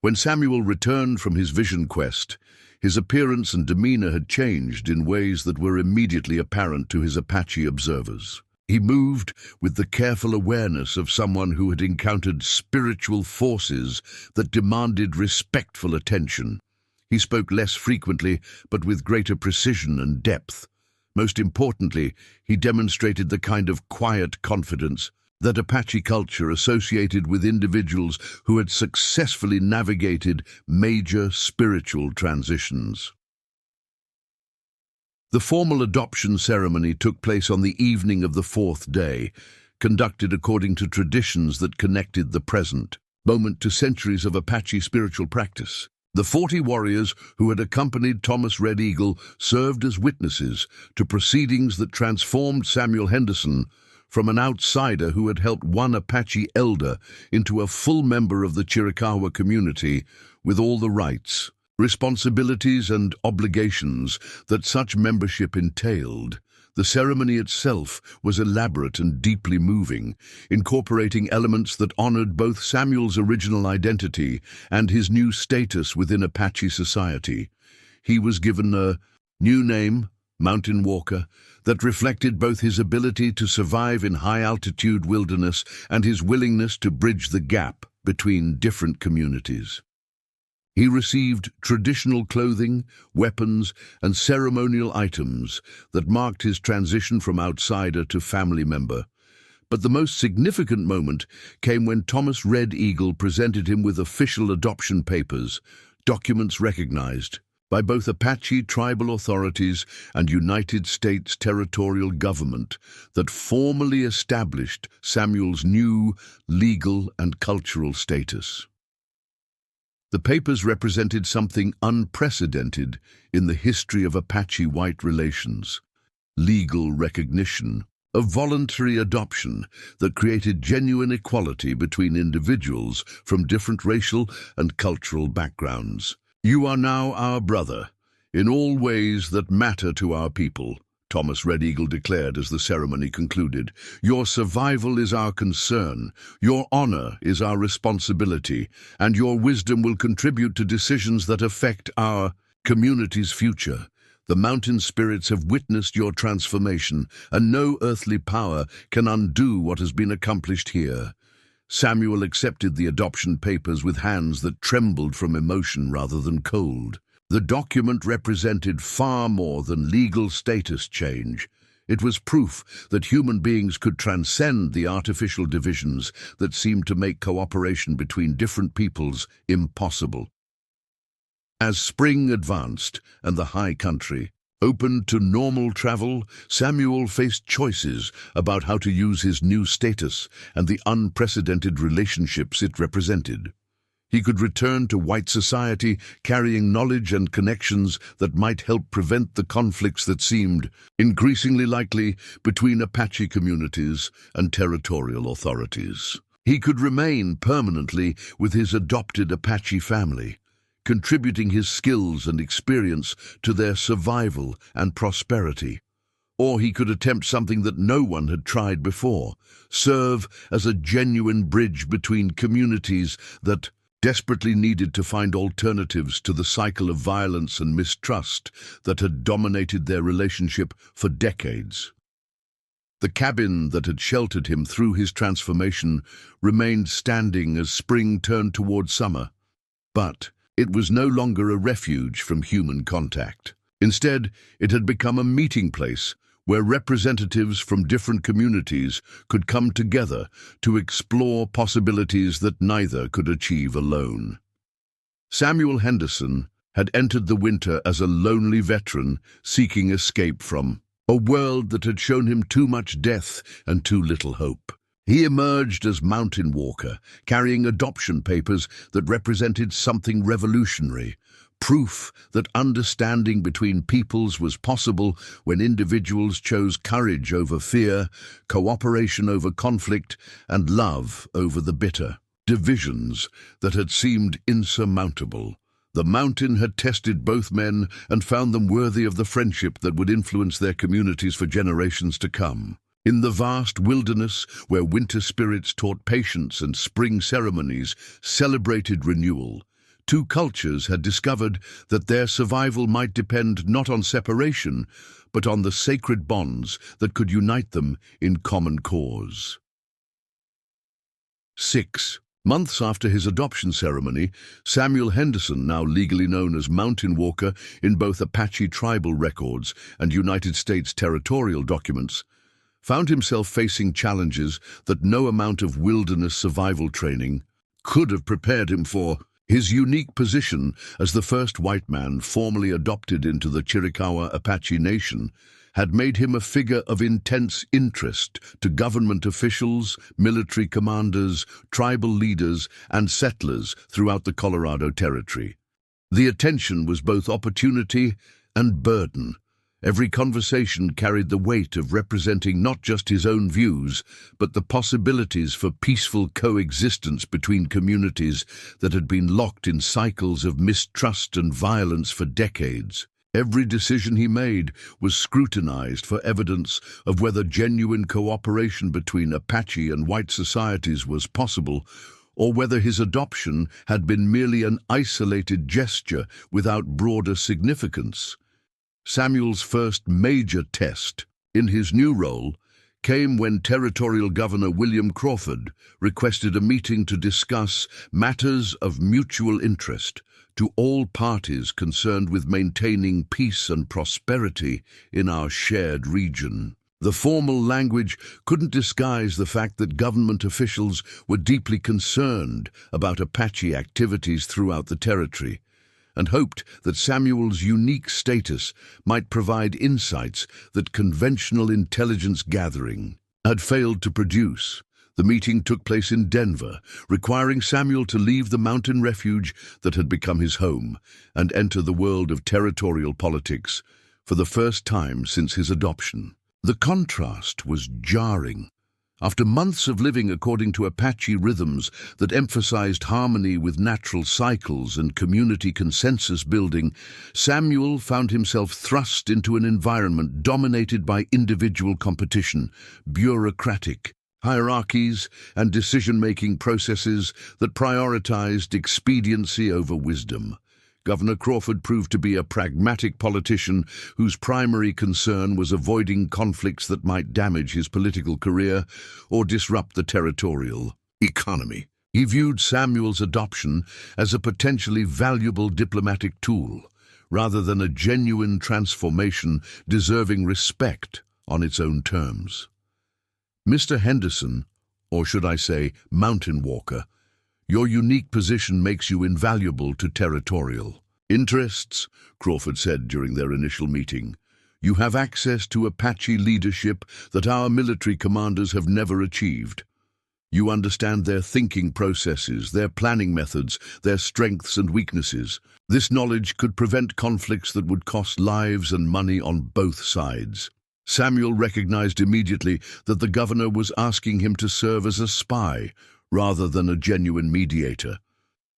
When Samuel returned from his vision quest, his appearance and demeanor had changed in ways that were immediately apparent to his Apache observers. He moved with the careful awareness of someone who had encountered spiritual forces that demanded respectful attention. He spoke less frequently, but with greater precision and depth. Most importantly, he demonstrated the kind of quiet confidence that Apache culture associated with individuals who had successfully navigated major spiritual transitions. The formal adoption ceremony took place on the evening of the fourth day, conducted according to traditions that connected the present moment to centuries of Apache spiritual practice. The 40 warriors who had accompanied Thomas Red Eagle served as witnesses to proceedings that transformed Samuel Henderson from an outsider who had helped one Apache elder into a full member of the Chiricahua community with all the rights, responsibilities, and obligations that such membership entailed. The ceremony itself was elaborate and deeply moving, incorporating elements that honored both Samuel's original identity and his new status within Apache society. He was given a new name, Mountain Walker, that reflected both his ability to survive in high-altitude wilderness and his willingness to bridge the gap between different communities. He received traditional clothing, weapons, and ceremonial items that marked his transition from outsider to family member. But the most significant moment came when Thomas Red Eagle presented him with official adoption papers, documents recognized by both Apache tribal authorities and United States territorial government that formally established Samuel's new legal and cultural status. The papers represented something unprecedented in the history of Apache-white relations: legal recognition of voluntary adoption that created genuine equality between individuals from different racial and cultural backgrounds. "You are now our brother, in all ways that matter to our people," Thomas Red Eagle declared as the ceremony concluded. "Your survival is our concern, your honor is our responsibility, and your wisdom will contribute to decisions that affect our community's future. The mountain spirits have witnessed your transformation, and no earthly power can undo what has been accomplished here." Samuel accepted the adoption papers with hands that trembled from emotion rather than cold. The document represented far more than legal status change. It was proof that human beings could transcend the artificial divisions that seemed to make cooperation between different peoples impossible. As spring advanced and the high country opened to normal travel, Samuel faced choices about how to use his new status and the unprecedented relationships it represented. He could return to white society carrying knowledge and connections that might help prevent the conflicts that seemed increasingly likely between Apache communities and territorial authorities. He could remain permanently with his adopted Apache family, contributing his skills and experience to their survival and prosperity. Or he could attempt something that no one had tried before: serve as a genuine bridge between communities that desperately needed to find alternatives to the cycle of violence and mistrust that had dominated their relationship for decades. The cabin that had sheltered him through his transformation remained standing as spring turned toward summer, but it was no longer a refuge from human contact. Instead, it had become a meeting place where representatives from different communities could come together to explore possibilities that neither could achieve alone. Samuel Henderson had entered the winter as a lonely veteran seeking escape from a world that had shown him too much death and too little hope. He emerged as Mountain Walker, carrying adoption papers that represented something revolutionary: proof that understanding between peoples was possible when individuals chose courage over fear, cooperation over conflict, and love over the bitter divisions that had seemed insurmountable. The mountain had tested both men and found them worthy of the friendship that would influence their communities for generations to come. In the vast wilderness, where winter spirits taught patience and spring ceremonies celebrated renewal, two cultures had discovered that their survival might depend not on separation, but on the sacred bonds that could unite them in common cause. 6 months after his adoption ceremony, Samuel Henderson, now legally known as Mountain Walker in both Apache tribal records and United States territorial documents, found himself facing challenges that no amount of wilderness survival training could have prepared him for. His unique position as the first white man formally adopted into the Chiricahua Apache Nation had made him a figure of intense interest to government officials, military commanders, tribal leaders, and settlers throughout the Colorado Territory. The attention was both opportunity and burden. Every conversation carried the weight of representing not just his own views, but the possibilities for peaceful coexistence between communities that had been locked in cycles of mistrust and violence for decades. Every decision he made was scrutinized for evidence of whether genuine cooperation between Apache and white societies was possible, or whether his adoption had been merely an isolated gesture without broader significance. Samuel's first major test in his new role came when Territorial Governor William Crawford requested a meeting to discuss matters of mutual interest to all parties concerned with maintaining peace and prosperity in our shared region. The formal language couldn't disguise the fact that government officials were deeply concerned about Apache activities throughout the territory, and hoped that Samuel's unique status might provide insights that conventional intelligence gathering had failed to produce. The meeting took place in Denver, requiring Samuel to leave the mountain refuge that had become his home and enter the world of territorial politics for the first time since his adoption. The contrast was jarring. After months of living according to Apache rhythms that emphasized harmony with natural cycles and community consensus building, Samuel found himself thrust into an environment dominated by individual competition, bureaucratic hierarchies, and decision-making processes that prioritized expediency over wisdom. Governor Crawford proved to be a pragmatic politician whose primary concern was avoiding conflicts that might damage his political career or disrupt the territorial economy. He viewed Samuel's adoption as a potentially valuable diplomatic tool, rather than a genuine transformation deserving respect on its own terms. Mr. Henderson, or should I say mountain walker, your unique position makes you invaluable to territorial interests, Crawford said during their initial meeting. You have access to Apache leadership that our military commanders have never achieved. You understand their thinking processes, their planning methods, their strengths and weaknesses. This knowledge could prevent conflicts that would cost lives and money on both sides. Samuel recognized immediately that the governor was asking him to serve as a spy rather than a genuine mediator.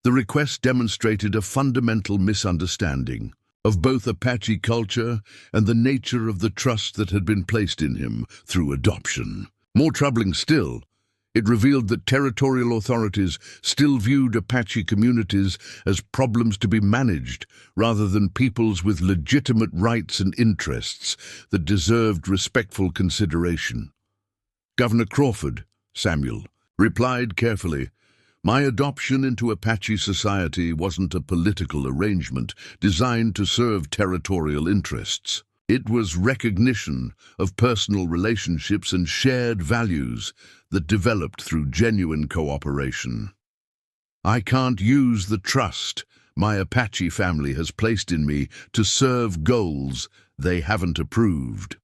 The request demonstrated a fundamental misunderstanding of both Apache culture and the nature of the trust that had been placed in him through adoption. More troubling still, it revealed that territorial authorities still viewed Apache communities as problems to be managed rather than peoples with legitimate rights and interests that deserved respectful consideration. Governor Crawford, Samuel, replied carefully, "My adoption into Apache society wasn't a political arrangement designed to serve territorial interests. It was recognition of personal relationships and shared values that developed through genuine cooperation. I can't use the trust my Apache family has placed in me to serve goals they haven't approved."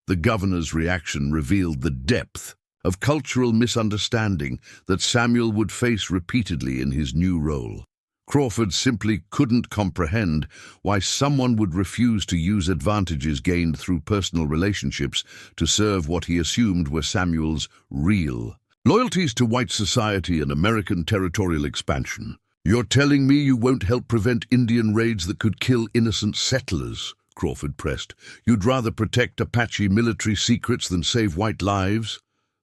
The governor's reaction revealed the depth of cultural misunderstanding that Samuel would face repeatedly in his new role. Crawford simply couldn't comprehend why someone would refuse to use advantages gained through personal relationships to serve what he assumed were Samuel's real loyalties to white society and American territorial expansion. "You're telling me you won't help prevent Indian raids that could kill innocent settlers?" Crawford pressed. "You'd rather protect Apache military secrets than save white lives?"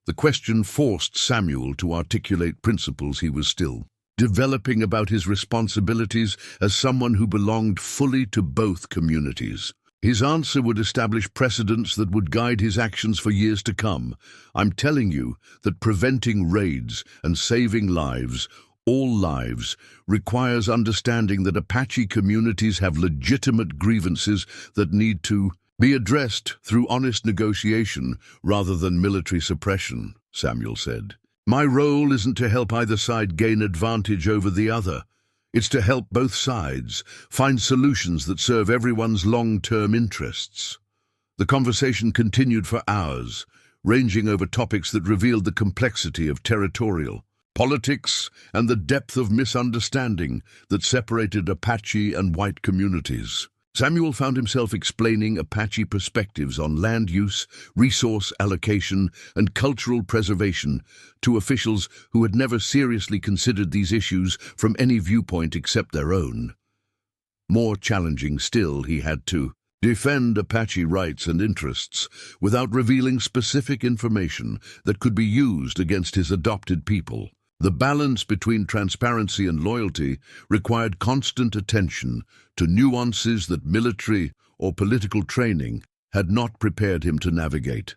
The question forced Samuel to articulate principles he was still developing about his responsibilities as someone who belonged fully to both communities. His answer would establish precedents that would guide his actions for years to come. "I'm telling you that preventing raids and saving lives, all lives, requires understanding that Apache communities have legitimate grievances that need to be addressed through honest negotiation rather than military suppression," Samuel said. "My role isn't to help either side gain advantage over the other. It's to help both sides find solutions that serve everyone's long-term interests." The conversation continued for hours, ranging over topics that revealed the complexity of territorial politics and the depth of misunderstanding that separated Apache and white communities. Samuel found himself explaining Apache perspectives on land use, resource allocation, and cultural preservation to officials who had never seriously considered these issues from any viewpoint except their own. More challenging still, he had to defend Apache rights and interests without revealing specific information that could be used against his adopted people. The balance between transparency and loyalty required constant attention to nuances that military or political training had not prepared him to navigate.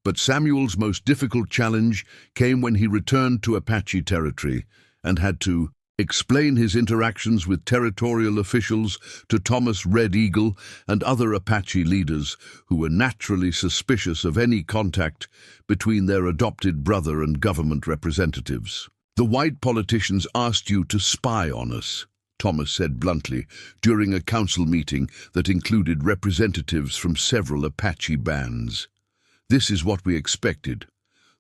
But Samuel's most difficult challenge came when he returned to Apache territory and had to explain his interactions with territorial officials to Thomas Red Eagle and other Apache leaders who were naturally suspicious of any contact between their adopted brother and government representatives. "The white politicians asked you to spy on us," Thomas said bluntly during a council meeting that included representatives from several Apache bands. "This is what we expected.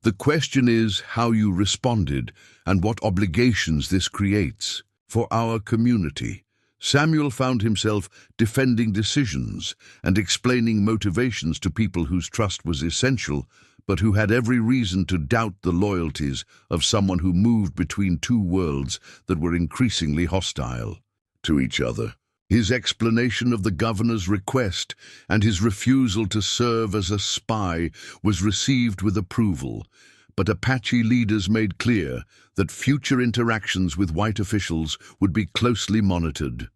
The question is how you responded and what obligations this creates for our community." Samuel found himself defending decisions and explaining motivations to people whose trust was essential, but who had every reason to doubt the loyalties of someone who moved between two worlds that were increasingly hostile to each other. His explanation of the governor's request and his refusal to serve as a spy was received with approval, but Apache leaders made clear that future interactions with white officials would be closely monitored.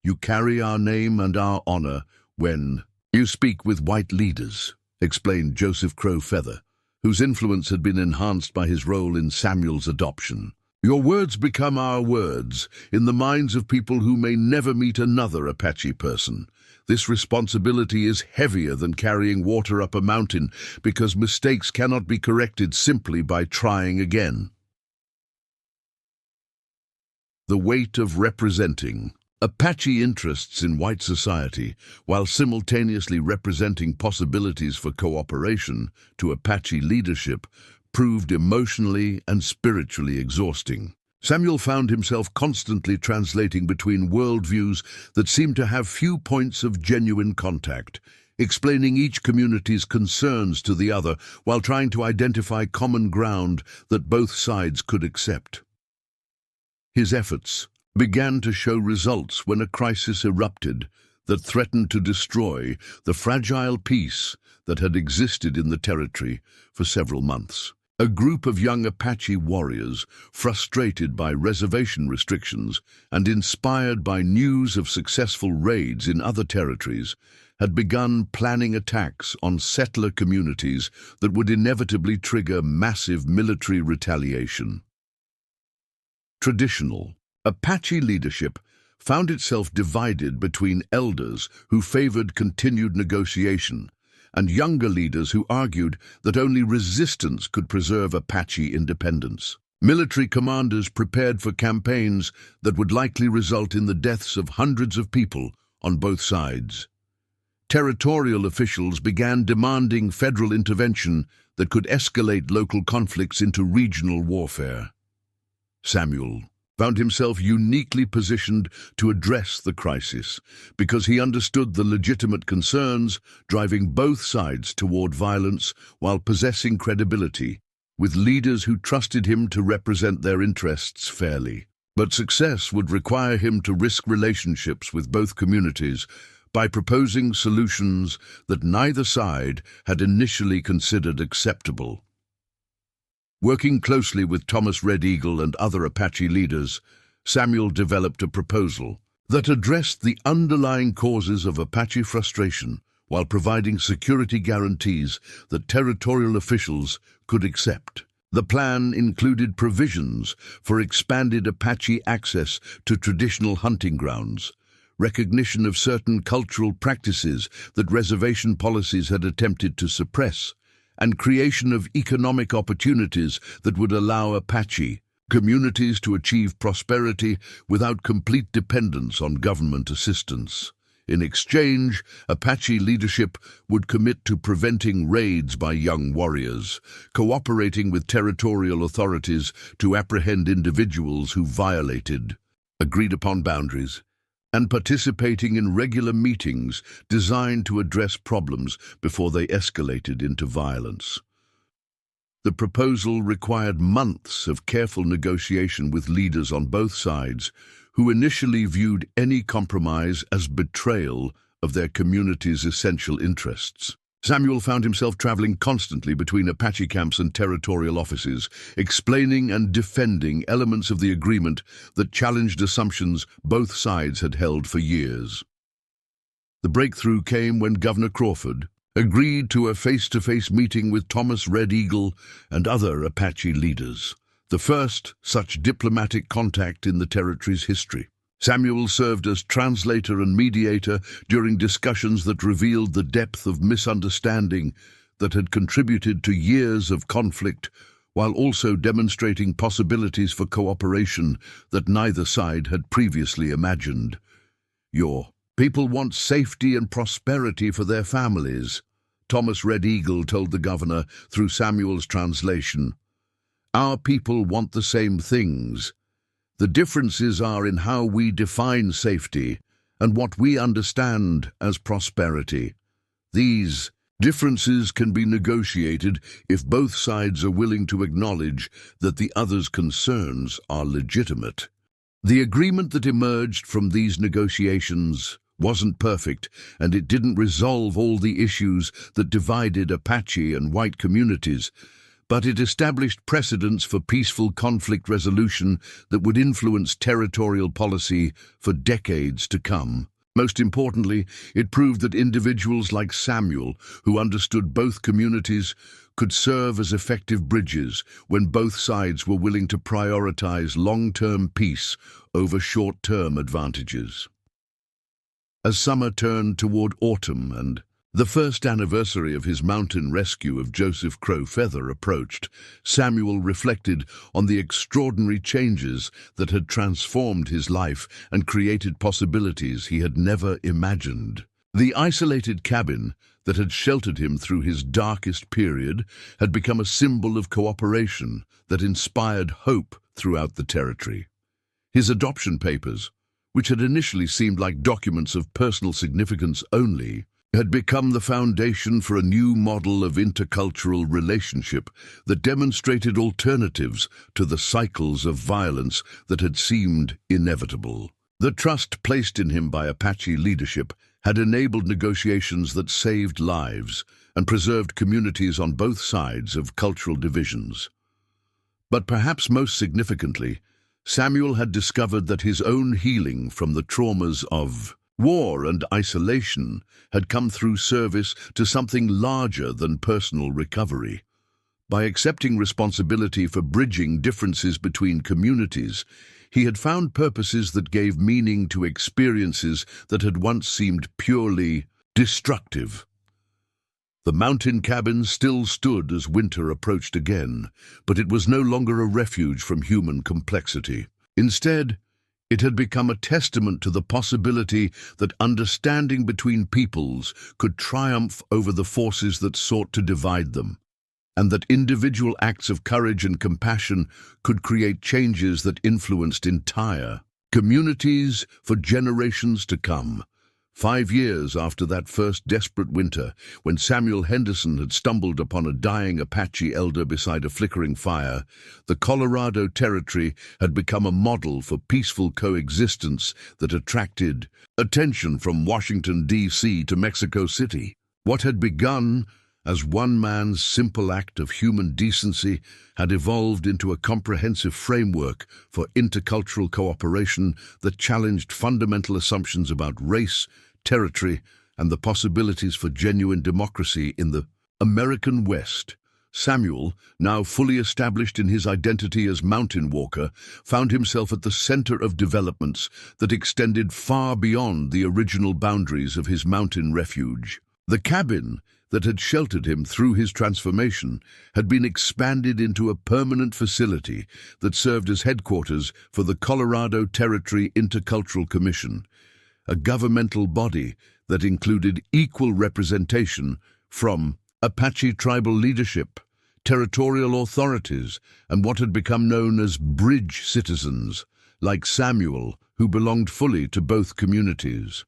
"You carry our name and our honor when you speak with white leaders," explained Joseph Crow Feather, whose influence had been enhanced by his role in Samuel's adoption. "Your words become our words in the minds of people who may never meet another Apache person. This responsibility is heavier than carrying water up a mountain because mistakes cannot be corrected simply by trying again." The weight of representing Apache interests in white society, while simultaneously representing possibilities for cooperation to Apache leadership, proved emotionally and spiritually exhausting. Samuel found himself constantly translating between worldviews that seemed to have few points of genuine contact, explaining each community's concerns to the other while trying to identify common ground that both sides could accept. His efforts began to show results when a crisis erupted that threatened to destroy the fragile peace that had existed in the territory for several months. A group of young Apache warriors, frustrated by reservation restrictions and inspired by news of successful raids in other territories, had begun planning attacks on settler communities that would inevitably trigger massive military retaliation. Traditional Apache leadership found itself divided between elders who favored continued negotiation and younger leaders who argued that only resistance could preserve Apache independence. Military commanders prepared for campaigns that would likely result in the deaths of hundreds of people on both sides. Territorial officials began demanding federal intervention that could escalate local conflicts into regional warfare. Samuel found himself uniquely positioned to address the crisis because he understood the legitimate concerns driving both sides toward violence while possessing credibility with leaders who trusted him to represent their interests fairly. But success would require him to risk relationships with both communities by proposing solutions that neither side had initially considered acceptable. Working closely with Thomas Red Eagle and other Apache leaders, Samuel developed a proposal that addressed the underlying causes of Apache frustration while providing security guarantees that territorial officials could accept. The plan included provisions for expanded Apache access to traditional hunting grounds, recognition of certain cultural practices that reservation policies had attempted to suppress, and creation of economic opportunities that would allow Apache communities to achieve prosperity without complete dependence on government assistance. In exchange, Apache leadership would commit to preventing raids by young warriors, cooperating with territorial authorities to apprehend individuals who violated agreed-upon boundaries, and participating in regular meetings designed to address problems before they escalated into violence. The proposal required months of careful negotiation with leaders on both sides who initially viewed any compromise as betrayal of their community's essential interests. Samuel found himself traveling constantly between Apache camps and territorial offices, explaining and defending elements of the agreement that challenged assumptions both sides had held for years. The breakthrough came when Governor Crawford agreed to a face-to-face meeting with Thomas Red Eagle and other Apache leaders, the first such diplomatic contact in the territory's history. Samuel served as translator and mediator during discussions that revealed the depth of misunderstanding that had contributed to years of conflict, while also demonstrating possibilities for cooperation that neither side had previously imagined. Your people want safety and prosperity for their families, Thomas Red Eagle told the governor through Samuel's translation. Our people want the same things. The differences are in how we define safety and what we understand as prosperity. These differences can be negotiated if both sides are willing to acknowledge that the other's concerns are legitimate. The agreement that emerged from these negotiations wasn't perfect, and it didn't resolve all the issues that divided Apache and white communities, but it established precedents for peaceful conflict resolution that would influence territorial policy for decades to come. Most importantly, it proved that individuals like Samuel, who understood both communities, could serve as effective bridges when both sides were willing to prioritize long-term peace over short-term advantages. As summer turned toward autumn and the first anniversary of his mountain rescue of Joseph Crow Feather approached, Samuel reflected on the extraordinary changes that had transformed his life and created possibilities he had never imagined. The isolated cabin that had sheltered him through his darkest period had become a symbol of cooperation that inspired hope throughout the territory. His adoption papers, which had initially seemed like documents of personal significance only, had become the foundation for a new model of intercultural relationship that demonstrated alternatives to the cycles of violence that had seemed inevitable. The trust placed in him by Apache leadership had enabled negotiations that saved lives and preserved communities on both sides of cultural divisions. But perhaps most significantly, Samuel had discovered that his own healing from the traumas of war and isolation had come through service to something larger than personal recovery. By accepting responsibility for bridging differences between communities, he had found purposes that gave meaning to experiences that had once seemed purely destructive. The mountain cabin still stood as winter approached again, but it was no longer a refuge from human complexity. Instead, it had become a testament to the possibility that understanding between peoples could triumph over the forces that sought to divide them, and that individual acts of courage and compassion could create changes that influenced entire communities for generations to come. 5 years after that first desperate winter, when Samuel Henderson had stumbled upon a dying Apache elder beside a flickering fire, the Colorado Territory had become a model for peaceful coexistence that attracted attention from Washington, D.C. to Mexico City. What had begun as one man's simple act of human decency had evolved into a comprehensive framework for intercultural cooperation that challenged fundamental assumptions about race, territory, and the possibilities for genuine democracy in the American West. Samuel, now fully established in his identity as mountain walker, found himself at the center of developments that extended far beyond the original boundaries of his mountain refuge. The cabin that had sheltered him through his transformation had been expanded into a permanent facility that served as headquarters for the Colorado Territory Intercultural Commission, a governmental body that included equal representation from Apache tribal leadership, territorial authorities, and what had become known as bridge citizens, like Samuel, who belonged fully to both communities.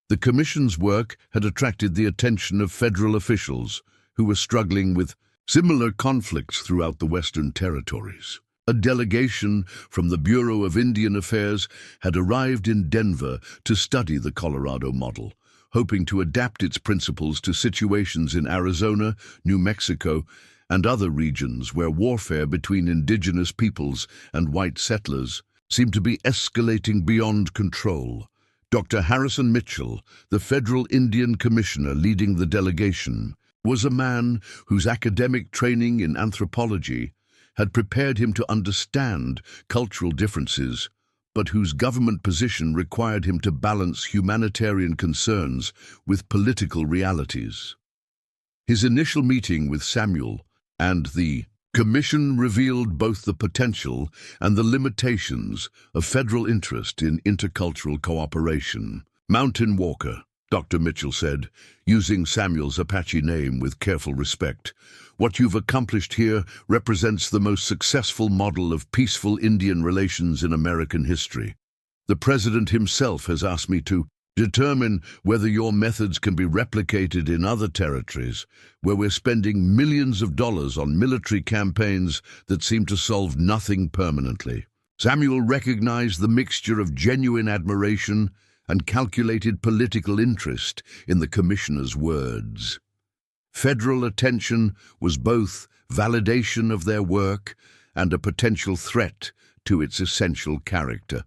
The Commission's work had attracted the attention of federal officials who were struggling with similar conflicts throughout the Western territories. A delegation from the Bureau of Indian Affairs had arrived in Denver to study the Colorado model, hoping to adapt its principles to situations in Arizona, New Mexico, and other regions where warfare between indigenous peoples and white settlers seemed to be escalating beyond control. Dr. Harrison Mitchell, the federal Indian commissioner leading the delegation, was a man whose academic training in anthropology had prepared him to understand cultural differences, but whose government position required him to balance humanitarian concerns with political realities. His initial meeting with Samuel and the Commission revealed both the potential and the limitations of federal interest in intercultural cooperation. "Mountain Walker," Dr. Mitchell said, using Samuel's Apache name with careful respect, "what you've accomplished here represents the most successful model of peaceful Indian relations in American history. The President himself has asked me to determine whether your methods can be replicated in other territories where we're spending millions of dollars on military campaigns that seem to solve nothing permanently." Samuel recognized the mixture of genuine admiration and calculated political interest in the commissioner's words. Federal attention was both validation of their work and a potential threat to its essential character.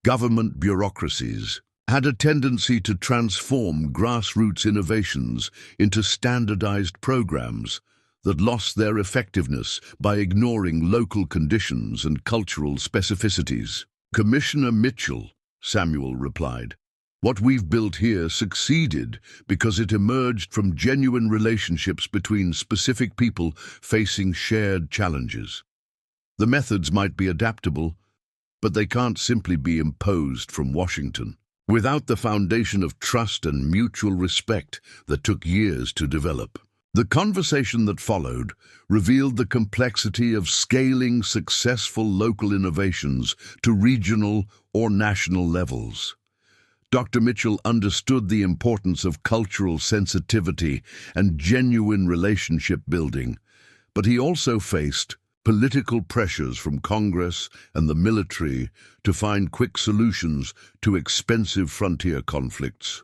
Government bureaucracies had a tendency to transform grassroots innovations into standardized programs that lost their effectiveness by ignoring local conditions and cultural specificities. "Commissioner Mitchell," Samuel replied, "what we've built here succeeded because it emerged from genuine relationships between specific people facing shared challenges. The methods might be adaptable, but they can't simply be imposed from Washington without the foundation of trust and mutual respect that took years to develop." The conversation that followed revealed the complexity of scaling successful local innovations to regional or national levels. Dr. Mitchell understood the importance of cultural sensitivity and genuine relationship building, but he also faced political pressures from Congress and the military to find quick solutions to expensive frontier conflicts.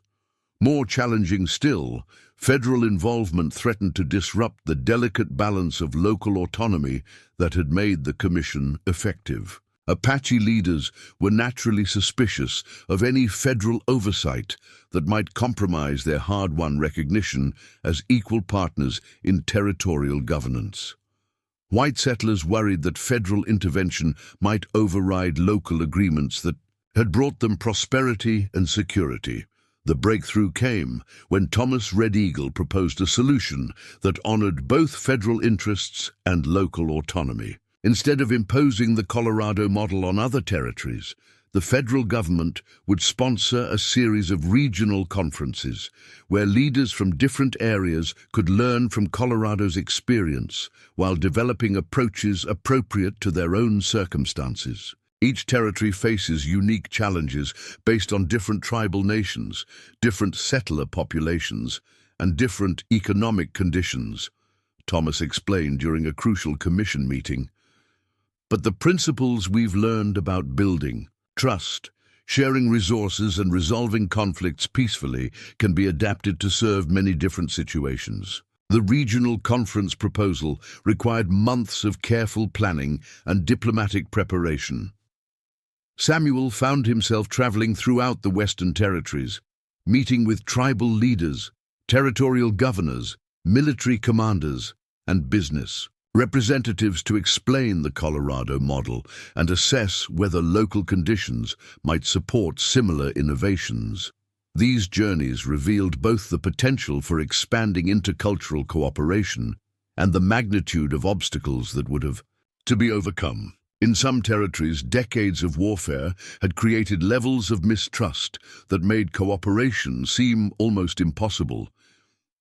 More challenging still, federal involvement threatened to disrupt the delicate balance of local autonomy that had made the commission effective. Apache leaders were naturally suspicious of any federal oversight that might compromise their hard-won recognition as equal partners in territorial governance. White settlers worried that federal intervention might override local agreements that had brought them prosperity and security. The breakthrough came when Thomas Red Eagle proposed a solution that honored both federal interests and local autonomy. Instead of imposing the Colorado model on other territories, the federal government would sponsor a series of regional conferences where leaders from different areas could learn from Colorado's experience while developing approaches appropriate to their own circumstances. Each territory faces unique challenges based on different tribal nations, different settler populations, and different economic conditions, Thomas explained during a crucial commission meeting. But the principles we've learned about building trust, sharing resources, and resolving conflicts peacefully can be adapted to serve many different situations. The regional conference proposal required months of careful planning and diplomatic preparation. Samuel found himself traveling throughout the Western Territories, meeting with tribal leaders, territorial governors, military commanders, and business representatives to explain the Colorado model and assess whether local conditions might support similar innovations. These journeys revealed both the potential for expanding intercultural cooperation and the magnitude of obstacles that would have to be overcome. In some territories, decades of warfare had created levels of mistrust that made cooperation seem almost impossible.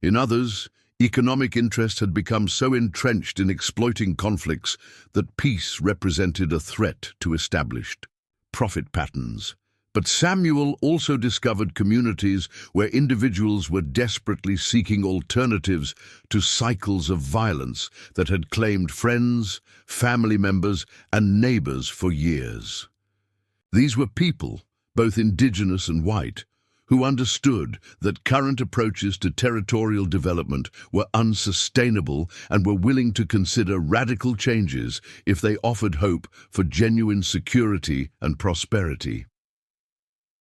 In others, economic interest had become so entrenched in exploiting conflicts that peace represented a threat to established profit patterns. But Samuel also discovered communities where individuals were desperately seeking alternatives to cycles of violence that had claimed friends, family members, and neighbors for years. These were people, both indigenous and white, who understood that current approaches to territorial development were unsustainable and were willing to consider radical changes if they offered hope for genuine security and prosperity.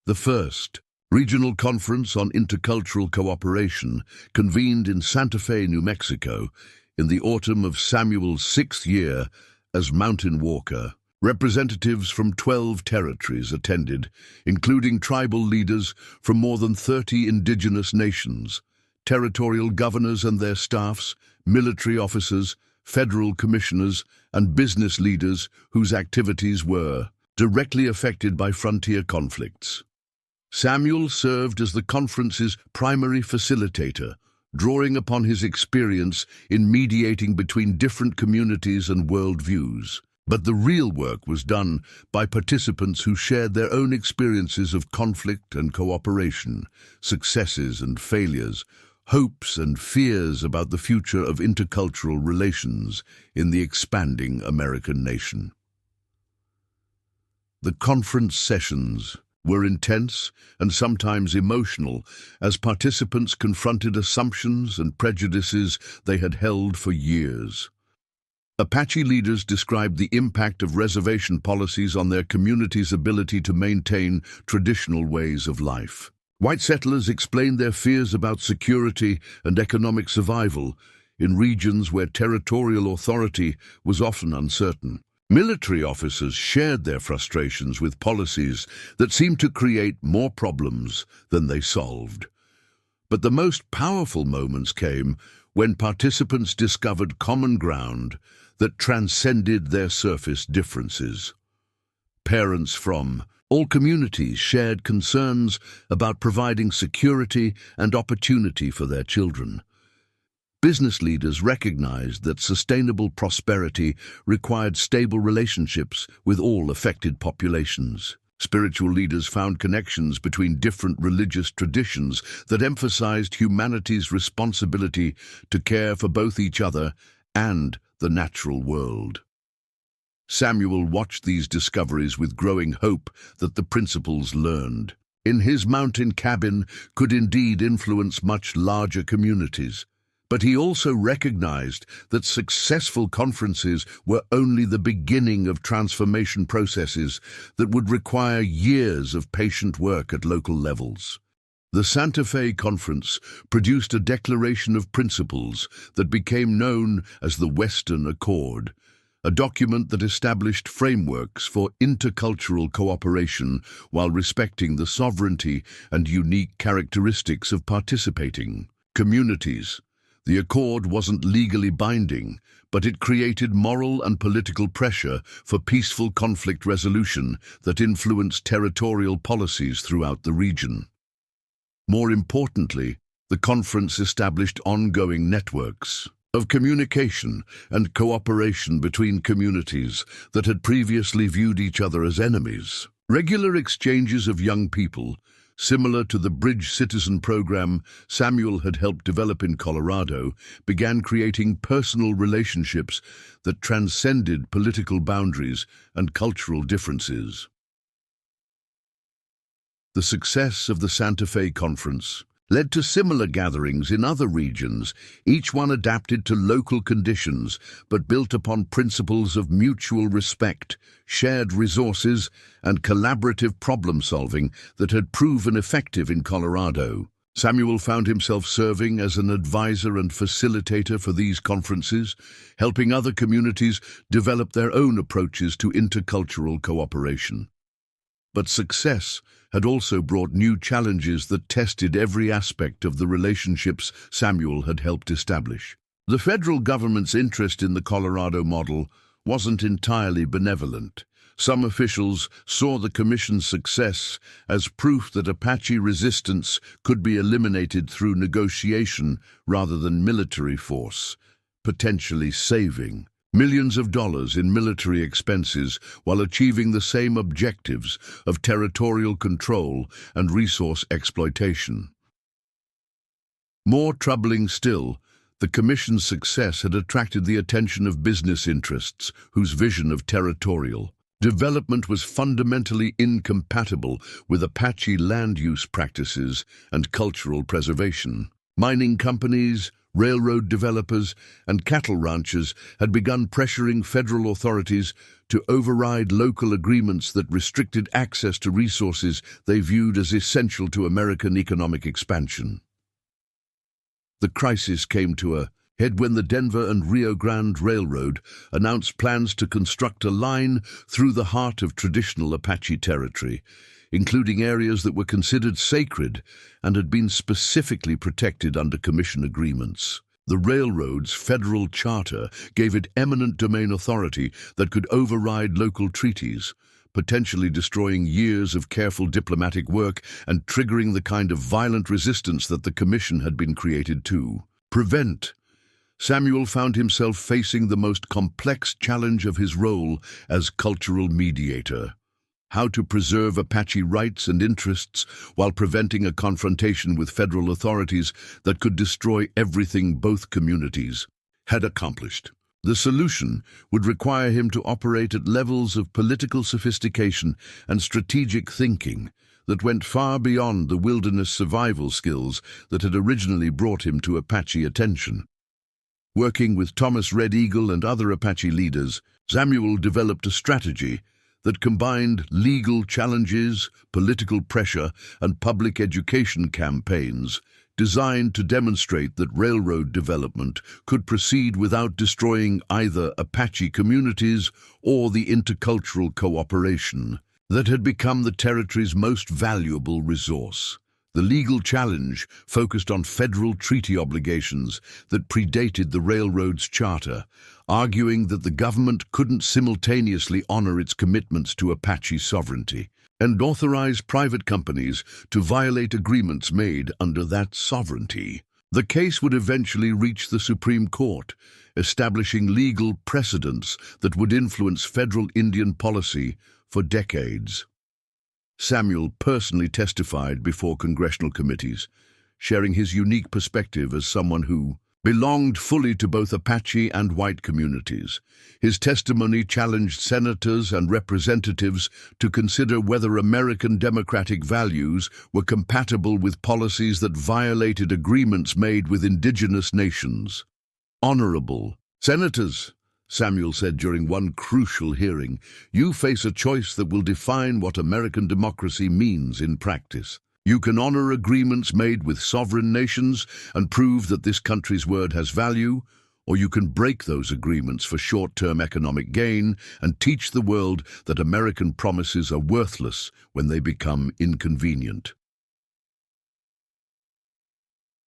The first regional conference on intercultural cooperation convened in Santa Fe, New Mexico, in the autumn of Samuel's 6th year as mountain walker. Representatives from 12 territories attended, including tribal leaders from more than 30 indigenous nations, territorial governors and their staffs, military officers, federal commissioners, and business leaders whose activities were directly affected by frontier conflicts. Samuel served as the conference's primary facilitator, drawing upon his experience in mediating between different communities and worldviews. But the real work was done by participants who shared their own experiences of conflict and cooperation, successes and failures, hopes and fears about the future of intercultural relations in the expanding American nation. The conference sessions were intense and sometimes emotional as participants confronted assumptions and prejudices they had held for years. Apache leaders described the impact of reservation policies on their community's ability to maintain traditional ways of life. White settlers explained their fears about security and economic survival in regions where territorial authority was often uncertain. Military officers shared their frustrations with policies that seemed to create more problems than they solved. But the most powerful moments came when participants discovered common ground that transcended their surface differences. Parents from all communities shared concerns about providing security and opportunity for their children. Business leaders recognized that sustainable prosperity required stable relationships with all affected populations. Spiritual leaders found connections between different religious traditions that emphasized humanity's responsibility to care for both each other and the natural world. Samuel watched these discoveries with growing hope that the principles learned in his mountain cabin could indeed influence much larger communities. But he also recognized that successful conferences were only the beginning of transformation processes that would require years of patient work at local levels. The Santa Fe Conference produced a declaration of principles that became known as the Western Accord, a document that established frameworks for intercultural cooperation while respecting the sovereignty and unique characteristics of participating communities. The accord wasn't legally binding, but it created moral and political pressure for peaceful conflict resolution that influenced territorial policies throughout the region. More importantly, the conference established ongoing networks of communication and cooperation between communities that had previously viewed each other as enemies. Regular exchanges of young people, similar to the Bridge Citizen program Samuel had helped develop in Colorado, began creating personal relationships that transcended political boundaries and cultural differences. The success of the Santa Fe Conference led to similar gatherings in other regions, each one adapted to local conditions but built upon principles of mutual respect, shared resources, and collaborative problem-solving that had proven effective in Colorado. Samuel found himself serving as an advisor and facilitator for these conferences, helping other communities develop their own approaches to intercultural cooperation. But success had also brought new challenges that tested every aspect of the relationships Samuel had helped establish. The federal government's interest in the Colorado model wasn't entirely benevolent. Some officials saw the Commission's success as proof that Apache resistance could be eliminated through negotiation rather than military force, potentially saving millions of dollars in military expenses while achieving the same objectives of territorial control and resource exploitation. More troubling still, the Commission's success had attracted the attention of business interests whose vision of territorial development was fundamentally incompatible with Apache land use practices and cultural preservation. Mining companies, railroad developers, and cattle ranchers had begun pressuring federal authorities to override local agreements that restricted access to resources they viewed as essential to American economic expansion. The crisis came to a head when the Denver and Rio Grande Railroad announced plans to construct a line through the heart of traditional Apache territory, including areas that were considered sacred and had been specifically protected under Commission agreements. The railroad's federal charter gave it eminent domain authority that could override local treaties, potentially destroying years of careful diplomatic work and triggering the kind of violent resistance that the Commission had been created to prevent. Samuel found himself facing the most complex challenge of his role as cultural mediator: how to preserve Apache rights and interests while preventing a confrontation with federal authorities that could destroy everything both communities had accomplished. The solution would require him to operate at levels of political sophistication and strategic thinking that went far beyond the wilderness survival skills that had originally brought him to Apache attention. Working with Thomas Red Eagle and other Apache leaders, Samuel developed a strategy that combined legal challenges, political pressure, and public education campaigns designed to demonstrate that railroad development could proceed without destroying either Apache communities or the intercultural cooperation that had become the territory's most valuable resource. The legal challenge focused on federal treaty obligations that predated the railroad's charter, arguing that the government couldn't simultaneously honor its commitments to Apache sovereignty and authorize private companies to violate agreements made under that sovereignty. The case would eventually reach the Supreme Court, establishing legal precedents that would influence federal Indian policy for decades. Samuel personally testified before congressional committees, sharing his unique perspective as someone who belonged fully to both Apache and white communities. His testimony challenged senators and representatives to consider whether American democratic values were compatible with policies that violated agreements made with indigenous nations. "Honorable Senators," Samuel said during one crucial hearing, "you face a choice that will define what American democracy means in practice. You can honor agreements made with sovereign nations and prove that this country's word has value, or you can break those agreements for short-term economic gain and teach the world that American promises are worthless when they become inconvenient."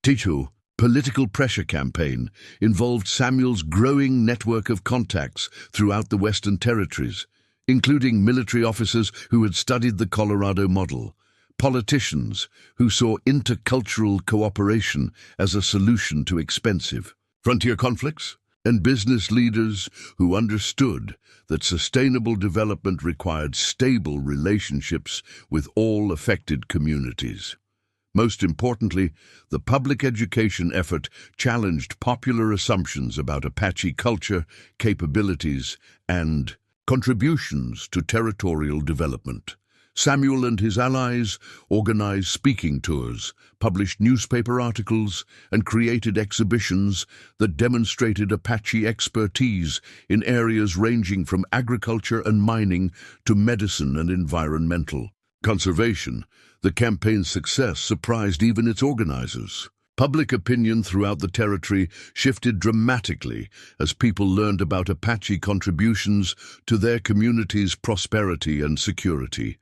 Titu political pressure campaign involved Samuel's growing network of contacts throughout the Western Territories, including military officers who had studied the Colorado model, politicians who saw intercultural cooperation as a solution to expensive frontier conflicts, and business leaders who understood that sustainable development required stable relationships with all affected communities. Most importantly, the public education effort challenged popular assumptions about Apache culture, capabilities, and contributions to territorial development. Samuel and his allies organized speaking tours, published newspaper articles, and created exhibitions that demonstrated Apache expertise in areas ranging from agriculture and mining to medicine and environmental conservation. The campaign's success surprised even its organizers. Public opinion throughout the territory shifted dramatically as people learned about Apache contributions to their community's prosperity and security.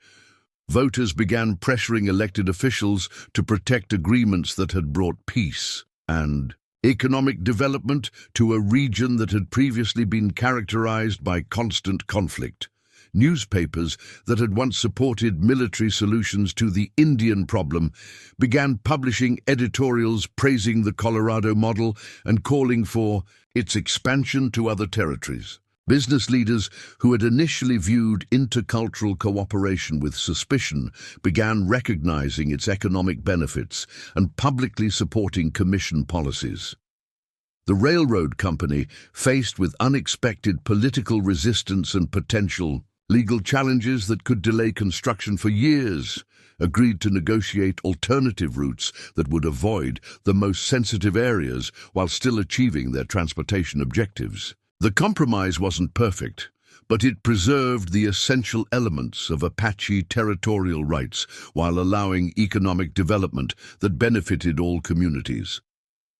Voters began pressuring elected officials to protect agreements that had brought peace and economic development to a region that had previously been characterized by constant conflict. newspapers that had once supported military solutions to the Indian problem began publishing editorials praising the Colorado model and calling for its expansion to other territories. Business leaders who had initially viewed intercultural cooperation with suspicion began recognizing its economic benefits and publicly supporting commission policies. The railroad company, faced with unexpected political resistance and potential legal challenges that could delay construction for years, agreed to negotiate alternative routes that would avoid the most sensitive areas while still achieving their transportation objectives. The compromise wasn't perfect, but it preserved the essential elements of Apache territorial rights while allowing economic development that benefited all communities.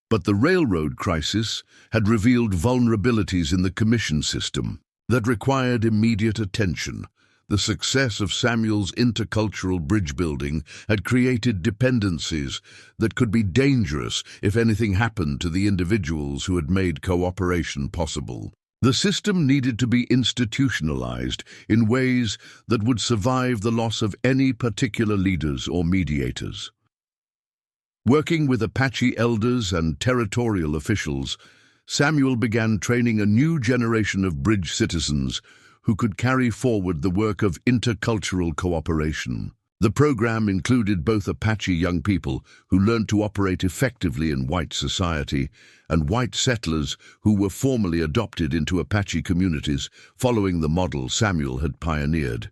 But the railroad crisis had revealed vulnerabilities in the commission system that required immediate attention. The success of Samuel's intercultural bridge building had created dependencies that could be dangerous if anything happened to the individuals who had made cooperation possible. The system needed to be institutionalized in ways that would survive the loss of any particular leaders or mediators. Working with Apache elders and territorial officials, Samuel began training a new generation of bridge citizens who could carry forward the work of intercultural cooperation. The program included both Apache young people who learned to operate effectively in white society and white settlers who were formally adopted into Apache communities following the model Samuel had pioneered.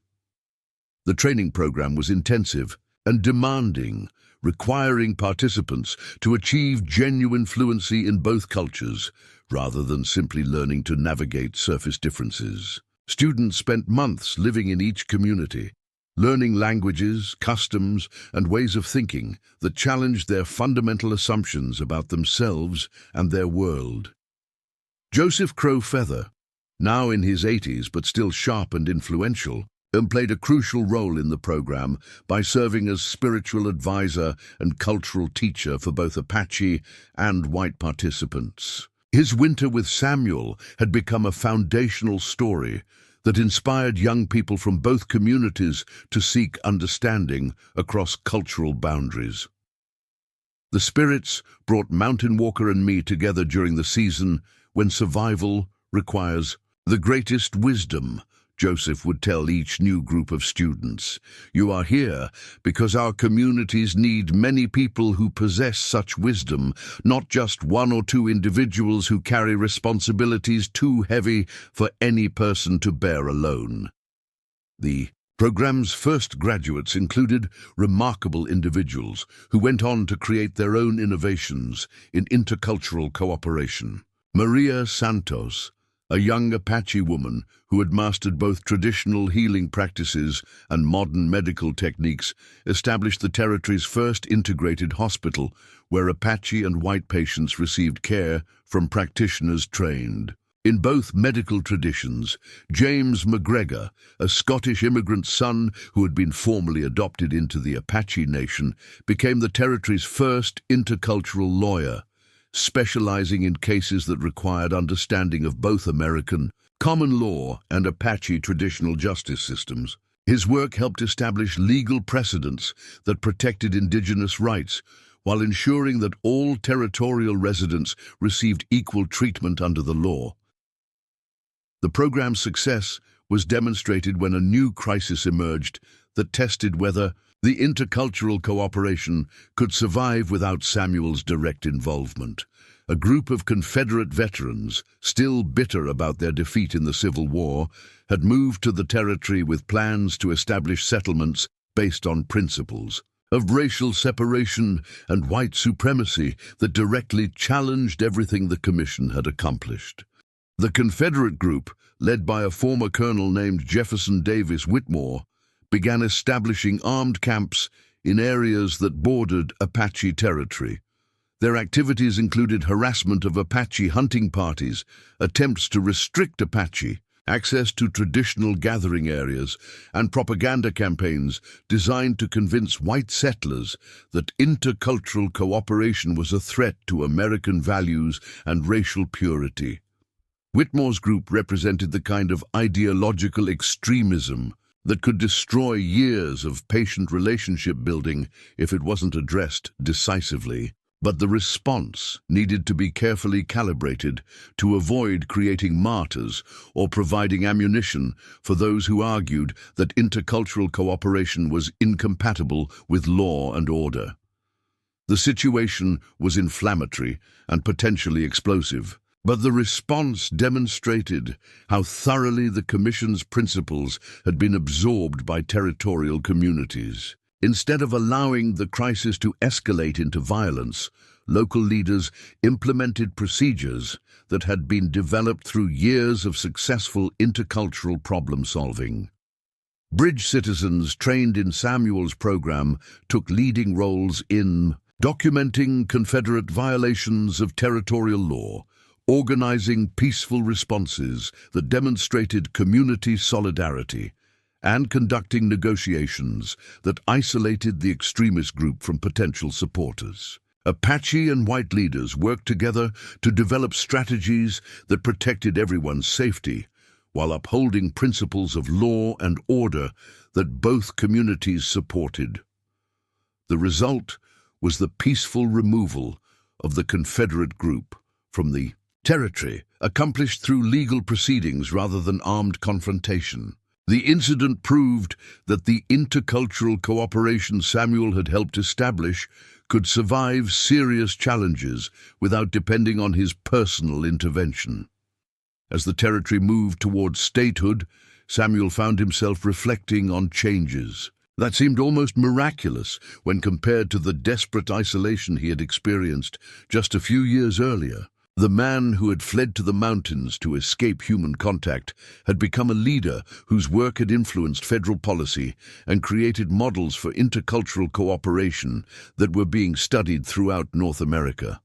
The training program was intensive and demanding, requiring participants to achieve genuine fluency in both cultures rather than simply learning to navigate surface differences. Students spent months living in each community, learning languages, customs, and ways of thinking that challenged their fundamental assumptions about themselves and their world. Joseph Crow Feather, now in his 80s but still sharp and influential, played a crucial role in the program by serving as spiritual advisor and cultural teacher for both Apache and white participants. His winter with Samuel had become a foundational story that inspired young people from both communities to seek understanding across cultural boundaries. The spirits brought Mountain Walker and me together during the season when survival requires the greatest wisdom. Joseph would tell each new group of students, "You are here because our communities need many people who possess such wisdom, not just one or two individuals who carry responsibilities too heavy for any person to bear alone." The program's first graduates included remarkable individuals who went on to create their own innovations in intercultural cooperation. Maria Santos, a young Apache woman who had mastered both traditional healing practices and modern medical techniques, established the territory's first integrated hospital where Apache and white patients received care from practitioners trained in both medical traditions. James McGregor, a Scottish immigrant son who had been formally adopted into the Apache Nation, became the territory's first intercultural lawyer, specializing in cases that required understanding of both American common law and Apache traditional justice systems. His work helped establish legal precedents that protected indigenous rights while ensuring that all territorial residents received equal treatment under the law. The program's success was demonstrated when a new crisis emerged that tested whether the intercultural cooperation could survive without Samuel's direct involvement. A group of Confederate veterans, still bitter about their defeat in the Civil War, had moved to the territory with plans to establish settlements based on principles of racial separation and white supremacy that directly challenged everything the Commission had accomplished. The Confederate group, led by a former colonel named Jefferson Davis Whitmore, began establishing armed camps in areas that bordered Apache territory. Their activities included harassment of Apache hunting parties, attempts to restrict Apache access to traditional gathering areas, and propaganda campaigns designed to convince white settlers that intercultural cooperation was a threat to American values and racial purity. Whitmore's group represented the kind of ideological extremism that could destroy years of patient relationship building if it wasn't addressed decisively. But the response needed to be carefully calibrated to avoid creating martyrs or providing ammunition for those who argued that intercultural cooperation was incompatible with law and order. The situation was inflammatory and potentially explosive, but the response demonstrated how thoroughly the Commission's principles had been absorbed by territorial communities. Instead of allowing the crisis to escalate into violence, local leaders implemented procedures that had been developed through years of successful intercultural problem-solving. Bridge citizens trained in Samuel's program took leading roles in documenting Confederate violations of territorial law, organizing peaceful responses that demonstrated community solidarity, and conducting negotiations that isolated the extremist group from potential supporters. Apache and white leaders worked together to develop strategies that protected everyone's safety, while upholding principles of law and order that both communities supported. The result was the peaceful removal of the Confederate group from the territory, accomplished through legal proceedings rather than armed confrontation. The incident proved that the intercultural cooperation Samuel had helped establish could survive serious challenges without depending on his personal intervention. As the territory moved towards statehood, Samuel found himself reflecting on changes that seemed almost miraculous when compared to the desperate isolation he had experienced just a few years earlier. The man who had fled to the mountains to escape human contact had become a leader whose work had influenced federal policy and created models for intercultural cooperation that were being studied throughout North America.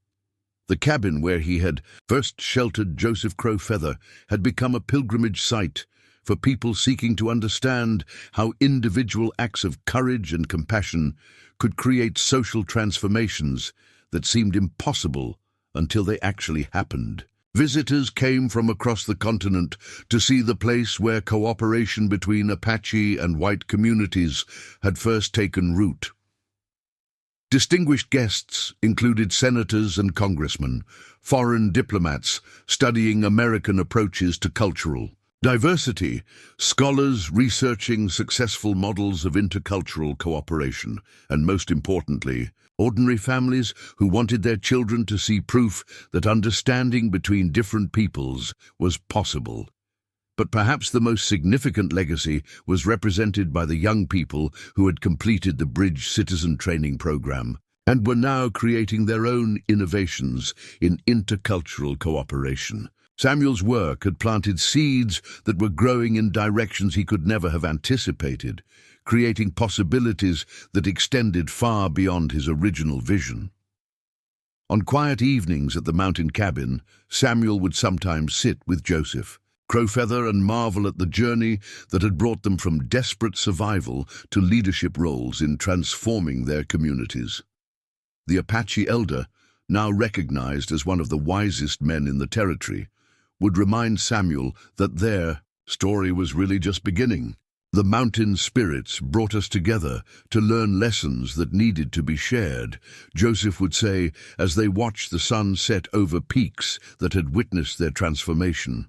The cabin where he had first sheltered Joseph Crowfeather had become a pilgrimage site for people seeking to understand how individual acts of courage and compassion could create social transformations that seemed impossible until they actually happened. Visitors came from across the continent to see the place where cooperation between Apache and white communities had first taken root. Distinguished guests included senators and congressmen, foreign diplomats studying American approaches to cultural diversity, scholars researching successful models of intercultural cooperation, and most importantly, ordinary families who wanted their children to see proof that understanding between different peoples was possible. But perhaps the most significant legacy was represented by the young people who had completed the Bridge Citizen Training Program and were now creating their own innovations in intercultural cooperation. Samuel's work had planted seeds that were growing in directions he could never have anticipated, creating possibilities that extended far beyond his original vision. On quiet evenings at the mountain cabin, Samuel would sometimes sit with Joseph Crowfeather and marvel at the journey that had brought them from desperate survival to leadership roles in transforming their communities. The Apache elder, now recognized as one of the wisest men in the territory, would remind Samuel that their story was really just beginning. The mountain spirits brought us together to learn lessons that needed to be shared, Joseph would say as they watched the sun set over peaks that had witnessed their transformation.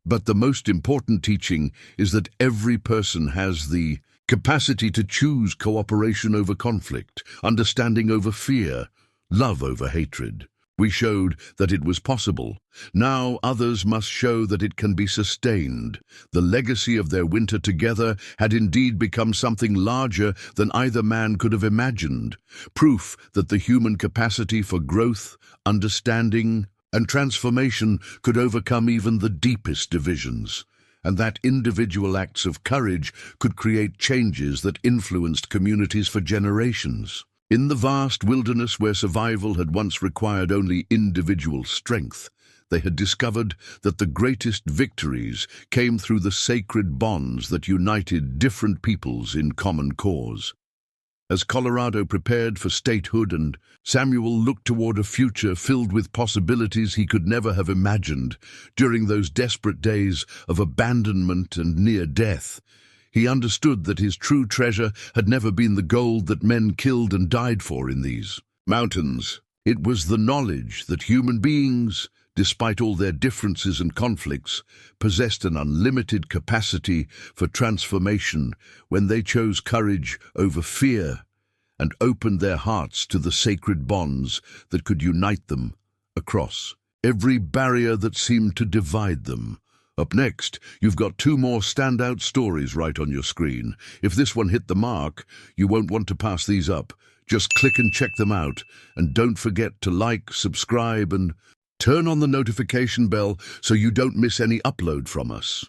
But the most important teaching is that every person has the capacity to choose cooperation over conflict, understanding over fear, love over hatred. We showed that it was possible. Now others must show that it can be sustained. The legacy of their winter together had indeed become something larger than either man could have imagined, proof that the human capacity for growth, understanding, and transformation could overcome even the deepest divisions, and that individual acts of courage could create changes that influenced communities for generations. In the vast wilderness where survival had once required only individual strength, they had discovered that the greatest victories came through the sacred bonds that united different peoples in common cause. As Colorado prepared for statehood and Samuel looked toward a future filled with possibilities he could never have imagined during those desperate days of abandonment and near death, he understood that his true treasure had never been the gold that men killed and died for in these mountains. It was the knowledge that human beings, despite all their differences and conflicts, possessed an unlimited capacity for transformation when they chose courage over fear and opened their hearts to the sacred bonds that could unite them across every barrier that seemed to divide them. Up next, you've got two more standout stories right on your screen. If this one hit the mark, you won't want to pass these up. Just click and check them out. And don't forget to like, subscribe, and turn on the notification bell so you don't miss any upload from us.